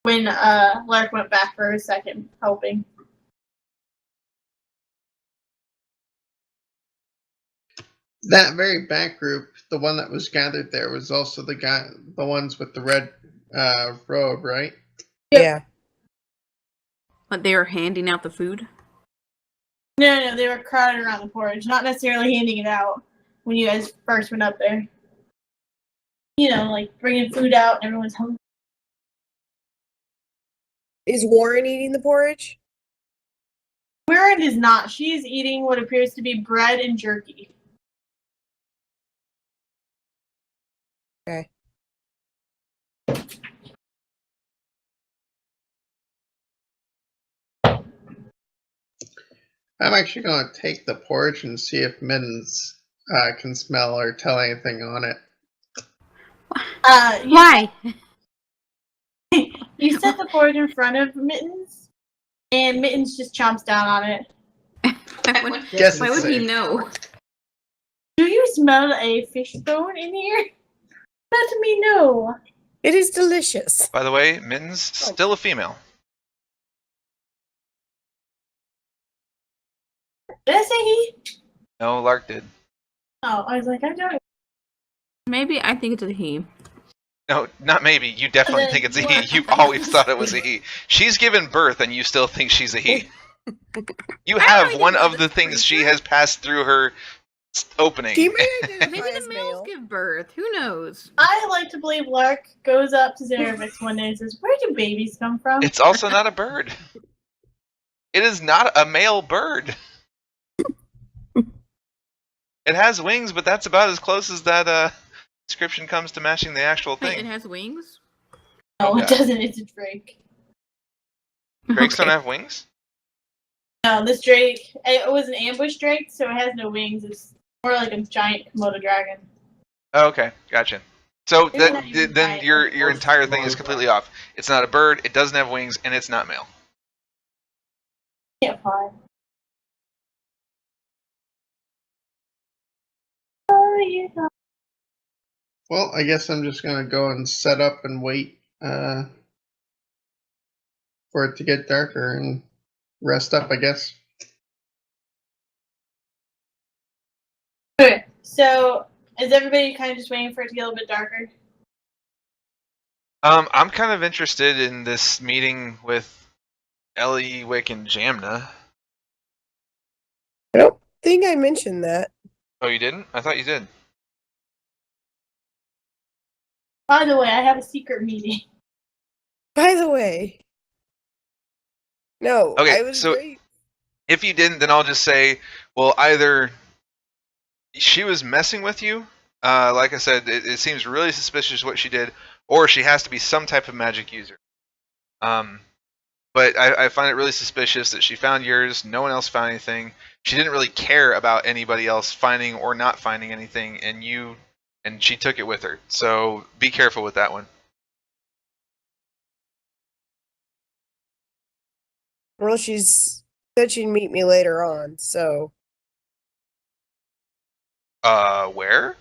When Lark went back for a second helping. That very back group, the one that was gathered there, was also the ones with the red robe, right? Yeah. But they were handing out the food? No, they were crowded around the porridge, not necessarily handing it out when you guys first went up there. You know, like bringing food out and everyone's hungry. Is Warren eating the porridge? Warren is not. She is eating what appears to be bread and jerky. Okay. I'm actually going to take the porridge and see if Mittens can smell or tell anything on it. Why? You set the porridge in front of Mittens, and Mittens just chomps down on it. Guess Why it's would he safe. know? Do you smell a fish bone in here? Let me know. It is delicious. By the way, Mittens, still a female. Did I say he? No, Lark did. Oh, I was like, I don't. Maybe I think it's a he. No, not maybe. You definitely think it's a he. You always thought it was a he. She's given birth and you still think she's a he. You have one of the things she has passed through her opening. He may identify Maybe as the males male. give birth. Who knows? I like to believe Lark goes up to Zerevex one day and says, "Where do babies come from?" It's also not a bird. It is not a male bird. It has wings, but that's about as close as that description comes to matching the actual Wait, it thing. has wings? No, Yeah. it doesn't. It's a drake. Drakes Okay. don't have wings? No, this drake, it was an ambush drake, so it has no wings. It's more like a giant Komodo dragon. Oh, okay, gotcha. So Maybe not even then giant. your entire thing is completely off. It's not a bird, it doesn't have wings, and it's not male. Can't fly. Oh, you know. Well, I guess I'm just going to go and set up and wait for it to get darker and rest up, I guess. Okay, so is everybody kind of just waiting for it to get a little bit darker? I'm kind of interested in this meeting with Ellywick and Jamna. I don't think I mentioned that. Oh, you didn't? I thought you did. By the way, I have a secret meeting. By the way. No, Okay, I was so- great. If you didn't, then I'll just say, well, either she was messing with you, like I said, it seems really suspicious what she did, or she has to be some type of magic user. But I find it really suspicious that she found yours, no one else found anything. She didn't really care about anybody else finding or not finding anything, and she took it with her. So be careful with that one. Well, she's said she'd meet me later on, so Where?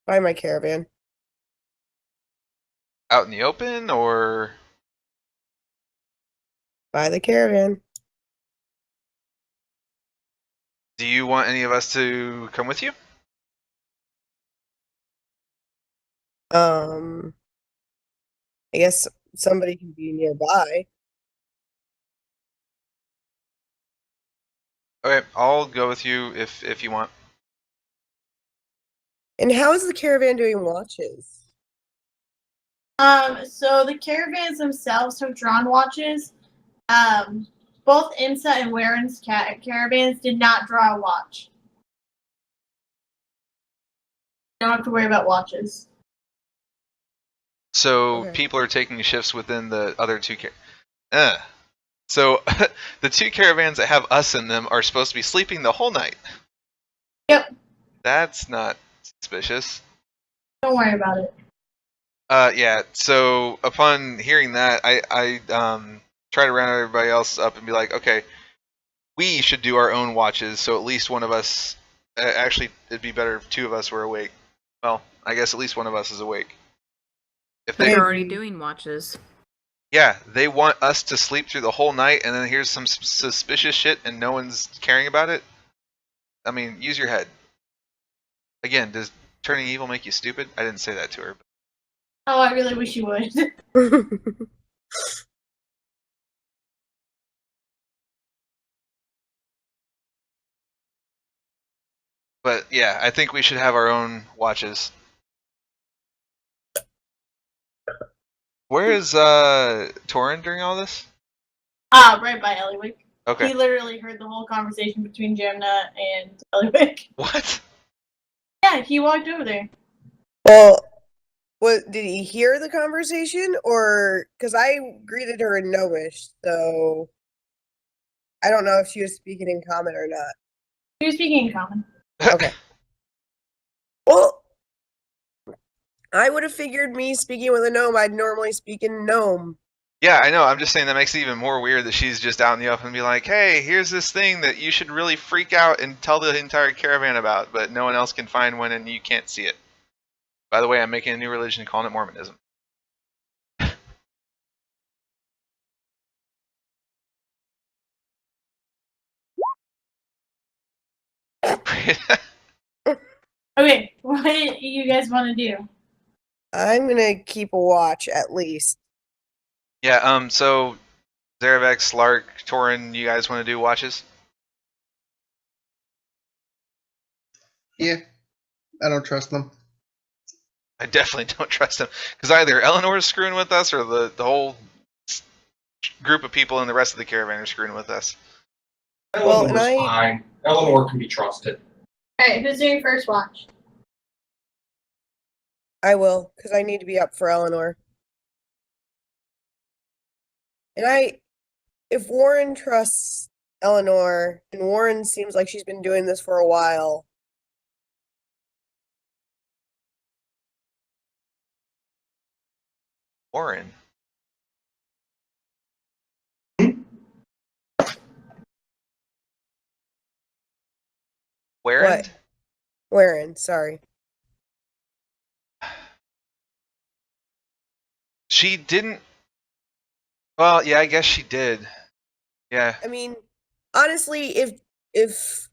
by my caravan. Out in the open, or? By the caravan. Do you want any of us to come with you? I guess somebody can be nearby. Okay, I'll go with you if you want. And how is the caravan doing watches? So the caravans themselves have drawn watches. both Imsa and Warren's caravans did not draw a watch. You don't have to worry about watches. So Okay. people are taking shifts within the other two So the two caravans that have us in them are supposed to be sleeping the whole night. Yep. That's not suspicious. Don't worry about it. Yeah. So upon hearing that, I try to round everybody else up and be like, okay, we should do our own watches. So at least one of us, actually, it'd be better if two of us were awake. Well, I guess at least one of us is awake. If But they, they're already doing watches. yeah, they want us to sleep through the whole night, and then here's some suspicious shit, and no one's caring about it. I mean, use your head. Again, does turning evil make you stupid? I didn't say that to her. Oh, I really wish you would. But yeah, I think we should have our own watches. Where is Torren during all this? Right by Ellywick. Okay. He literally heard the whole conversation between Jamna and Ellywick. What? Yeah, he walked over there. Well, what did he hear the conversation, or because I greeted her in Gnomish, so I don't know if she was speaking in common or not. He was speaking in common. Okay. Well, I would have figured me speaking with a gnome, I'd normally speak in gnome. Yeah, I know. I'm just saying that makes it even more weird that she's just out in the open and be like, hey, here's this thing that you should really freak out and tell the entire caravan about, but no one else can find one and you can't see it. By the way, I'm making a new religion and calling it Mormonism. Okay, what do you guys want to do? I'm gonna keep a watch at least. Yeah, so Zerevex, Lark, Torren, you guys want to do watches? Yeah, I don't trust them. I definitely don't trust them, because either Eleanor's screwing with us or the whole group of people in the rest of the caravan are screwing with us. Well, and Eleanor's fine. Eleanor can be trusted. Alright, who's doing first watch? I will, because I need to be up for Eleanor. And if Warren trusts Eleanor, and Warren seems like she's been doing this for a while. Warren. Warren? What? Warren, sorry. She didn't. Well, yeah, I guess she did. Yeah. I mean, honestly, if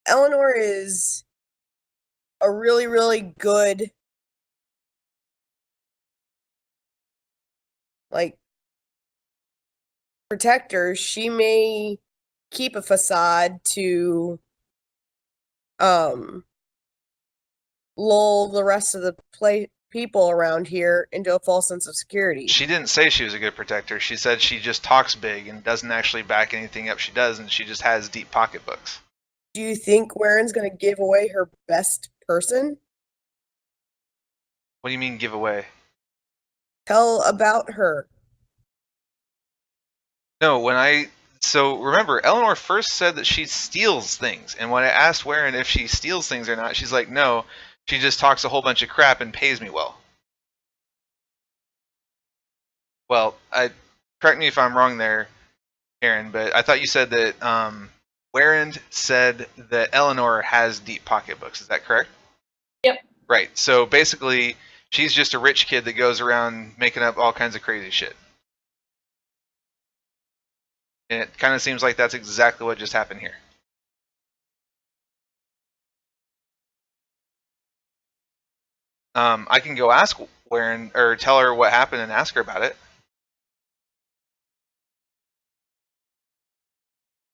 Eleanor is a really, really good protector, she may keep a facade to lull the rest of the people around here into a false sense of security. She didn't say she was a good protector. She said she just talks big and doesn't actually back anything up she does, and she just has deep pocketbooks. Do you think Warren's going to give away her best person? What do you mean give away? Tell about her. No, so remember, Eleanor first said that she steals things, and when I asked Warren if she steals things or not, she's like, no, she just talks a whole bunch of crap and pays me well. Well, correct me if I'm wrong there, Aaron, but I thought you said that Warren said that Eleanor has deep pocketbooks. Is that correct? Yep. Right. So basically, she's just a rich kid that goes around making up all kinds of crazy shit. And it kind of seems like that's exactly what just happened here. I can go ask Warren, or tell her what happened and ask her about it.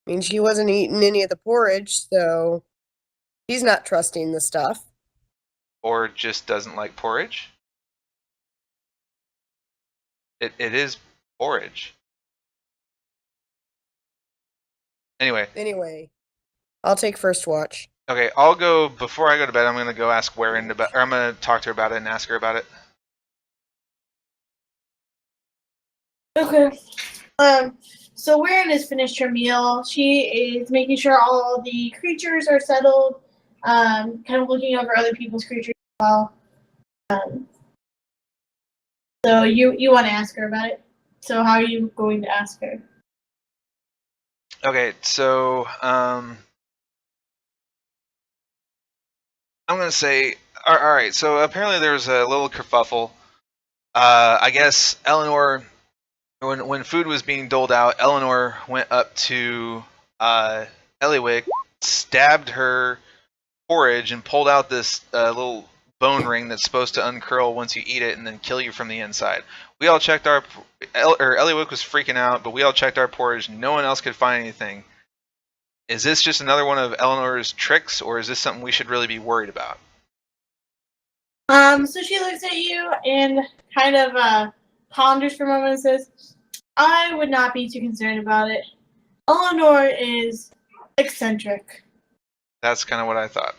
I mean, she wasn't eating any of the porridge, so she's not trusting the stuff. Or just doesn't like porridge. It is porridge. Anyway, I'll take first watch. Okay, I'll go before I go to bed. I'm gonna go ask Warren about, or I'm gonna talk to her about it and ask her about it. Okay. So Warren has finished her meal. She is making sure all the creatures are settled. Kind of looking over other people's creatures as well. So you want to ask her about it. So how are you going to ask her? Okay, so I'm gonna say, all right. So apparently there was a little kerfuffle. I guess Eleanor, when food was being doled out, Eleanor went up to Ellywick, stabbed her Porridge, and pulled out this little bone ring that's supposed to uncurl once you eat it and then kill you from the inside. We all checked our, Ellywick was freaking out, but we all checked our Porridge. No one else could find anything. Is this just another one of Eleanor's tricks, or is this something we should really be worried about? So she looks at you and kind of ponders for a moment and says, I would not be too concerned about it. Eleanor is eccentric. That's kind of what I thought.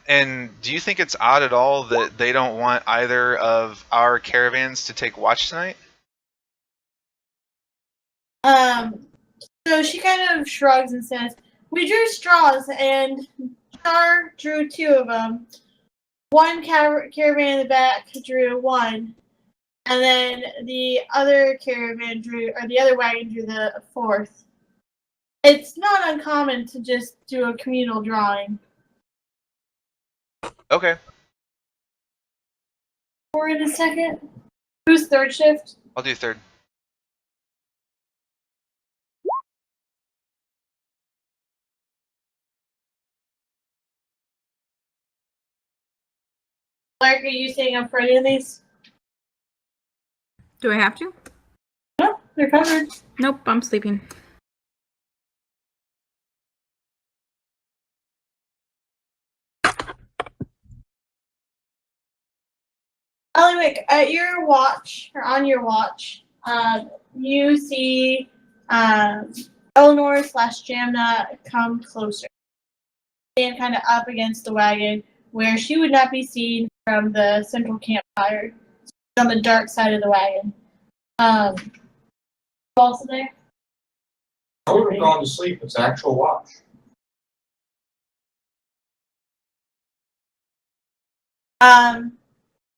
And do you think it's odd at all that they don't want either of our caravans to take watch tonight? So she kind of shrugs and says, we drew straws and Char drew 2 of them. One caravan in the back drew 1. And then the other caravan drew, or the other wagon drew the 4th. It's not uncommon to just do a communal drawing. Okay. We're in a second. Who's third shift? I'll do third. Lark, are you staying up for any of these? Do I have to? No, they're covered. Nope, I'm sleeping. Ellywick, at your watch, or on your watch, you see Eleanor/Jamna come closer. Stand kind of up against the wagon where she would not be seen from the central campfire. She's on the dark side of the wagon. Also there? I would have gone to sleep. It's actual watch.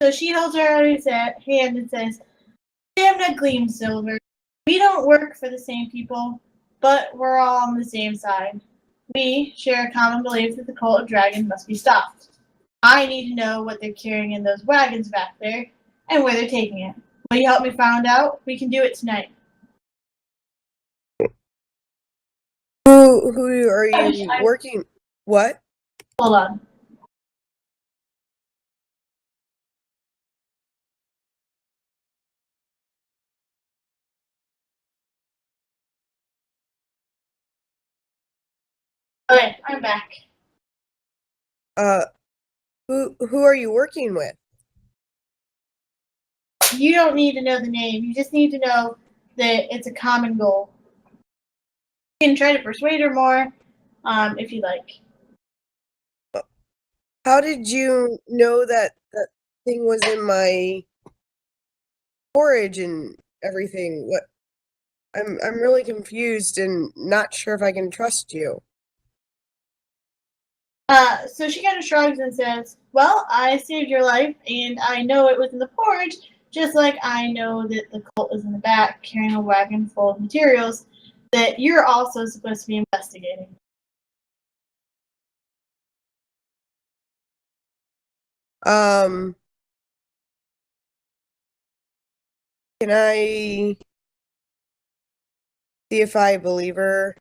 So she holds her out his hand and says, Jamna Gleamsilver, we don't work for the same people, but we're all on the same side. We share a common belief that the cult of dragons must be stopped. I need to know what they're carrying in those wagons back there, and where they're taking it. Will you help me find out? We can do it tonight. Who are you working? What? Hold on. Okay, I'm back. Who are you working with? You don't need to know the name. You just need to know that it's a common goal. You can try to persuade her more, if you like. How did you know that that thing was in my porridge and everything? What? I'm really confused and not sure if I can trust you. So she kind of shrugs and says, well, I saved your life, and I know it was in the porridge, just like I know that the cult is in the back carrying a wagon full of materials that you're also supposed to be investigating. Can I see if I believe her?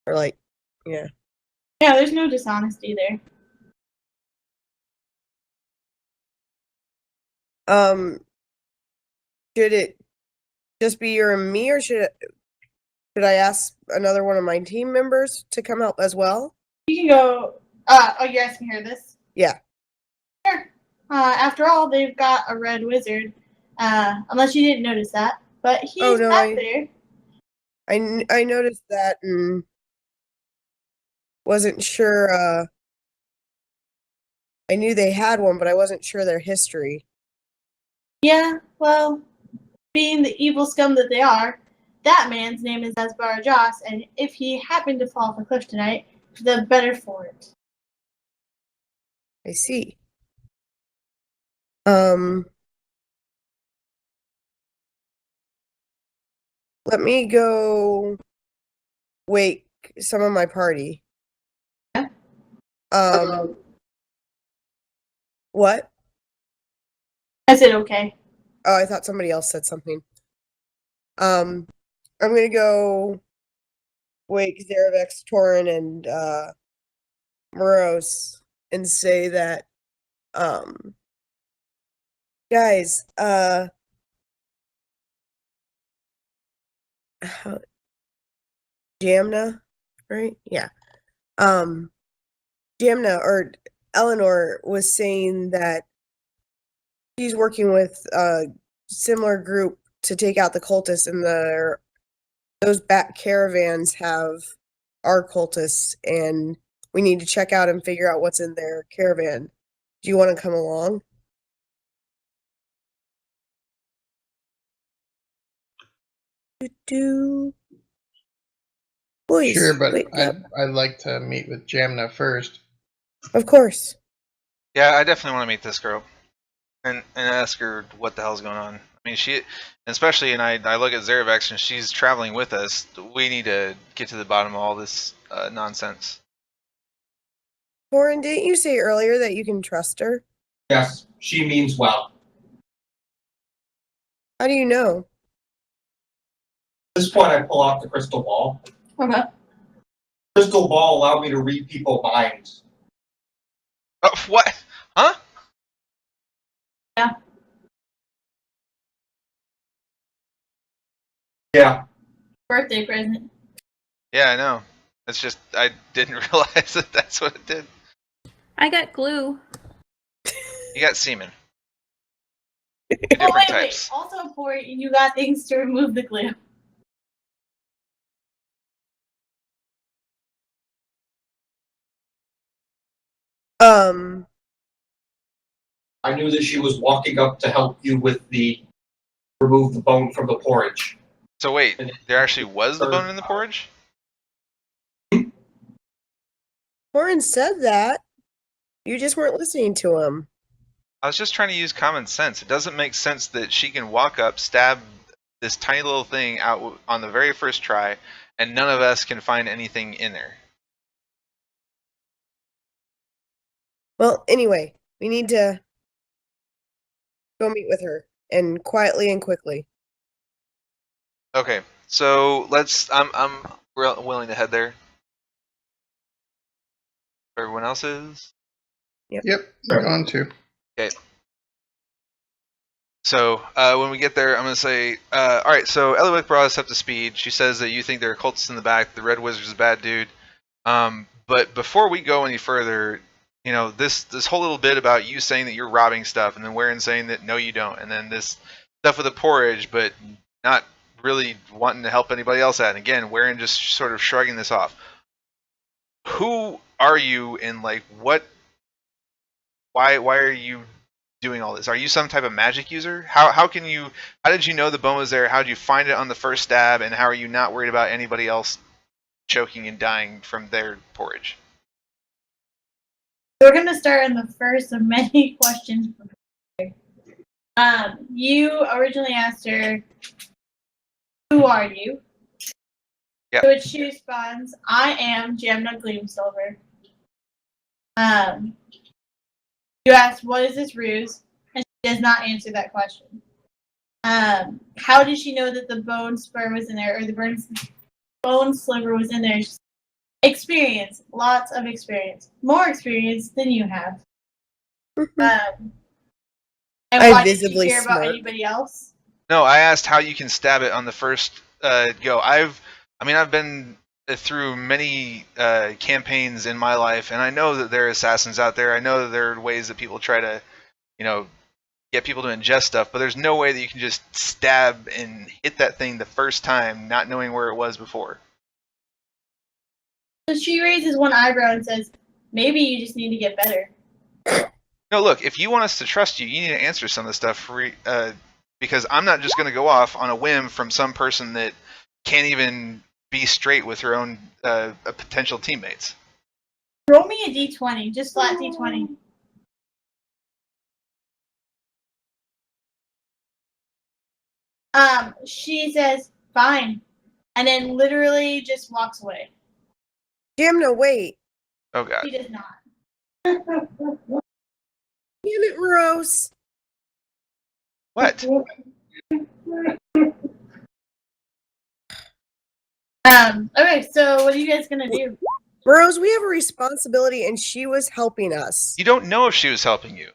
Or like, yeah. Yeah, there's no dishonesty there. Should it just be you and me, or should I ask another one of my team members to come help as well? You can go. Oh, you're asking her this? Yeah. Sure. After all, they've got a Red Wizard Unless you didn't notice that. But he's Oh, no, back there. I noticed that and wasn't sure. I knew they had one, but I wasn't sure their history. Yeah, well, being the evil scum that they are, that man's name is Asbar Joss, and if he happened to fall off a cliff tonight, the better for it. I see. Let me go wake some of my party. Yeah. What? I said okay. Oh, I thought somebody else said something. I'm gonna go wake Zerevex, Torren, and Moroz and say that, guys, Jamna, right? Yeah. Jamna or Eleanor was saying that she's working with a similar group to take out the cultists, and those back caravans have our cultists, and we need to check out and figure out what's in their caravan. Do you want to come along? Boys, Sure, but wake up. I'd like to meet with Jamna first. Of course. Yeah, I definitely want to meet this girl and ask her what the hell's going on. I mean, especially, and I look at Zerevex and she's traveling with us. We need to get to the bottom of all this nonsense. Torren, didn't you say earlier that you can trust her? Yes, she means well. How do you know? At this point, I pull out the crystal ball. Okay. Crystal ball allowed me to read people's minds. Oh, what? Huh? Yeah. Birthday present. Yeah, I know. It's just I didn't realize that that's what it did. I got glue. You got semen. Oh, Different wait. types. Also, Porridge, you got things to remove the glue. I knew that she was walking up to help you with remove the bone from the porridge. So wait, there actually was the bone in the porridge? Torren said that. You just weren't listening to him. I was just trying to use common sense. It doesn't make sense that she can walk up, stab this tiny little thing out on the very first try, and none of us can find anything in there. Well, anyway, we need to go meet with her, and quietly and quickly. Okay, so I'm willing to head there. Everyone else is? Yep, I'm going to. Okay. So when we get there, I'm going to say, all right, so Ellywick brought us up to speed. She says that you think there are cultists in the back. The Red Wizard is a bad dude. But before we go any further, you know, this whole little bit about you saying that you're robbing stuff, and then Warren saying that no, you don't, and then this stuff with the porridge, but not really wanting to help anybody else out. And again, Warren just sort of shrugging this off. Who are you, and like what? Why are you doing all this? Are you some type of magic user? How did you know the bone was there? How did you find it on the first stab? And how are you not worried about anybody else choking and dying from their porridge? We're going to start on the first of many questions. You originally asked her, who are you? Yeah. To which she responds, I am Jamna Gleamsilver. You asked, what is this ruse? And she does not answer that question. How did she know that the bone spur was in there, or the bone sliver was in there? Experience. Lots of experience. More experience than you have. And why did she care about anybody else? No, I asked how you can stab it on the first go. I've been through many campaigns in my life, and I know that there are assassins out there. I know that there are ways that people try to, you know, get people to ingest stuff, but there's no way that you can just stab and hit that thing the first time, not knowing where it was before. So she raises one eyebrow and says, maybe you just need to get better. No, look, if you want us to trust you, you need to answer some of the stuff because I'm not just going to go off on a whim from some person that can't even be straight with her own potential teammates. Roll me a d20, just flat d20. She says, fine, and then literally just walks away. Jamna, wait. Oh, God. She does not. Damn it, Moroz. What? Okay, so what are you guys gonna do? Moroz, we have a responsibility, and she was helping us. You don't know if she was helping you.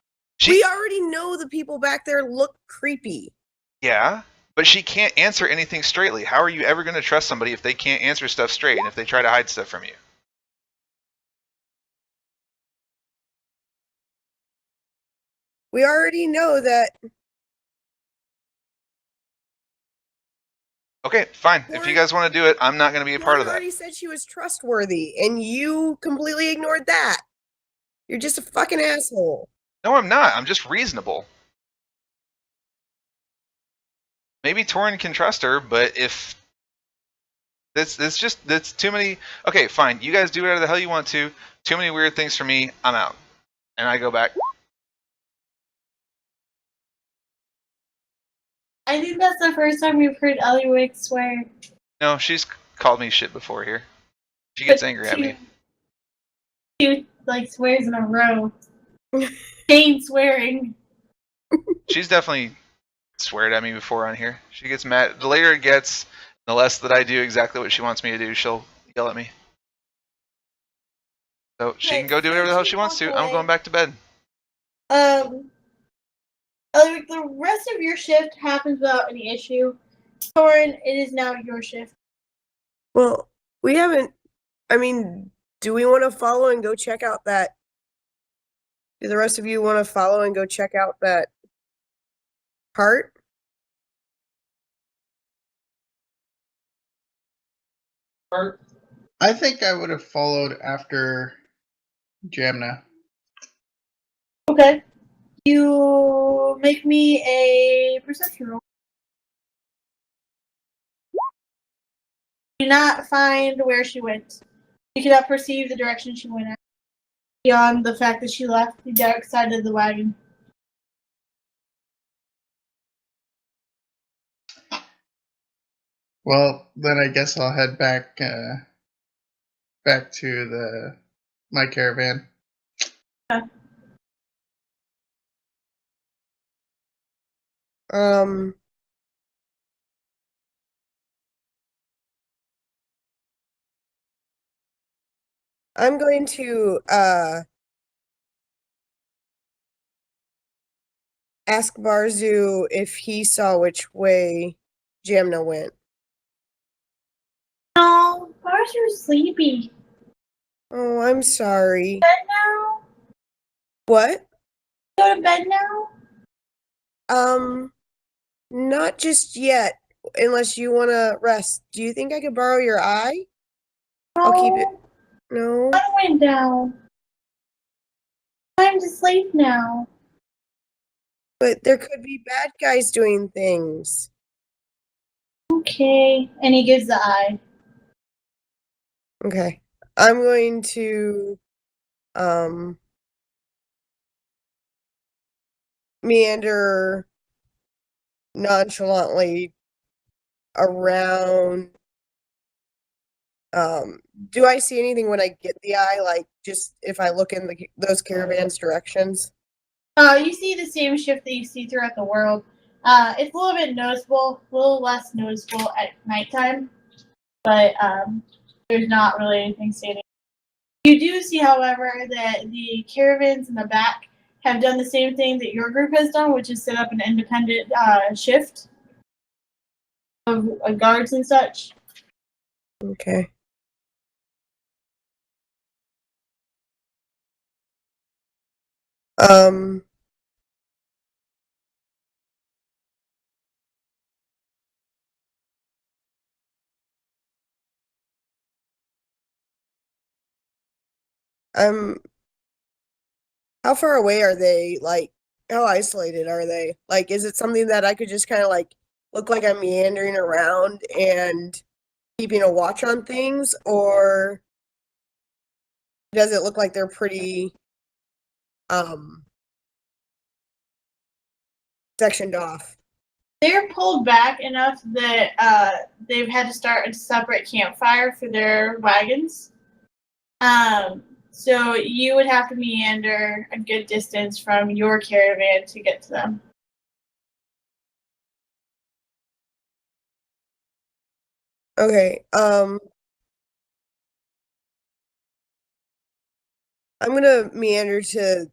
We already know the people back there look creepy. Yeah, but she can't answer anything straightly. How are you ever going to trust somebody if they can't answer stuff straight and if they try to hide stuff from you? We already know that. Okay, fine. If you guys want to do it, I'm not going to be a part of that. Already said she was trustworthy, and you completely ignored that. You're just a fucking asshole. No, I'm not. I'm just reasonable. Maybe Torren can trust her, but if that's too many. Okay, fine. You guys do whatever the hell you want to. Too many weird things for me. I'm out, and I go back. I think that's the first time we've heard Ellywick swear. No, she's called me shit before here. She gets angry at me. She like swears in a row. Chain swearing. She's definitely sweared at me before on here. She gets mad. The later it gets, the less that I do exactly what she wants me to do, she'll yell at me. So she can go do whatever the hell she wants to. I'm going back to bed. Ellywick, the rest of your shift happens without any issue. Torren, it is now your shift. Well, we haven't. I mean, do we want to follow and go check out that? Do the rest of you want to follow and go check out that part? I think I would have followed after Jamna. Okay. You make me a perception roll. You do not find where she went. You cannot perceive the direction she went at. Beyond the fact that she left the dark side of the wagon. Well, then I guess I'll head back to my caravan. Okay. I'm going to ask Barzu if he saw which way Jamna went. No, Barzu's sleepy. Oh, I'm sorry. Bed now? What? Go to bed now? Not just yet, unless you want to rest. Do you think I could borrow your eye? No. I'll keep it. No? I went down. Time to sleep now. But there could be bad guys doing things. Okay. And he gives the eye. Okay. I'm going to meander nonchalantly around. Do I see anything when I get the eye? Like, just if I look in those caravans' directions? You see the same shift that you see throughout the world. It's a little bit noticeable, a little less noticeable at nighttime, but there's not really anything standing. You do see, however, that the caravans in the back have done the same thing that your group has done, which is set up an independent shift of guards and such. Okay. How far away are they? Like, how isolated are they? Like, is it something that I could just kind of like look like I'm meandering around and keeping a watch on things, or does it look like they're pretty sectioned off? They're pulled back enough that they've had to start a separate campfire for their wagons. So you would have to meander a good distance from your caravan to get to them. Okay. I'm gonna meander to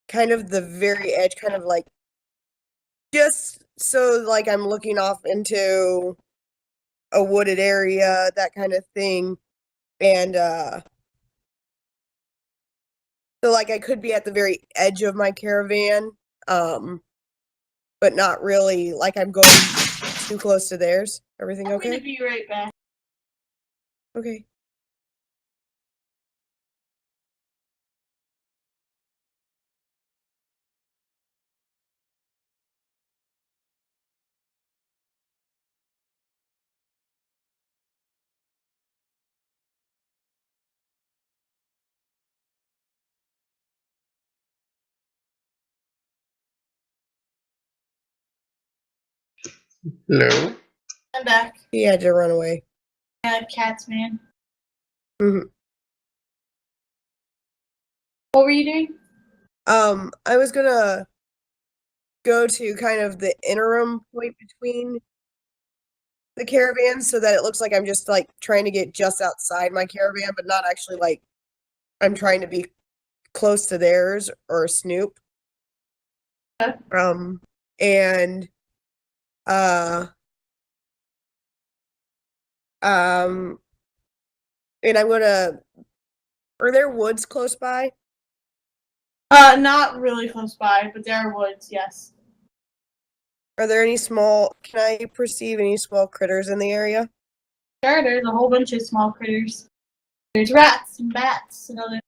kind of the very edge, kind of like just so like I'm looking off into a wooded area, that kind of thing. And so like I could be at the very edge of my caravan, but not really like I'm going too close to theirs. Everything I'm okay? gonna be right back. Okay. Hello. I'm back. He had to run away. Cats, man. Mhm. What were you doing? I was gonna go to kind of the interim point between the caravans so that it looks like I'm just like trying to get just outside my caravan, but not actually like I'm trying to be close to theirs or snoop. Okay. And and I'm gonna. Are there woods close by? Not really close by, but there are woods, yes. Are there any small? Can I perceive any small critters in the area? Sure, there's a whole bunch of small critters. There's rats and bats and other.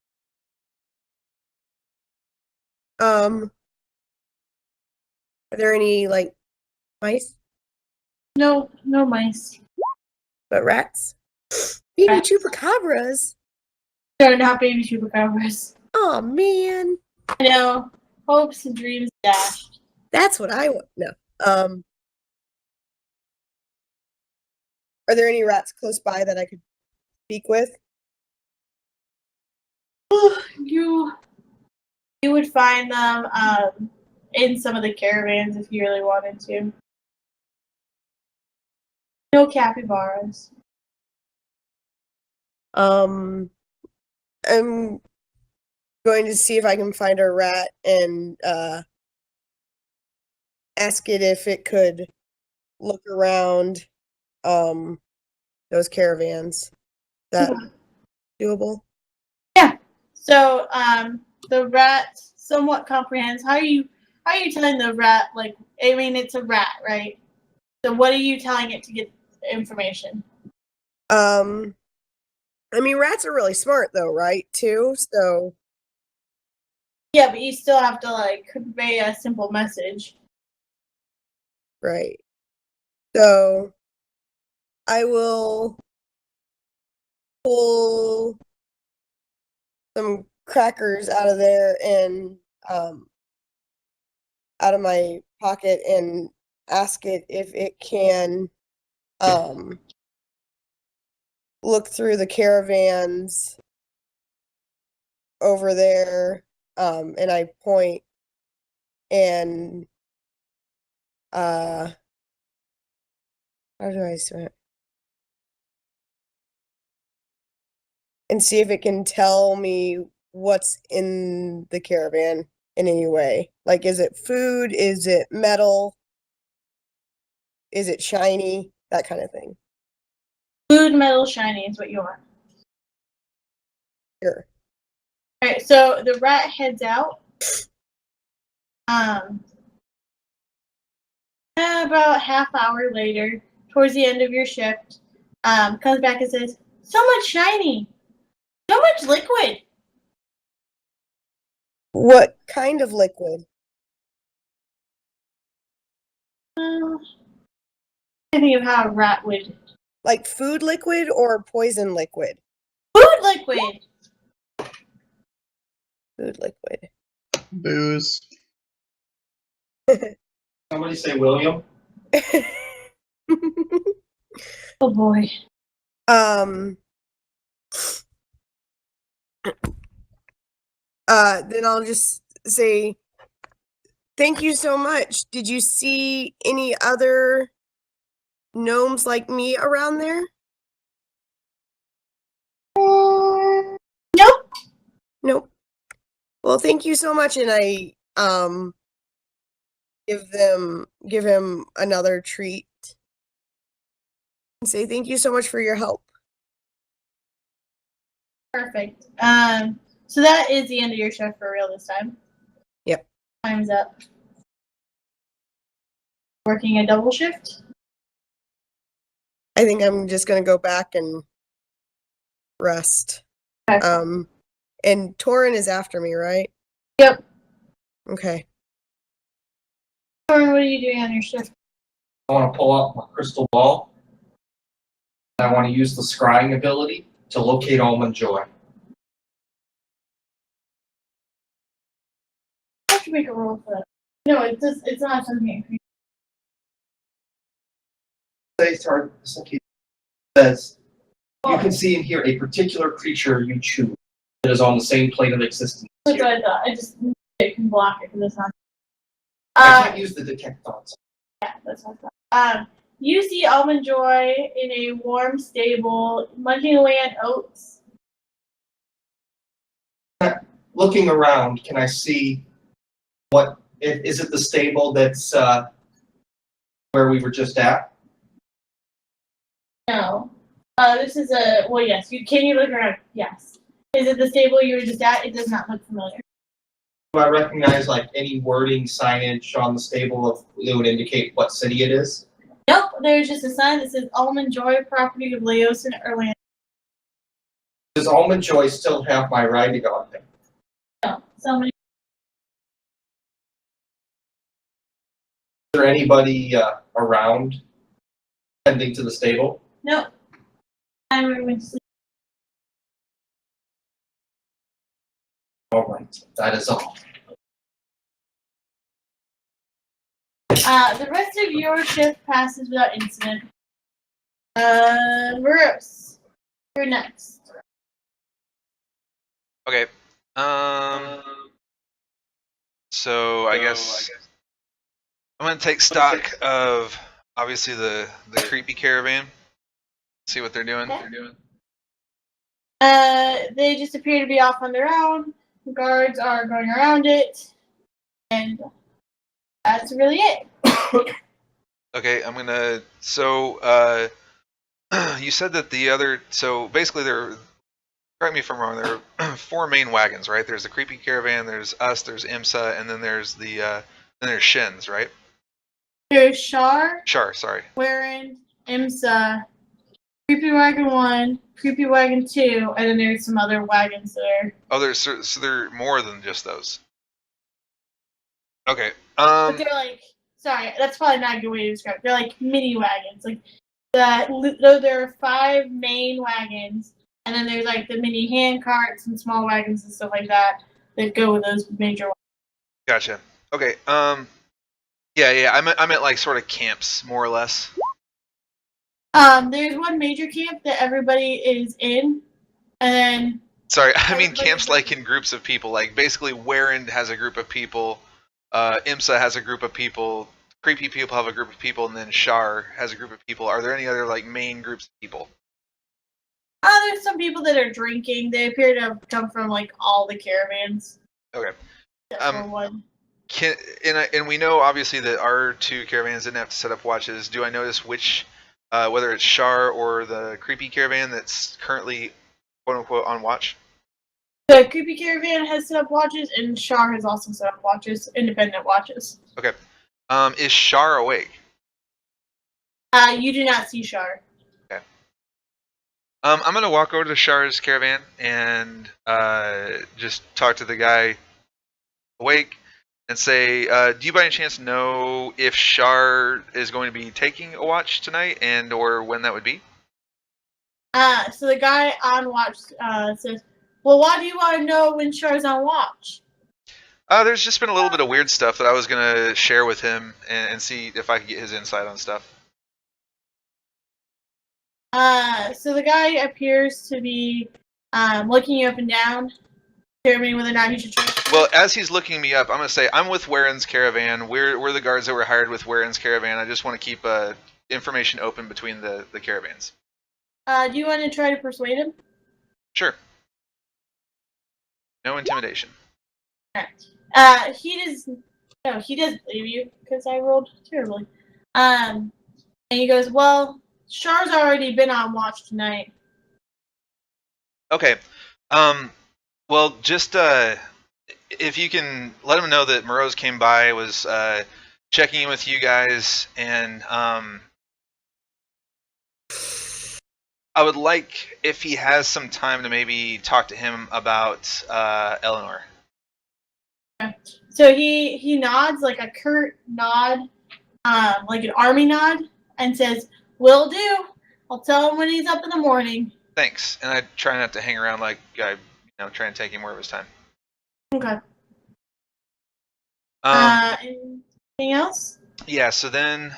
Are there any like mice? No mice. But rats? Baby Rats. chupacabras. They're not baby chupacabras. Oh man. I know. Hopes and dreams dashed. That's what I want. No. Are there any rats close by that I could speak with? You would find them in some of the caravans if you really wanted to. No capybaras. I'm going to see if I can find a rat and ask it if it could look around those caravans. Is that doable? Yeah. So the rat somewhat comprehends. How are you telling the rat, like, I mean, it's a rat, right? So what are you telling it to get information? I mean, rats are really smart though, right? Too, so Yeah, but you still have to like convey a simple message. right. So I will pull some crackers out of there and out of my pocket and ask it if it can look through the caravans over there, and I point and how do I say it? And see if it can tell me what's in the caravan in any way. Like, is it food? Is it metal? Is it shiny? That kind of thing. Food, metal, shiny is what you want. Sure. Alright, so the rat heads out. About half hour later, towards the end of your shift, comes back and says, "So much shiny! So much liquid! What kind of liquid? I think of how a rat would. Like food liquid or poison liquid? Food liquid! Food liquid. Booze. Somebody say William. Oh boy. Then I'll just say thank you so much. Did you see any other gnomes like me around there? Nope. Nope. Well, thank you so much, and I give him another treat and say thank you so much for your help. Perfect. So that is the end of your shift for real this time. Yep. Time's up. Working a double shift? I think I'm just gonna go back and rest. Okay. And Torren is after me, right? Yep. Okay. Torren, what are you doing on your shift? I want to pull out my crystal ball. And I want to use the scrying ability to locate Almond Joy. I have to make a roll for that. No, it's not something. Says you can see and hear a particular creature you choose that is on the same plane of existence. That's what I thought. I just can block it because it's not. I can't use the detect thoughts. Yeah, that's what I thought. You see Almond Joy in a warm stable, munching away on oats. Looking around, can I see what is it? The stable that's where we were just at? No. This is a well. Yes. Can you look around? Yes. Is it the stable you were just at? It does not look familiar. Do I recognize like any wording signage on the stable that would indicate what city it is? Nope. There's just a sign that says Almond Joy, property of Leosin, Orlando. Does Almond Joy still have my riding on there? No. Somebody. Is there anybody around tending to the stable? Nope. I went to sleep. All right, that is all. The rest of your shift passes without incident. Moroz, you're next. Okay. So I guess I'm gonna take stock of obviously the creepy caravan. See what they're doing. Okay. They just appear to be off on their own. The guards are going around it, and that's really it. Okay, I'm gonna. So, you said that the other. So basically, correct me if I'm wrong. There are 4 main wagons, right? There's the creepy caravan. There's us. There's IMSA, and then there's then there's Shins, right? There's Shar, Sorry. Warren, IMSA, Creepy Wagon 1, Creepy Wagon 2, and then there's some other wagons there. Oh, so there are more than just those. Okay. But they're like, sorry, that's probably not a good way to describe it. They're like mini wagons. Like there are 5 main wagons, and then there's like the mini hand carts and small wagons and stuff like that that go with those major wagons. Gotcha. Okay. Yeah. I meant like sort of camps, more or less. There's one major camp that everybody is in, and then. Sorry, I mean camps like in groups of people. Like basically, Warren has a group of people, IMSA has a group of people, creepy people have a group of people, and then Shar has a group of people. Are there any other like main groups of people? There's some people that are drinking. They appear to have come from like all the caravans. Okay. Except for one. And we know obviously that our 2 caravans didn't have to set up watches. Do I notice which, whether it's Shar or the creepy caravan that's currently quote unquote on watch? The creepy caravan has set up watches, and Shar has also set up watches, independent watches. Okay. Is Shar awake? You do not see Shar. Okay. I'm gonna walk over to Shar's caravan and just talk to the guy. awake and say, do you by any chance know if Shar is going to be taking a watch tonight and or when that would be? So the guy on watch says, well, why do you want to know when Char's on watch? There's just been a little bit of weird stuff that I was going to share with him and see if I could get his insight on stuff. So the guy appears to be looking you up and down, determining whether or not he should trust. Well, as he's looking me up, I'm going to say, I'm with Waren's caravan. We're the guards that were hired with Waren's caravan. I just want to keep information open between the caravans. Do you want to try to persuade him? Sure. No intimidation. Alright. He does believe you, because I rolled terribly. And he goes, well, Char's already been on watch tonight. Okay. Well, just if you can let him know that Moroz came by, was checking in with you guys, and I would like if he has some time to maybe talk to him about Eleanor. So he nods like a curt nod, like an army nod, and says, will do. I'll tell him when he's up in the morning. Thanks. And I try not to hang around like I try and take him more of his time. Okay. Anything else? Yeah, so then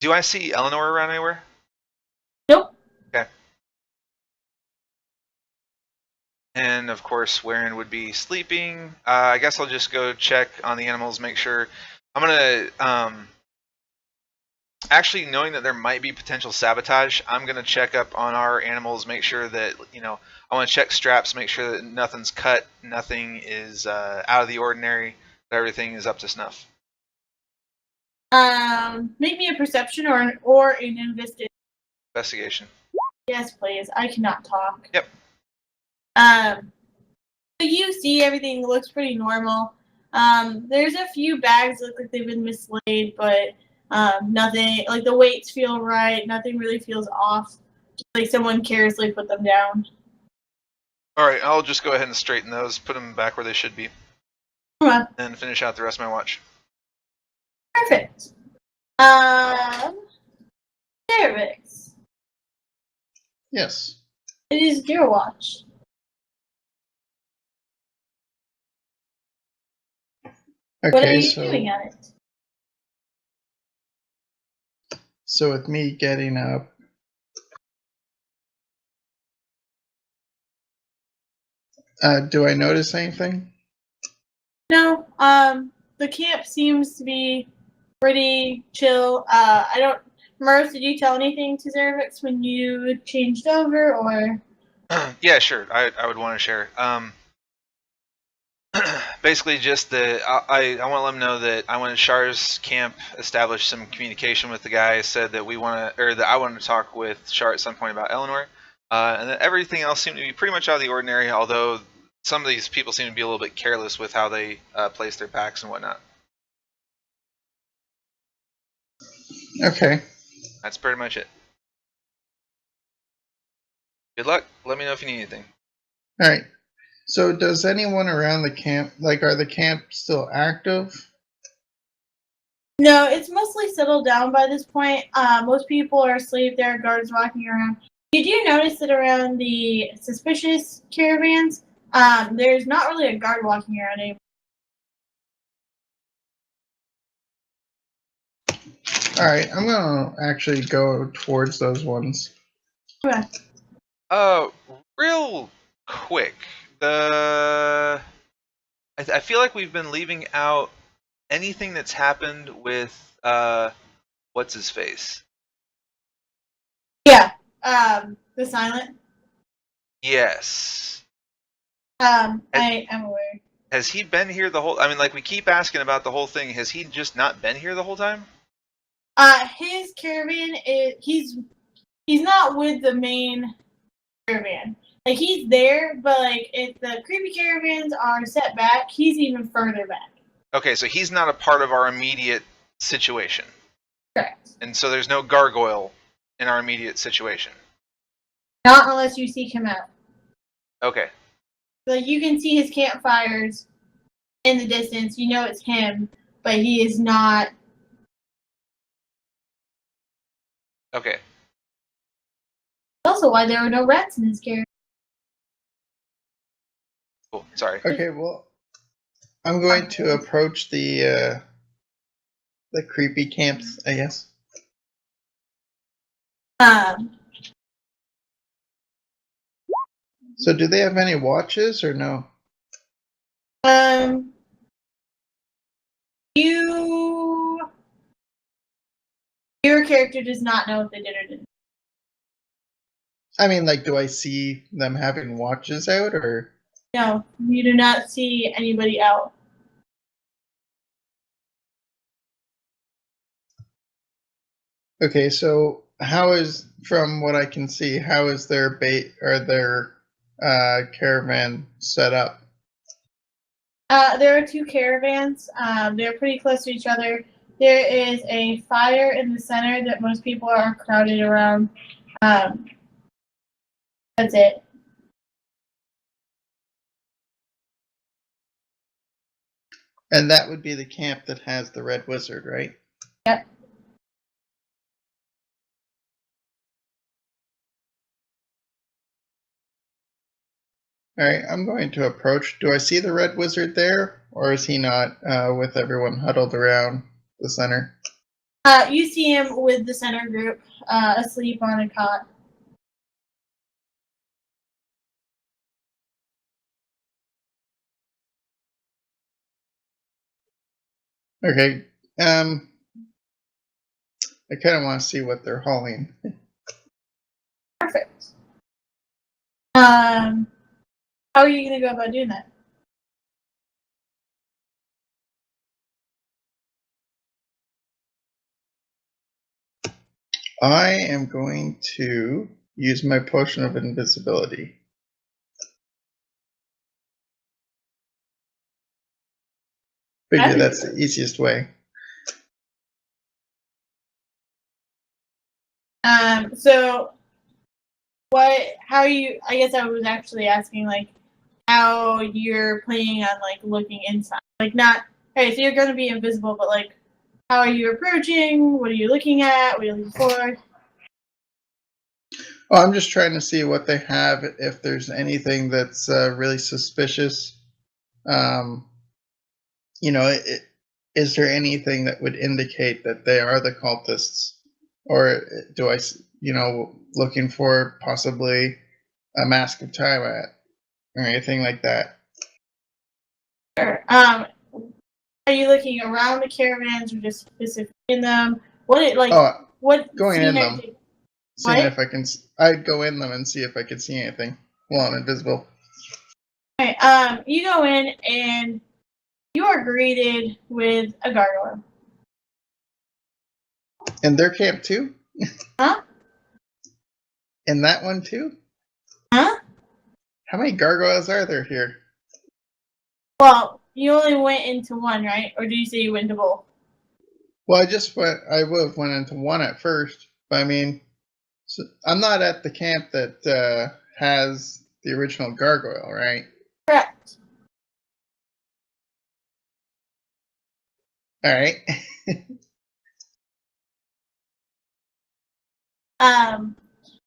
do I see Eleanor around anywhere? Nope. Okay. And of course, Waren would be sleeping. I guess I'll just go check on the animals, make sure. I'm gonna actually, knowing that there might be potential sabotage, I'm gonna check up on our animals, make sure that I want to check straps, make sure that nothing's cut, nothing is out of the ordinary, that everything is up to snuff. Make me a perception or an Investigation. Yes, please. I cannot talk. Yep. So you see everything looks pretty normal. There's a few bags that look like they've been mislaid, but nothing, like the weights feel right, nothing really feels off. Just like someone carelessly put them down. Alright, I'll just go ahead and straighten those, put them back where they should be, Okay. and finish out the rest of my watch. Perfect. Zerevex. Yes. It is your watch. Okay, What are you so doing at it? so with me getting up, do I notice anything? No, the camp seems to be pretty chill. Moroz, did you tell anything to Zerevex when you changed over, or? Yeah, sure. I would want to share. Basically, just I want to let them know that I wanted Char's camp establish some communication with the guy. Said that that I wanted to talk with Char at some point about Eleanor, and that everything else seemed to be pretty much out of the ordinary. Although some of these people seem to be a little bit careless with how they place their packs and whatnot. Okay. That's pretty much it. Good luck. Let me know if you need anything. All right. So does anyone around the camp, like, are the camp still active? No, it's mostly settled down by this point. Most people are asleep. There are guards walking around. You do notice that around the suspicious caravans, there's not really a guard walking around anymore. All right, I'm gonna actually go towards those ones. Okay. Real quick. I feel like we've been leaving out anything that's happened with what's his face? Yeah. The silent. Yes. I am aware. Has he been here the whole? I mean, like, we keep asking about the whole thing. Has he just not been here the whole time? His caravan is he's not with the main caravan. Like, he's there, but like if the creepy caravans are set back, he's even further back. Okay, so he's not a part of our immediate situation. Correct. And so there's no gargoyle in our immediate situation. Not unless you seek him out. Okay. Like you can see his campfires in the distance. You know it's him, but he is not. Okay. Also, why there were no rats in his caravan. Cool. Sorry. Okay, well, I'm going to approach the creepy camps, I guess. So, do they have any watches or no? Your character does not know if they did or didn't. I mean, like, do I see them having watches out, or? No, you do not see anybody out. Okay, so how is, from what I can see, how is their bait or their caravan set up? There are two caravans. They're pretty close to each other. There is a fire in the center that most people are crowded around. That's it. And that would be the camp that has the Red Wizard, right? Yep. Alright, I'm going to approach. Do I see the Red Wizard there? Or is he not with everyone huddled around the center? You see him with the center group asleep on a cot. Okay, I kind of want to see what they're hauling. Perfect. How are you going to go about doing that? I am going to use my potion of invisibility. Figure that's the easiest way. So how you, I guess I was actually asking, like, how you're planning on, like, looking inside. Like, not, okay, so you're going to be invisible, but, like, how are you approaching? What are you looking at? What are you looking for? Oh, I'm just trying to see what they have, if there's anything that's really suspicious. You know, is there anything that would indicate that they are the cultists? Or do I, you know, looking for possibly a mask of Tiamat or anything like that? Sure. Are you looking around the caravans or just specifically in them? What going in them, seeing What? if I can. I'd go in them and see if I could see anything while I'm invisible. Okay, you go in and you are greeted with a gargoyle. In their camp too? Huh? In that one too? Huh? How many gargoyles are there here? Well, you only went into one, right? Or do you say you went into both? Well, I would have went into one at first, but I mean, so I'm not at the camp that has the original gargoyle, right? Correct. All right.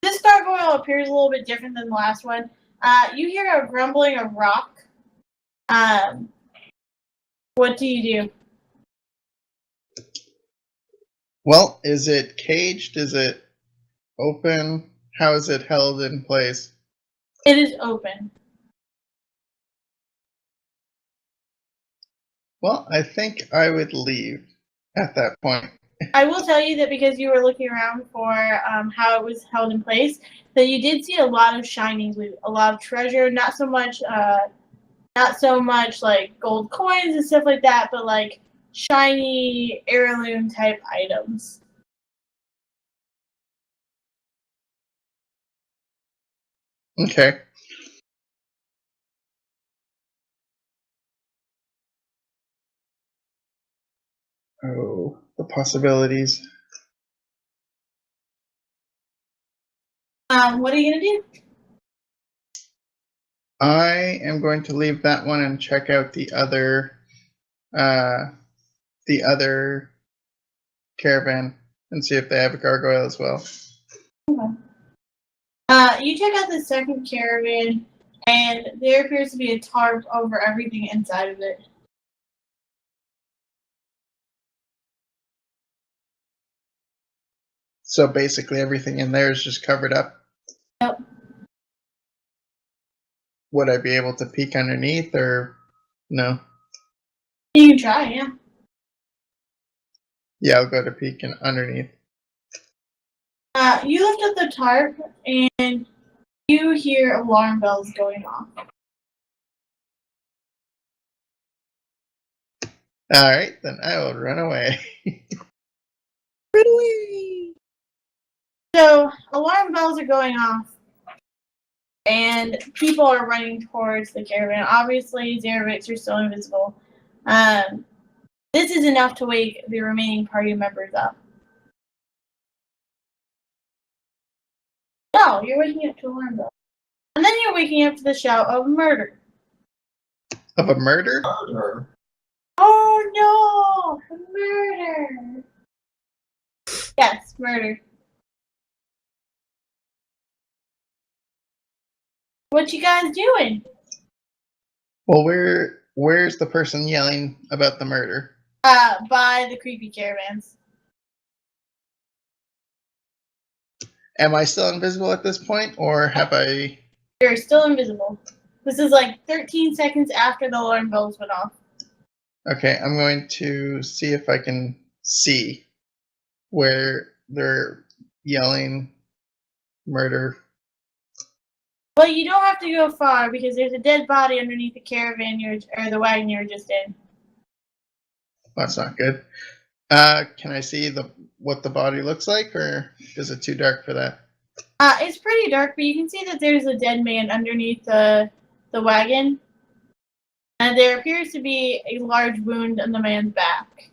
This gargoyle appears a little bit different than the last one. You hear a grumbling of rock. What do you do? Well, is it caged? Is it open? How is it held in place? It is open. Well, I think I would leave at that point. I will tell you that because you were looking around for how it was held in place, that you did see a lot of shiny loot, a lot of treasure. Not so much like gold coins and stuff like that, but like shiny heirloom type items. Okay. Oh, the possibilities. What are you gonna do? I am going to leave that one and check out the other caravan and see if they have a gargoyle as well. You check out the second caravan, and there appears to be a tarp over everything inside of it. So basically everything in there is just covered up. Yep. Would I be able to peek underneath or no? You can try, yeah. Yeah, I'll go to peek and underneath. You lift up the tarp, and you hear alarm bells going off. Alright, then I will run away. Run away! So, alarm bells are going off, and people are running towards the caravan. Obviously, Zerevex are still invisible. This is enough to wake the remaining party members up. No, you're waking up to alarm bells. And then you're waking up to the shout of murder. Of a murder? Murder. Oh no! Murder! Yes, murder. What you guys doing? Well, where's the person yelling about the murder? By the creepy caravans. Am I still invisible at this point, or have I... You're still invisible. This is like 13 seconds after the alarm bells went off. Okay, I'm going to see if I can see where they're yelling murder. Well, you don't have to go far because there's a dead body underneath the caravan or the wagon you were just in. That's not good. Can I see what the body looks like, or is it too dark for that? It's pretty dark, but you can see that there's a dead man underneath the wagon. And there appears to be a large wound on the man's back.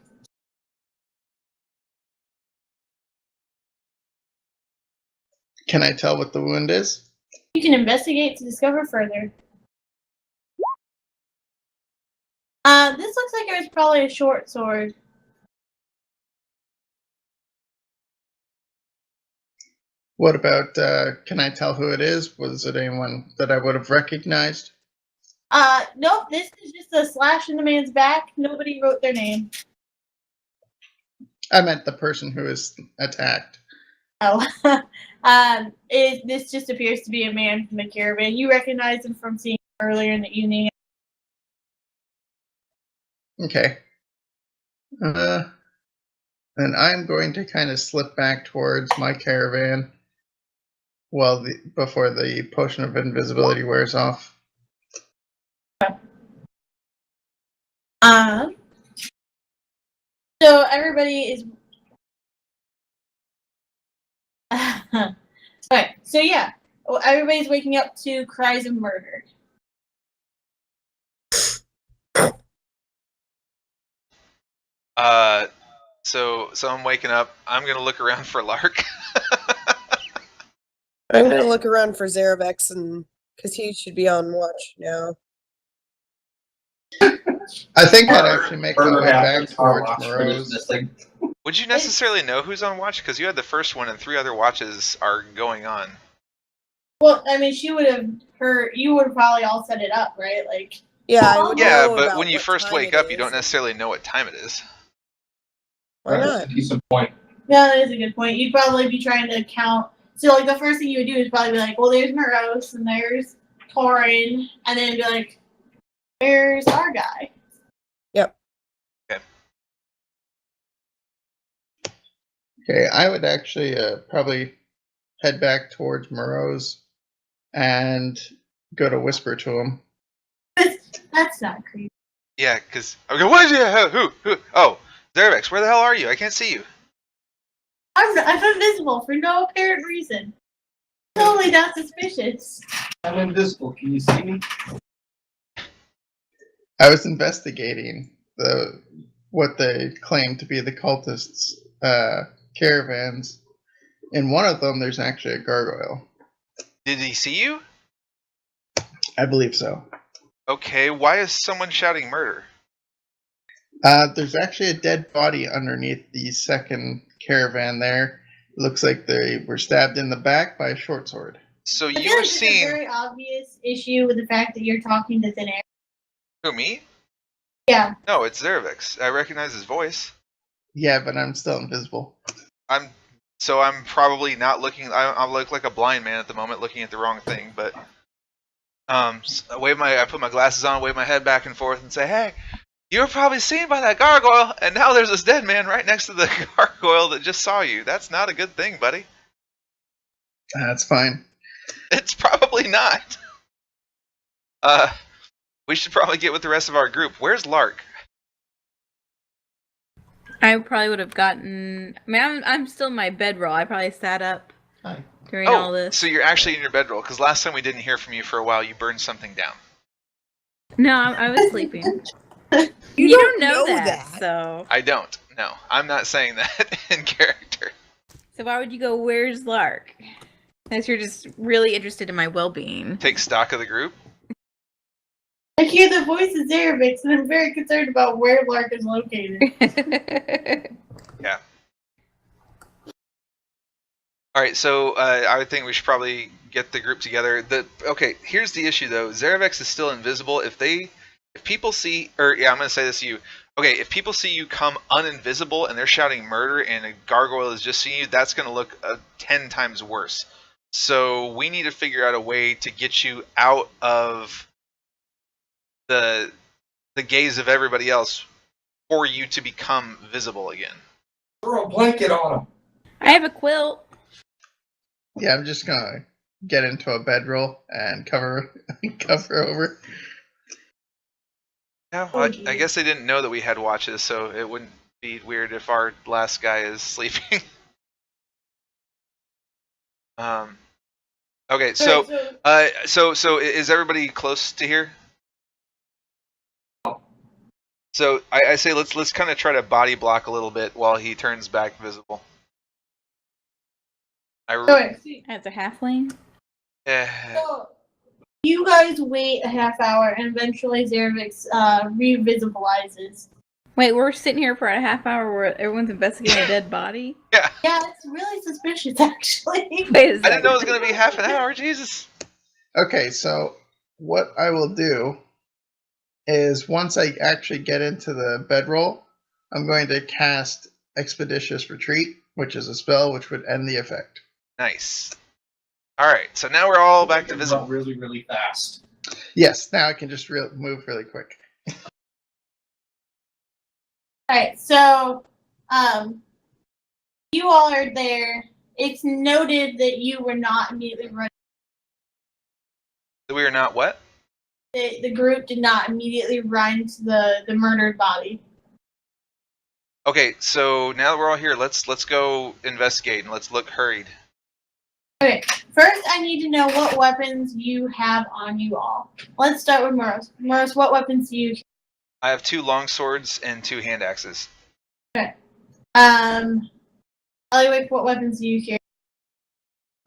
Can I tell what the wound is? You can investigate to discover further. This looks like it was probably a short sword. What about, can I tell who it is? Was it anyone that I would have recognized? Nope, this is just a slash in the man's back. Nobody wrote their name. I meant the person who was attacked. Oh. This just appears to be a man from the caravan. You recognize him from seeing him earlier in the evening. Okay. And I'm going to kind of slip back towards my caravan before the potion of invisibility wears off. So everybody is. Okay, so yeah, everybody's waking up to cries of murder. So I'm waking up. I'm gonna look around for Lark. I'm gonna look around for Zerevex, and because he should be on watch now. I think I'd actually make my Murder way back happens, our towards watchman is Moroz. missing. Would you necessarily know who's on watch? Because you had the first one, and 3 other watches are going on. Well, I mean, she would have heard. You would have probably all set it up, right? Like. Yeah, I would Yeah, know but about when you what first time wake it up, you is. don't necessarily know what time it is. Why That's not? a decent point. Yeah, that is a good point. You'd probably be trying to count. So, like, the first thing you would do is probably be like, well, there's Moroz, and there's Torren, and then be like, where's our guy? Okay, I would actually probably head back towards Moroz and go to whisper to him. That's not creepy. Yeah, because okay, what is it? Who? Oh, Zerevex, where the hell are you? I can't see you. I'm invisible for no apparent reason. Totally not suspicious. I'm invisible. Can you see me? I was investigating what they claim to be the cultists' caravans. In one of them, there's actually a gargoyle. Did he see you? I believe so. Okay, why is someone shouting murder? There's actually a dead body underneath the second caravan there. Looks like they were stabbed in the back by a short sword. So I you feel were like there's a seeing very obvious issue with the fact that you're talking to thin air. who, me? Yeah. No, it's Zerevex. I recognize his voice. Yeah, but I'm still invisible. I'm probably not looking. I look like a blind man at the moment, looking at the wrong thing. But I put my glasses on, wave my head back and forth, and say, "Hey, you were probably seen by that gargoyle, and now there's this dead man right next to the gargoyle that just saw you. That's not a good thing, buddy. That's fine. It's probably not. We should probably get with the rest of our group. Where's Lark? I probably would have gotten. I mean, I'm still in my bedroll. I probably sat up Hi. during all this. So you're actually in your bedroll, because last time we didn't hear from you for a while, you burned something down. No, I was sleeping. You don't don't know know that, that. so I don't. No, I'm not saying that in character. so why would you go? Where's Lark? Unless you're just really interested in my well-being. Take stock of the group. I hear the voice of Zerevex, and I'm very concerned about where Lark is located. All right, so I would think we should probably get the group together. Okay, here's the issue though. Zerevex is still invisible. If people see, I'm gonna say this to you. Okay, if people see you come uninvisible and they're shouting murder and a gargoyle is just seeing you, that's gonna look 10 times worse. So we need to figure out a way to get you out of the gaze of everybody else for you to become visible again. Throw a blanket on him. I have a quilt. Yeah, I'm just gonna get into a bedroll and cover over. Yeah, Oh, I geez. guess they didn't know that we had watches, so it wouldn't be weird if our last guy is sleeping. Okay, so is everybody close to here? So I say let's kind of try to body block a little bit while he turns back visible. As a halfling. So, you guys wait a half hour, and eventually Zerevex revisibilizes. Wait, we're sitting here for a half hour where everyone's investigating a dead body? Yeah. Yeah, it's really suspicious, actually. Wait a I didn't second. know it was going to be half an hour. Jesus. Okay, so what I will do is once I actually get into the bedroll, I'm going to cast Expeditious Retreat, which is a spell which would end the effect. Nice. All right, so now we're all back to Run visible. really, really fast. Yes, now I can just move really quick. Alright, so, you all are there. It's noted that you were not immediately running. We are not what? The group did not immediately run to the murdered body. Okay, so now that we're all here, let's go investigate and let's look hurried. Okay, first I need to know what weapons you have on you all. Let's start with Moroz. Moroz, what weapons do you carry? I have 2 long swords and 2 hand axes. Ellywick, what weapons do you carry?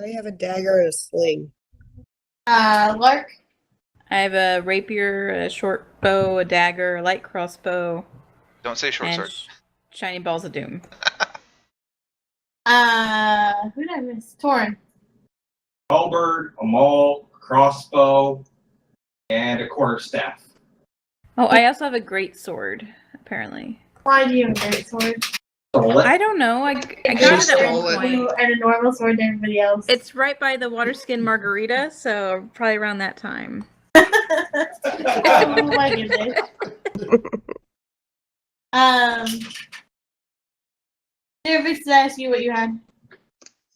I have a dagger and a sling. Lark? I have a rapier, a short bow, a dagger, a light crossbow, Don't say short and sword. shiny balls of doom. Who did I miss? Torren. Halberd, a maul, a crossbow, and a quarterstaff. Oh, I also have a great sword, apparently. Why do you have a great sword? I don't know. I got it at stole one it. point. And a normal sword to everybody else. It's right by the water skin margarita, so probably around that time. Oh my goodness. Zerevex, did I ask you what you had?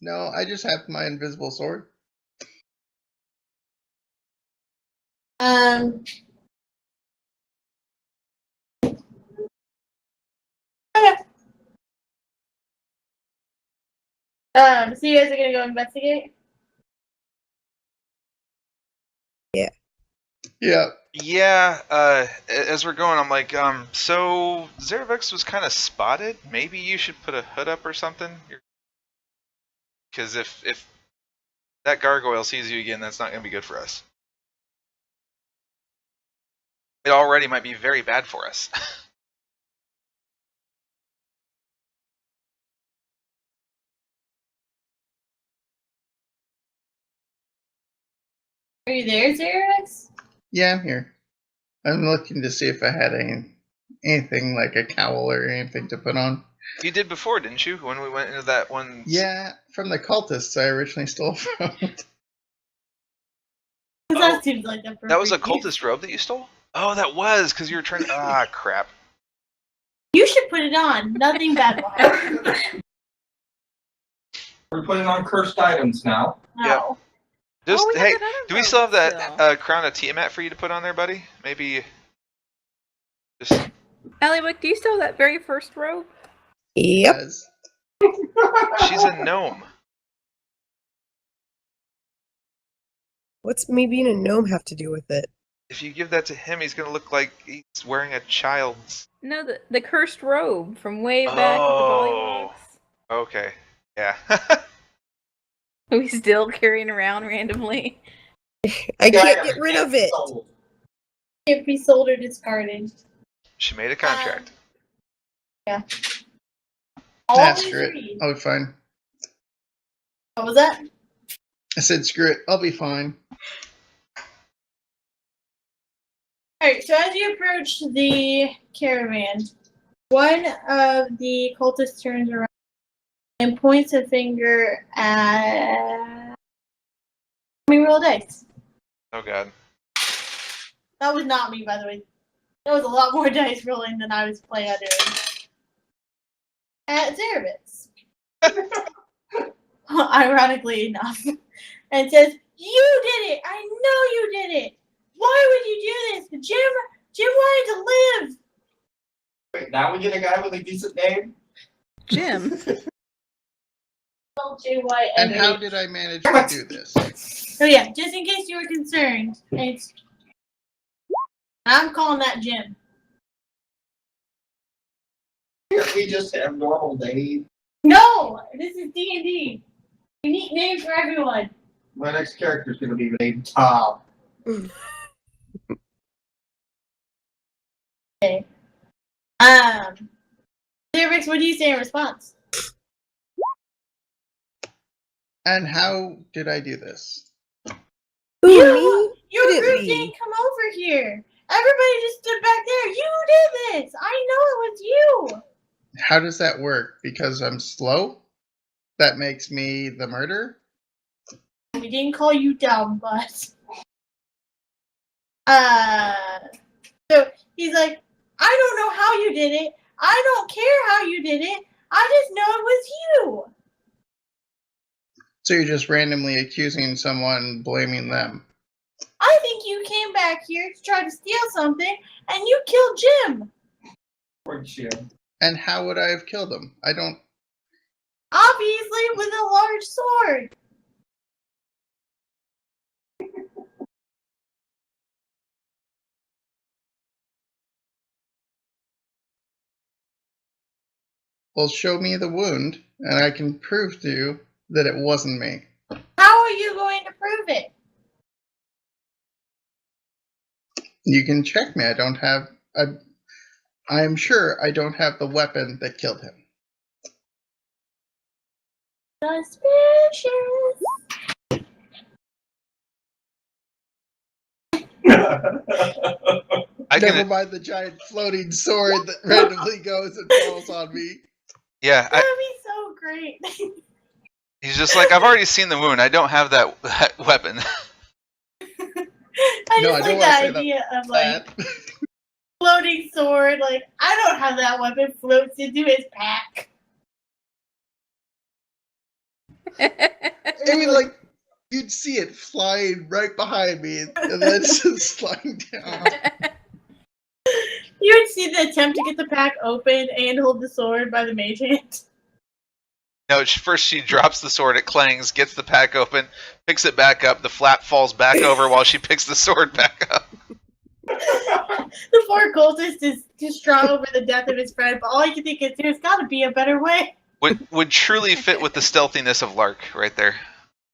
No, I just have my invisible sword. Okay. So you guys are gonna go investigate? Yeah. Yeah, as we're going, I'm like, so Zerevex was kind of spotted. Maybe you should put a hood up or something. Because if that gargoyle sees you again, that's not going to be good for us. it already might be very bad for us. Are you there, Zerevex? Yeah, I'm here. I'm looking to see if I had anything like a cowl or anything to put on. You did before, didn't you? When we went into that one. Yeah, from the cultists I originally stole from. That seems like a That was a perfect- cultist robe that you stole? Oh, that was, because you were trying to... Ah, crap. You should put it on. Nothing bad will happen. We're putting on cursed items now. No. Just, Oh, we have hey, that other do we robe still have that still. crown of Tiamat for you to put on there, buddy? Maybe... Just... Ellywick, do you still have that very first robe? Yep. Yes. She's a gnome. What's me being a gnome have to do with it? If you give that to him, he's going to look like he's wearing a child's... No, the cursed robe from way back with the Oh. Bullywugs. Okay. Yeah. Are we still carrying around randomly? I can't get rid of it. Sold. Can't be sold or discarded. She made a contract. Nah, Always screw it. read. I'll be fine. What was that? I said screw it. I'll be fine. Alright, so as you approach the caravan, one of the cultists turns around and points a finger at... Let me roll dice. Oh, God. That was not me, by the way. That was a lot more dice rolling than I was planning on doing. At Zerevex. Ironically enough. And says, "You did it! I know you did it! Why would you do this? Jim wanted to live!" Wait, now we get a guy with a decent name? Jim. J-Y-M-A. And how did I manage to do this? Oh yeah, just in case you were concerned. I'm calling that Jim. Can't we just have normal days? No! This is D&D. Unique name for everyone. My next character is going to be named Tom. Okay. Zerevex, what do you say in response? And how did I do this? Who, You- me? Your Couldn't group be. didn't come over here. Everybody just stood back there. You did this. I know it was you. How does that work? Because I'm slow? That makes me the murderer? We didn't call you dumb, but so he's like, I don't know how you did it. I don't care how you did it. I just know it was you. So you're just randomly accusing someone, blaming them. I think you came back here to try to steal something, and you killed Jim. Poor Jim. And how would I have killed him? I don't... Obviously, with a large sword. Well, show me the wound, and I can prove to you that it wasn't me. How are you going to prove it? You can check me. I don't have... I am sure I don't have the weapon that killed him. Suspicious. I Never can... mind the giant floating sword that randomly goes and falls on me. Yeah, That'd be so great. he's just like, I've already seen the wound. I don't have that weapon. I No, just I don't like wanna the say idea of like That. floating sword. Like, I don't have that weapon. Floats into his pack. I mean, like, you'd see it flying right behind me, and then it's just sliding down. You would see the attempt to get the pack open and hold the sword by the mage hand. No, first she drops the sword, it clangs, gets the pack open, picks it back up, the flap falls back over while she picks the sword back up. The poor cultist is distraught over the death of his friend, but all he can think is there's got to be a better way. Would truly fit with the stealthiness of Lark right there.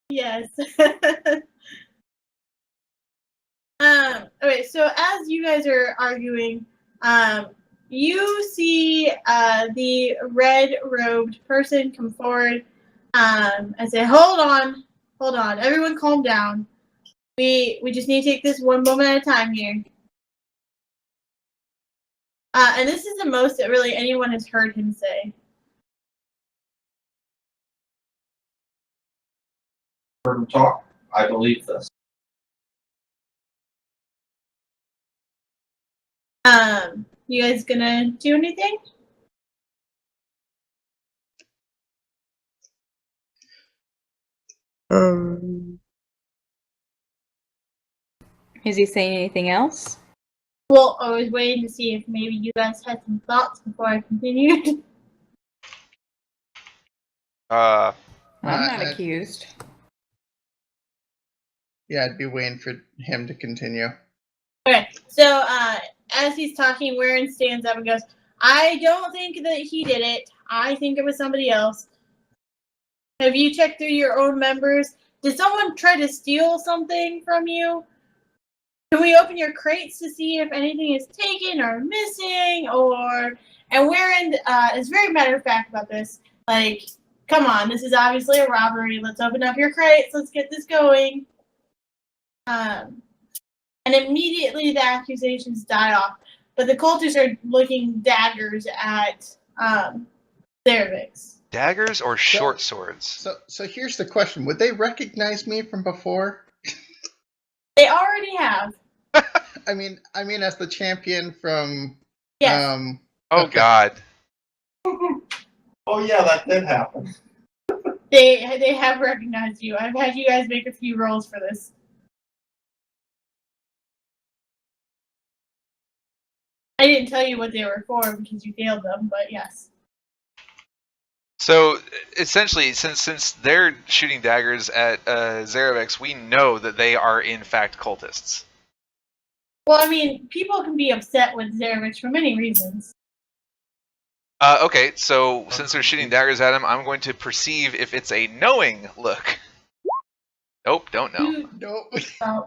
Yes. Okay, so as you guys are arguing, you see the red-robed person come forward and say, hold on, everyone calm down. We just need to take this one moment at a time here. And this is the most that really anyone has heard him say. Heard him talk. I believe this. You guys gonna do anything? Is he saying anything else? Well, I was waiting to see if maybe you guys had some thoughts before I continued. I'm not accused. Yeah, I'd be waiting for him to continue. Okay, so as he's talking, Warren stands up and goes, I don't think that he did it. I think it was somebody else. Have you checked through your own members? Did someone try to steal something from you? Can we open your crates to see if anything is taken or missing? And Warren is very matter of fact about this. Like, come on, this is obviously a robbery. Let's open up your crates. Let's get this going. And immediately the accusations die off. But the cultists are looking daggers at Zerevex. Daggers or short swords? So here's the question: would they recognize me from before? They already have. I mean, as the champion from. Yes. Oh God. Oh yeah, that did happen. They have recognized you. I've had you guys make a few rolls for this. I didn't tell you what they were for because you failed them, but yes. So essentially, since they're shooting daggers at Zerevex, we know that they are in fact cultists. Well, I mean, people can be upset with Zerevex for many reasons. Okay, so since they're shooting daggers at him, I'm going to perceive if it's a knowing look. Nope, don't know. Nope. Oh.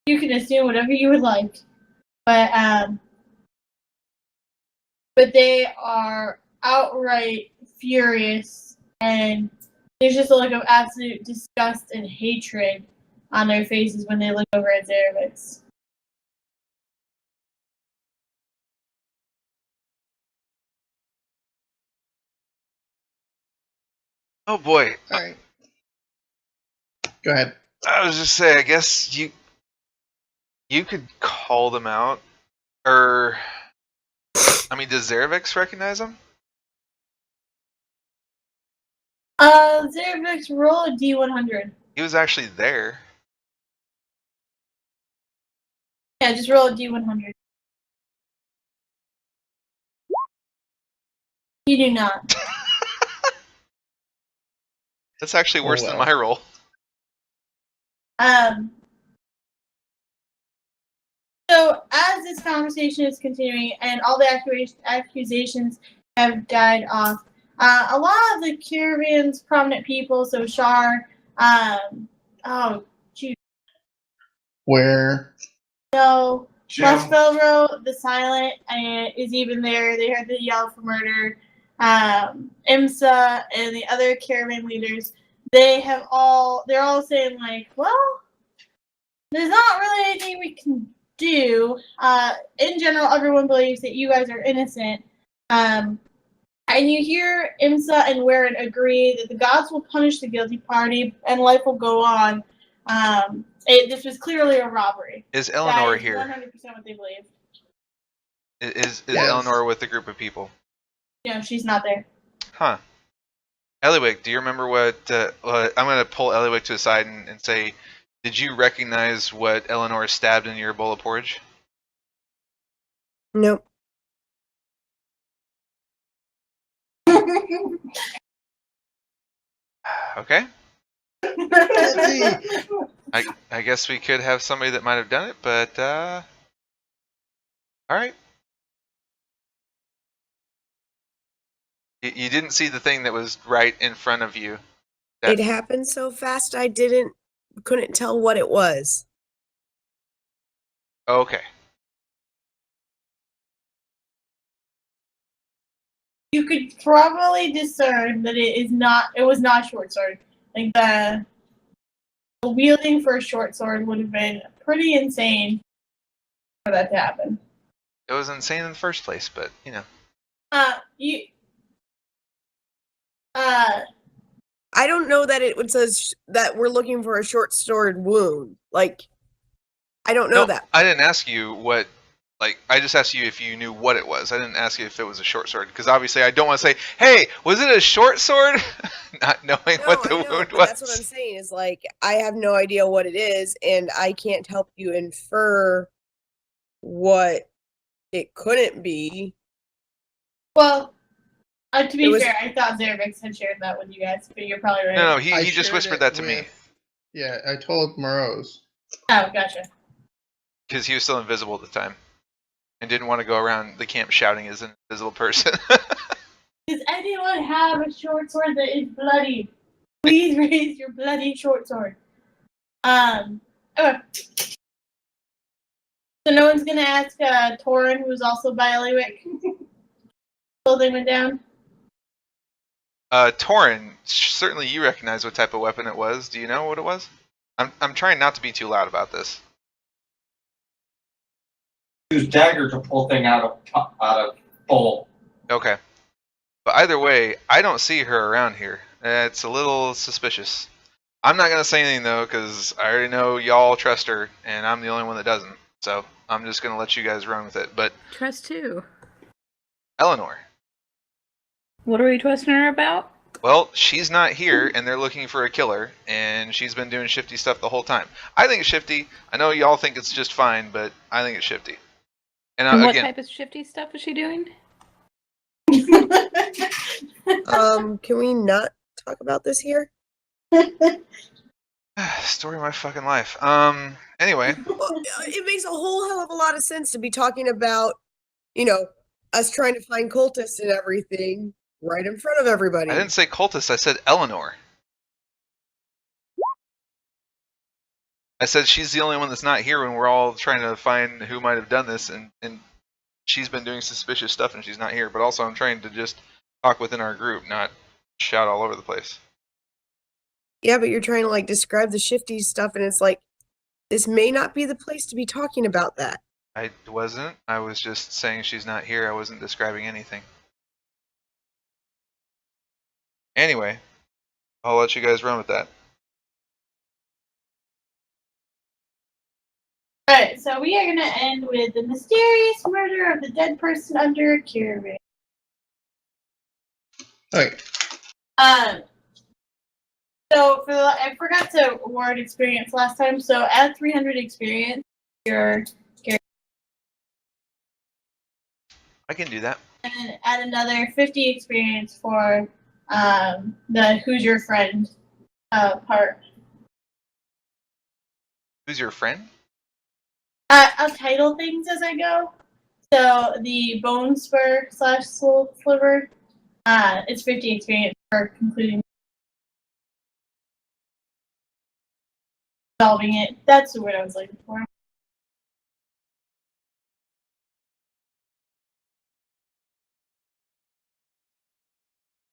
You can assume whatever you would like, but they are outright furious, and there's just a look of absolute disgust and hatred on their faces when they look over at Zerevex. Oh boy. All right. Go ahead. I was just saying, I guess you could call them out, or I mean, does Zerevex recognize them? Zerevex, roll a D100. He was actually there. Yeah, just roll a D100. You do not. That's actually worse than well. my roll. So as this conversation is continuing and all the accusations have died off, a lot of the caravan's prominent people, so Shar, Where? no, Jim. Mushbelro, the Silent, is even there. They heard the yell for murder. IMSA and the other caravan leaders, they're all saying like, well, there's not really anything we can do. In general, everyone believes that you guys are innocent. And you hear Imsa and Warren agree that the gods will punish the guilty party and life will go on. This was clearly a robbery. Is Eleanor That is here? 100% what they believe. Is Yes. Eleanor with a group of people? No, she's not there. Huh. Ellywick, do you remember what... I'm going to pull Ellywick to the side and say, did you recognize what Eleanor stabbed in your bowl of porridge? Nope. Okay. See. I guess we could have somebody that might have done it, but... Alright. You didn't see the thing that was right in front of you. It happened so fast I couldn't tell what it was. Okay. You could probably discern that it was not a short sword. Like the wielding for a short sword would have been pretty insane for that to happen. It was insane in the first place, but you know. I don't know that it says that we're looking for a short sword wound. Like, I don't know that. I didn't ask you what. Like, I just asked you if you knew what it was. I didn't ask you if it was a short sword, because obviously I don't want to say, "Hey, was it a short sword?" Not knowing what the wound was. That's what I'm saying. Is like I have no idea what it is, and I can't help you infer what it couldn't be. Well, to be fair, I thought Zerevex had shared that with you guys, but you're probably right. No, he just whispered that to me. Yeah, I told Moroz. Oh, gotcha. Because he was still invisible at the time. And didn't want to go around the camp shouting as an invisible person. Does anyone have a short sword that is bloody? Please raise your bloody short sword. Okay. So no one's gonna ask Torren, who's also by Ellywick. Clothing went down. Torren, certainly you recognize what type of weapon it was. Do you know what it was? I'm trying not to be too loud about this. Use dagger to pull thing out of bowl. Okay. But either way, I don't see her around here. It's a little suspicious. I'm not going to say anything, though, because I already know y'all trust her, and I'm the only one that doesn't. So I'm just going to let you guys run with it. But Trust who? Eleanor. What are we trusting her about? Well, she's not here, and they're looking for a killer, and she's been doing shifty stuff the whole time. I think it's shifty. I know y'all think it's just fine, but I think it's shifty. And what type of shifty stuff is she doing? Can we not talk about this here? Story of my fucking life. Anyway. Well, it makes a whole hell of a lot of sense to be talking about, us trying to find cultists and everything right in front of everybody. I didn't say cultists, I said Eleanor. I said she's the only one that's not here when we're all trying to find who might have done this, and she's been doing suspicious stuff and she's not here. But also I'm trying to just talk within our group, not shout all over the place. Yeah, but you're trying to describe the shifty stuff, and it's like, this may not be the place to be talking about that. I wasn't. I was just saying she's not here. I wasn't describing anything. Anyway, I'll let you guys run with that. Alright, so we are going to end with the mysterious murder of the dead person under a caravan. Okay. So I forgot to award experience last time, so add 300 experience your character. I can do that. And add another 50 experience for the Who's Your Friend part. Who's your friend? I'll title things as I go. So the Bone Spur / Soul Sliver, it's 50 experience for concluding solving it. That's the word I was looking for.